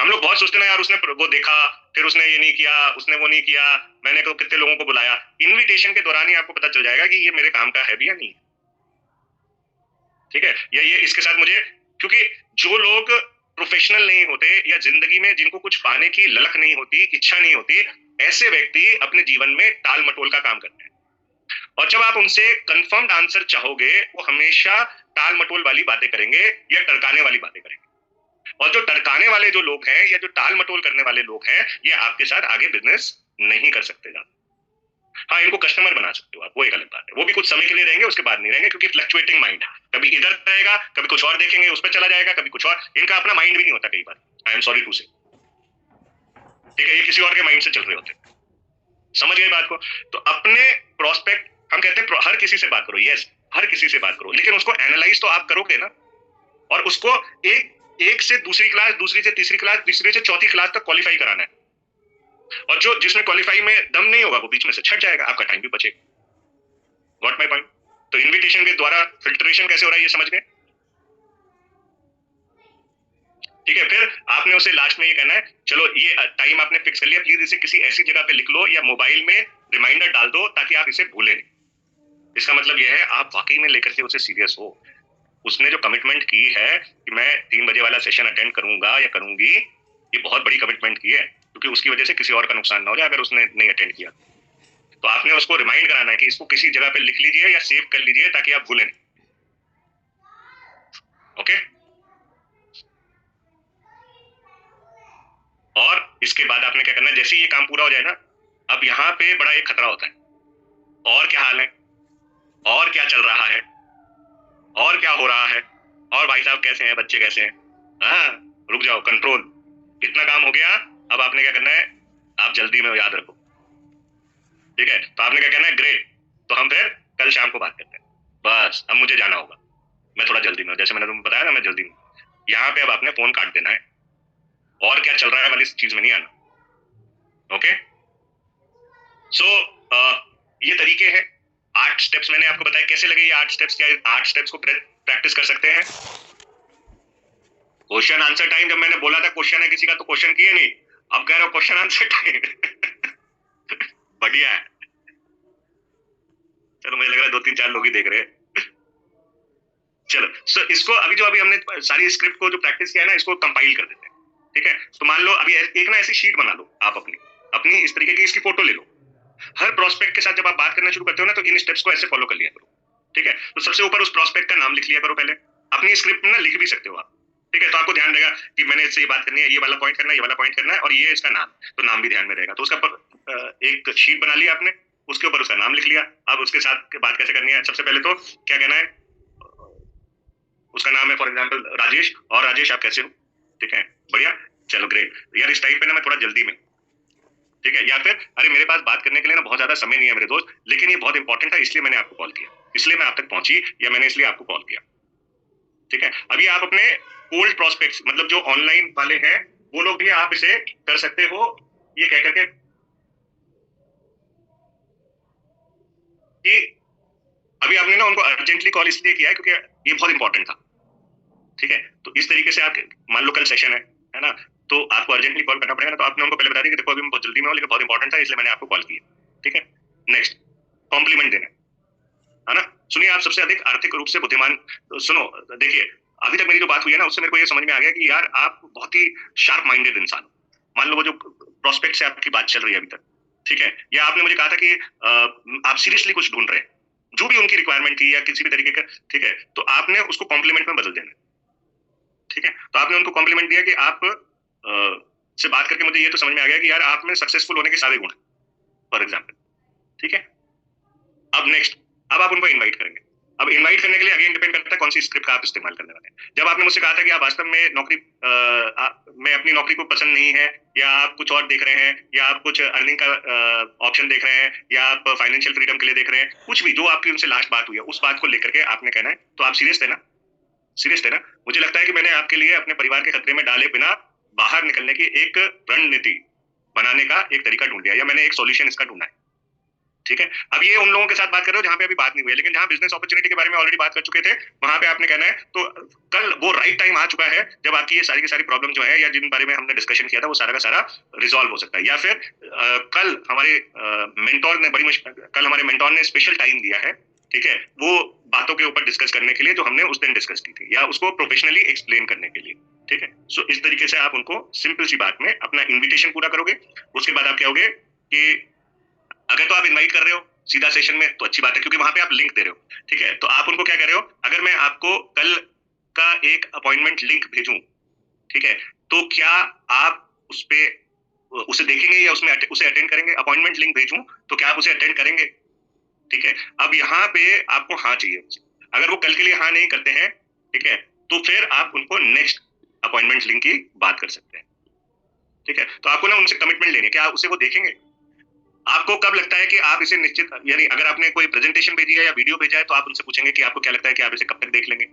हम लोग बहुत सोचते हैं यार, उसने वो देखा, फिर उसने ये नहीं किया, उसने वो नहीं किया, मैंने तो कितने लोगों को बुलाया। इन्विटेशन के दौरान ही आपको पता चल जाएगा कि ये मेरे काम का है भी या नहीं, ठीक है। या ये इसके साथ मुझे, क्योंकि जो लोग प्रोफेशनल नहीं होते या जिंदगी में जिनको कुछ पाने की ललक नहीं होती, इच्छा नहीं होती, ऐसे व्यक्ति अपने जीवन में टाल मटोल का काम करते हैं। और जब आप उनसे कंफर्म्ड आंसर चाहोगे, वो हमेशा टाल मटोल वाली बातें करेंगे या टरकाने वाली बातें करेंगे। और जो टरकाने वाले जो लोग हैं या जो टाल मटोल करने वाले लोग हैं, ये आपके साथ आगे बिजनेस नहीं कर सकते ज्यादा। हाँ, इनको कस्टमर बना सकते हो आप, वो एक अलग बात है। वो भी कुछ समय के लिए रहेंगे, उसके बाद नहीं रहेंगे, क्योंकि फ्लक्चुएटिंग माइंड है। कभी इधर रहेगा, कभी कुछ और देखेंगे उस पर चला जाएगा, कभी कुछ और। इनका अपना माइंड भी नहीं होता कई बार, आई एम सॉरी टू से, ठीक है। ये किसी और के माइंड से चल रहे होते हैं। समझ गए बात को? तो अपने प्रोस्पेक्ट, हम कहते हैं हर किसी से बात करो, यस हर किसी से बात करो, लेकिन उसको एनालाइज तो आप करोगे ना। और उसको एक से दूसरी क्लास, दूसरी से तीसरी क्लास, तीसरी से चौथी क्लास तक क्वालिफाई कराना है। और जो जिसमें क्वालिफाई में दम नहीं होगा, वो बीच में से छट जाएगा, आपका टाइम भी बचेगा। Got my point? तो इन्विटेशन के द्वारा फिल्ट्रेशन कैसे हो रहा है, ये समझ गए? ठीक है। फिर आपने आपने उसे लास्ट में ये कहना है, चलो ये टाइम आपने फिक्स कर लिया, प्लीज इसे किसी ऐसी जगह पे लिख लो या मोबाइल में रिमाइंडर डाल दो ताकि आप इसे भूलें नहीं। इसका मतलब यह है आप वाकई में लेकर के उसे सीरियस हो। उसने जो कमिटमेंट की है कि मैं 3 बजे वाला सेशन अटेंड करूंगा या करूंगी, ये बहुत बड़ी कमिटमेंट की है, क्योंकि उसकी वजह से किसी और का नुकसान ना हो जाए अगर उसने नहीं अटेंड किया। तो आपने उसको रिमाइंड कराना है कि इसको किसी जगह पे लिख लीजिए या सेव कर लीजिए ताकि आप भूलें। ओके। और इसके बाद आपने क्या करना है, जैसे ये काम पूरा हो जाए ना, अब यहाँ पे बड़ा एक खतरा होता है, और क्या हाल है, और क्या चल रहा है, और क्या हो रहा है, और भाई साहब कैसे हैं, बच्चे कैसे हैं। हाँ, रुक जाओ, कंट्रोल, इतना काम हो गया, अब आपने क्या करना है, आप जल्दी में याद रखो, ठीक है। तो आपने क्या करना है, ग्रेट, तो हम फिर कल शाम को बात करते हैं, बस अब मुझे जाना होगा, मैं थोड़ा जल्दी में हूँ, जैसे मैंने तुम्हें बताया ना मैं जल्दी में। यहाँ पे अब आपने फोन काट देना है, और क्या चल रहा है वाली चीज में नहीं आना। ओके। सो ये तरीके हैं, 8 स्टेप्स मैंने आपको बताया। कैसे लगे ये 8 स्टेप्स? क्या 8 स्टेप्स को प्रैक्टिस कर सकते हैं? क्वेश्चन आंसर टाइम, जब मैंने बोला था क्वेश्चन है किसी का तो क्वेश्चन किए नहीं, अब कह रहे हो क्वेश्चन आंसर टाइम। बढ़िया है, चलो मुझे लग रहा है 2-3-4 लोग ही देख रहे हैं। चलो, सो इसको अभी हमने सारी स्क्रिप्ट को जो प्रैक्टिस किया है ना, इसको कंपाइल कर देते हैं, ठीक है। तो मान लो अभी एक ना ऐसी शीट बना लो आप अपनी इस तरीके की, इसकी फोटो ले लो। हर प्रोस्पेक्ट के साथ जब आप बात करना शुरू करते हो ना, तो इन स्टेप्स को ऐसे फॉलो कर लिया करो, ठीक है। तो सबसे ऊपर उस प्रोस्पेक्ट का नाम लिख लिया करो पहले, अपनी स्क्रिप्ट में ना लिख भी सकते हो आप, ठीक है। तो आपको ध्यान रहेगा कि मैंने इससे ये बात करनी है, ये वाला पॉइंट करना है, ये वाला पॉइंट करना है, और ये इसका नाम, तो नाम भी ध्यान में रहेगा। तो उसका एक शीट बना लिया आपने, उसके ऊपर उसका नाम लिख लिया। अब उसके साथ बात कैसे करनी है, सबसे पहले तो क्या कहना है, उसका नाम है फॉर एग्जाम्पल राजेश, और राजेश आप कैसे हो, ठीक है, बढ़िया, चलो ग्रेट यार, इस टाइम पे ना मैं थोड़ा जल्दी में, ठीक है। या फिर अरे मेरे पास बात करने के लिए ना बहुत ज्यादा समय नहीं है मेरे दोस्त, लेकिन ये बहुत इंपॉर्टेंट था इसलिए मैंने आपको कॉल किया, इसलिए मैं आप तक पहुंची, या मैंने इसलिए आपको कॉल किया, ठीक है। अभी आप अपने कोल्ड प्रोस्पेक्ट्स, मतलब जो ऑनलाइन वाले हैं वो लोग भी आप इसे कर सकते हो, ये कह करके कि अभी आपने ना उनको अर्जेंटली कॉल इसलिए किया है क्योंकि ये बहुत इंपॉर्टेंट था, ठीक है। तो इस तरीके से आप मान लो कल सेशन है ना, तो आपको अर्जेंटली कॉल करना पड़ेगा ना, तो आपने उनको पहले बता दिया कि देखो अभी मैं बहुत जल्दी में हूँ, लेकिन बहुत इंपॉर्टेंट था इसलिए मैंने आपको कॉल किया, ठीक है। नेक्स्ट, कॉम्प्लीमेंट देना है ना। सुनिए, आप सबसे अधिक आर्थिक रूप से बुद्धिमान, सुनो देखिए, अभी तक मेरी जो बात हुई है ना, उससे मेरे को ये समझ में आ गया कि यार आप बहुत ही शार्प माइंडेड इंसान हो। मान लो वो जो प्रोस्पेक्ट से आपकी बात चल रही है अभी तक, ठीक है, या आपने मुझे कहा था कि आप सीरियसली कुछ ढूंढ रहे हैं, जो भी उनकी रिक्वायरमेंट थी या किसी भी तरीके का, ठीक है, तो आपने उसको कॉम्प्लीमेंट में बदल देना, ठीक है। तो आपने उनको कॉम्प्लीमेंट दिया कि आप से बात करके मुझे ये तो समझ में आ गया कि यार आप में सक्सेसफुल होने के सारे गुण हैं, फॉर एग्जाम्पल, ठीक है। अब नेक्स्ट, अब आप उनको इनवाइट करेंगे। अब इनवाइट करने के लिए अगेन डिपेंड करता है कौन सी स्क्रिप्ट का आप इस्तेमाल करने वाले हैं। जब आपने मुझसे कहा था कि आप वास्तव में नौकरी में अपनी नौकरी को पसंद नहीं है, या आप कुछ और देख रहे हैं, या आप कुछ अर्निंग का ऑप्शन देख रहे हैं, या आप फाइनेंशियल फ्रीडम के लिए देख रहे हैं, कुछ भी जो आपकी उनसे लास्ट बात हुई है उस बात को लेकर के आपने कहना है, तो आप सीरियस थे ना, सीरियस थे ना। मुझे लगता है कि मैंने आपके लिए अपने परिवार के खतरे में डाले बिना बाहर निकलने की एक रणनीति बनाने का एक तरीका ढूंढ लिया, या मैंने एक सॉल्यूशन इसका ढूंढा है, ठीक है। अब ये उन लोगों के साथ बात कर रहे हो जहां पे अभी बात नहीं हुई है, लेकिन जहां बिजनेस अपॉर्चुनिटी के बारे में ऑलरेडी बात कर चुके थे, वहां पे आपने कहना है, तो कल वो राइट टाइम आ चुका है जब आपकी ये सारी की सारी प्रॉब्लम जो है या जिन बारे में हमने डिस्कशन किया था वो सारा का सारा रिजॉल्व हो सकता है। या फिर कल हमारे मेंटोर ने स्पेशल टाइम दिया है, ठीक है, वो बातों के ऊपर डिस्कस करने के लिए जो हमने उस दिन डिस्कस की थी, या उसको प्रोफेशनली एक्सप्लेन करने के लिए, ठीक है। सो इस तरीके से आप उनको सिंपल सी बात में अपना इन्विटेशन पूरा करोगे। उसके बाद आप क्या होगे कि अगर तो आप इनवाइट कर रहे हो सीधा सेशन में तो अच्छी बात है, क्योंकि वहां पे आप लिंक दे रहे हो, ठीक है। तो आप उनको क्या कह रहे हो, अगर मैं आपको कल का एक अपॉइंटमेंट लिंक भेजूं, ठीक है, तो क्या आप उस पे उसे देखेंगे या उसमें उसे अटेंड करेंगे? अपॉइंटमेंट लिंक भेजूं तो क्या आप उसे अटेंड करेंगे, ठीक है। अब यहाँ पे आपको हाँ चाहिए, अगर वो कल के लिए हाँ नहीं करते हैं, ठीक है, तो फिर आप उनको नेक्स्ट अपॉइंटमेंट लिंक की बात कर सकते हैं, ठीक है। तो आपको ना उनसे कमिटमेंट लेनी है कि आप उसे वो देखेंगे। आपको कब लगता है कि आप इसे निश्चित, यानी अगर आपने कोई प्रेजेंटेशन भेजी है या वीडियो भेजा है तो आप उनसे पूछेंगे कि आपको क्या लगता है कि आप इसे कब तक देख लेंगे,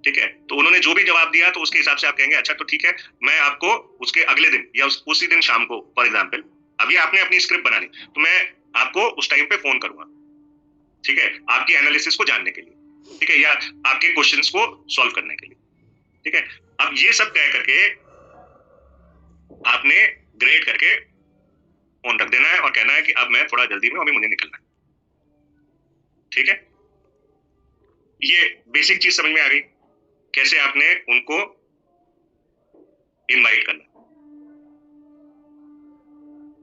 ठीक है। तो उन्होंने जो भी जवाब दिया तो उसके हिसाब से आप कहेंगे अच्छा तो ठीक है, मैं आपको उसके अगले दिन या उसी दिन शाम को, फॉर एग्जाम्पल अभी आपने अपनी स्क्रिप्ट बना ली, तो मैं आपको उस टाइम पे फोन करूंगा, ठीक है, आपकी एनालिसिस को जानने के लिए, ठीक है, या आपके क्वेश्चंस को सॉल्व करने के लिए, ठीक है। अब ये सब तय करके आपने ग्रेड करके फोन रख देना है और कहना है कि अब मैं थोड़ा जल्दी में, अभी मुझे निकलना है। ठीक है, ये बेसिक चीज समझ में आ गई कैसे आपने उनको इनवाइट करना।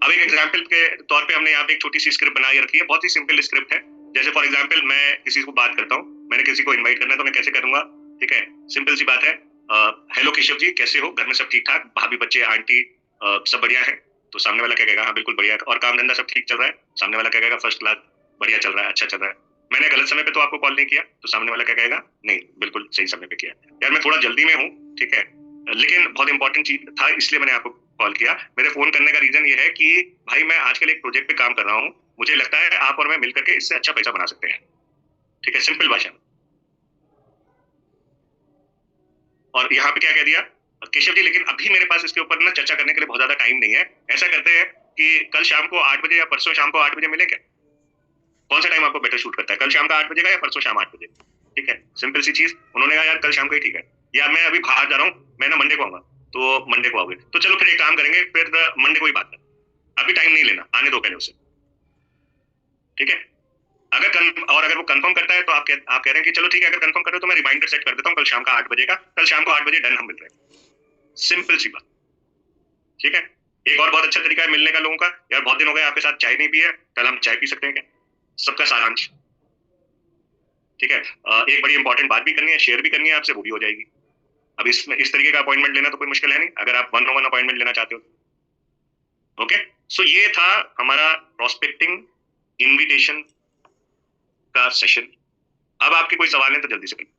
अब एक एग्जाम्पल के तौर पे हमने यहाँ पे एक छोटी सी स्क्रिप्ट बनाई रखी है, बहुत ही सिंपल स्क्रिप्ट है। जैसे फॉर एग्जाम्पल मैं किसी को बात करता हूँ, मैंने किसी को इनवाइट करना है तो मैं कैसे करूंगा? ठीक है, सिंपल सी बात है। हेलो केशव जी, कैसे हो? घर में सब ठीक ठाक? भाभी बच्चे आंटी सब बढ़िया है? तो सामने वाला क्या कहेगा? हाँ बिल्कुल बढ़िया। और काम धंधा सब ठीक चल रहा है? सामने वाला क्या कहेगा? फर्स्ट क्लास, बढ़िया चल रहा है, अच्छा चल रहा है। मैंने गलत समय पे तो आपको कॉल नहीं किया? तो सामने वाला क्या कहेगा? नहीं, बिल्कुल सही समय पे किया। यार मैं थोड़ा जल्दी में हूँ, ठीक है, लेकिन बहुत इंपॉर्टेंट चीज था इसलिए मैंने आपको कॉल किया। मेरे फोन करने का रीजन ये है कि भाई मैं आजकल एक प्रोजेक्ट पे काम कर रहा हूँ, मुझे लगता है आप और मैं मिलकर के इससे अच्छा पैसा बना सकते हैं। ठीक है, सिंपल भाषा में। और यहाँ पे क्या कह दिया केशव जी, लेकिन अभी मेरे पास इसके ऊपर ना चर्चा करने के लिए बहुत ज्यादा टाइम नहीं है। ऐसा करते हैं कि कल शाम को 8 बजे या परसों शाम को 8 बजे मिले क्या? कौन सा टाइम आपको बेटर शूट करता है, कल शाम का 8 बजे का या परसों शाम 8 बजे? ठीक है, सिंपल सी चीज। उन्होंने कहा यार कल शाम को ही ठीक है, या मैं अभी बाहर जा रहा हूँ, मैं ना मंडे को आऊंगा। तो मंडे को आओगे तो चलो फिर एक काम करेंगे, फिर मंडे को ही बात करें, अभी टाइम नहीं लेना, आने दो पहले उसे। ठीक है, अगर वो कंफर्म करता है तो आप कह रहे हैं कि चलो ठीक है, अगर कंफर्म कर रहे हो तो मैं रिमाइंडर सेट कर देता हूँ कल शाम का 8 बजे का, कल शाम को 8 बजे डन, हम मिल रहे हैं। सिंपल सी बात। ठीक है, एक और बहुत अच्छा तरीका है मिलने का लोगों का, यार बहुत दिन हो गए आपके साथ चाय नहीं पिए, कल हम चाय पी सकते हैं क्या? सबका सारांश। ठीक है, एक बड़ी इंपॉर्टेंट बात भी करनी है, शेयर भी करनी है आपसे, वो भी हो जाएगी। अब इसमें इस तरीके का अपॉइंटमेंट लेना तो कोई मुश्किल है नहीं, अगर आप 1-on-1 अपॉइंटमेंट लेना चाहते हो। ओके, सो ये था हमारा प्रोस्पेक्टिंग इनविटेशन का सेशन। अब आपके कोई सवाल है तो जल्दी से करिए।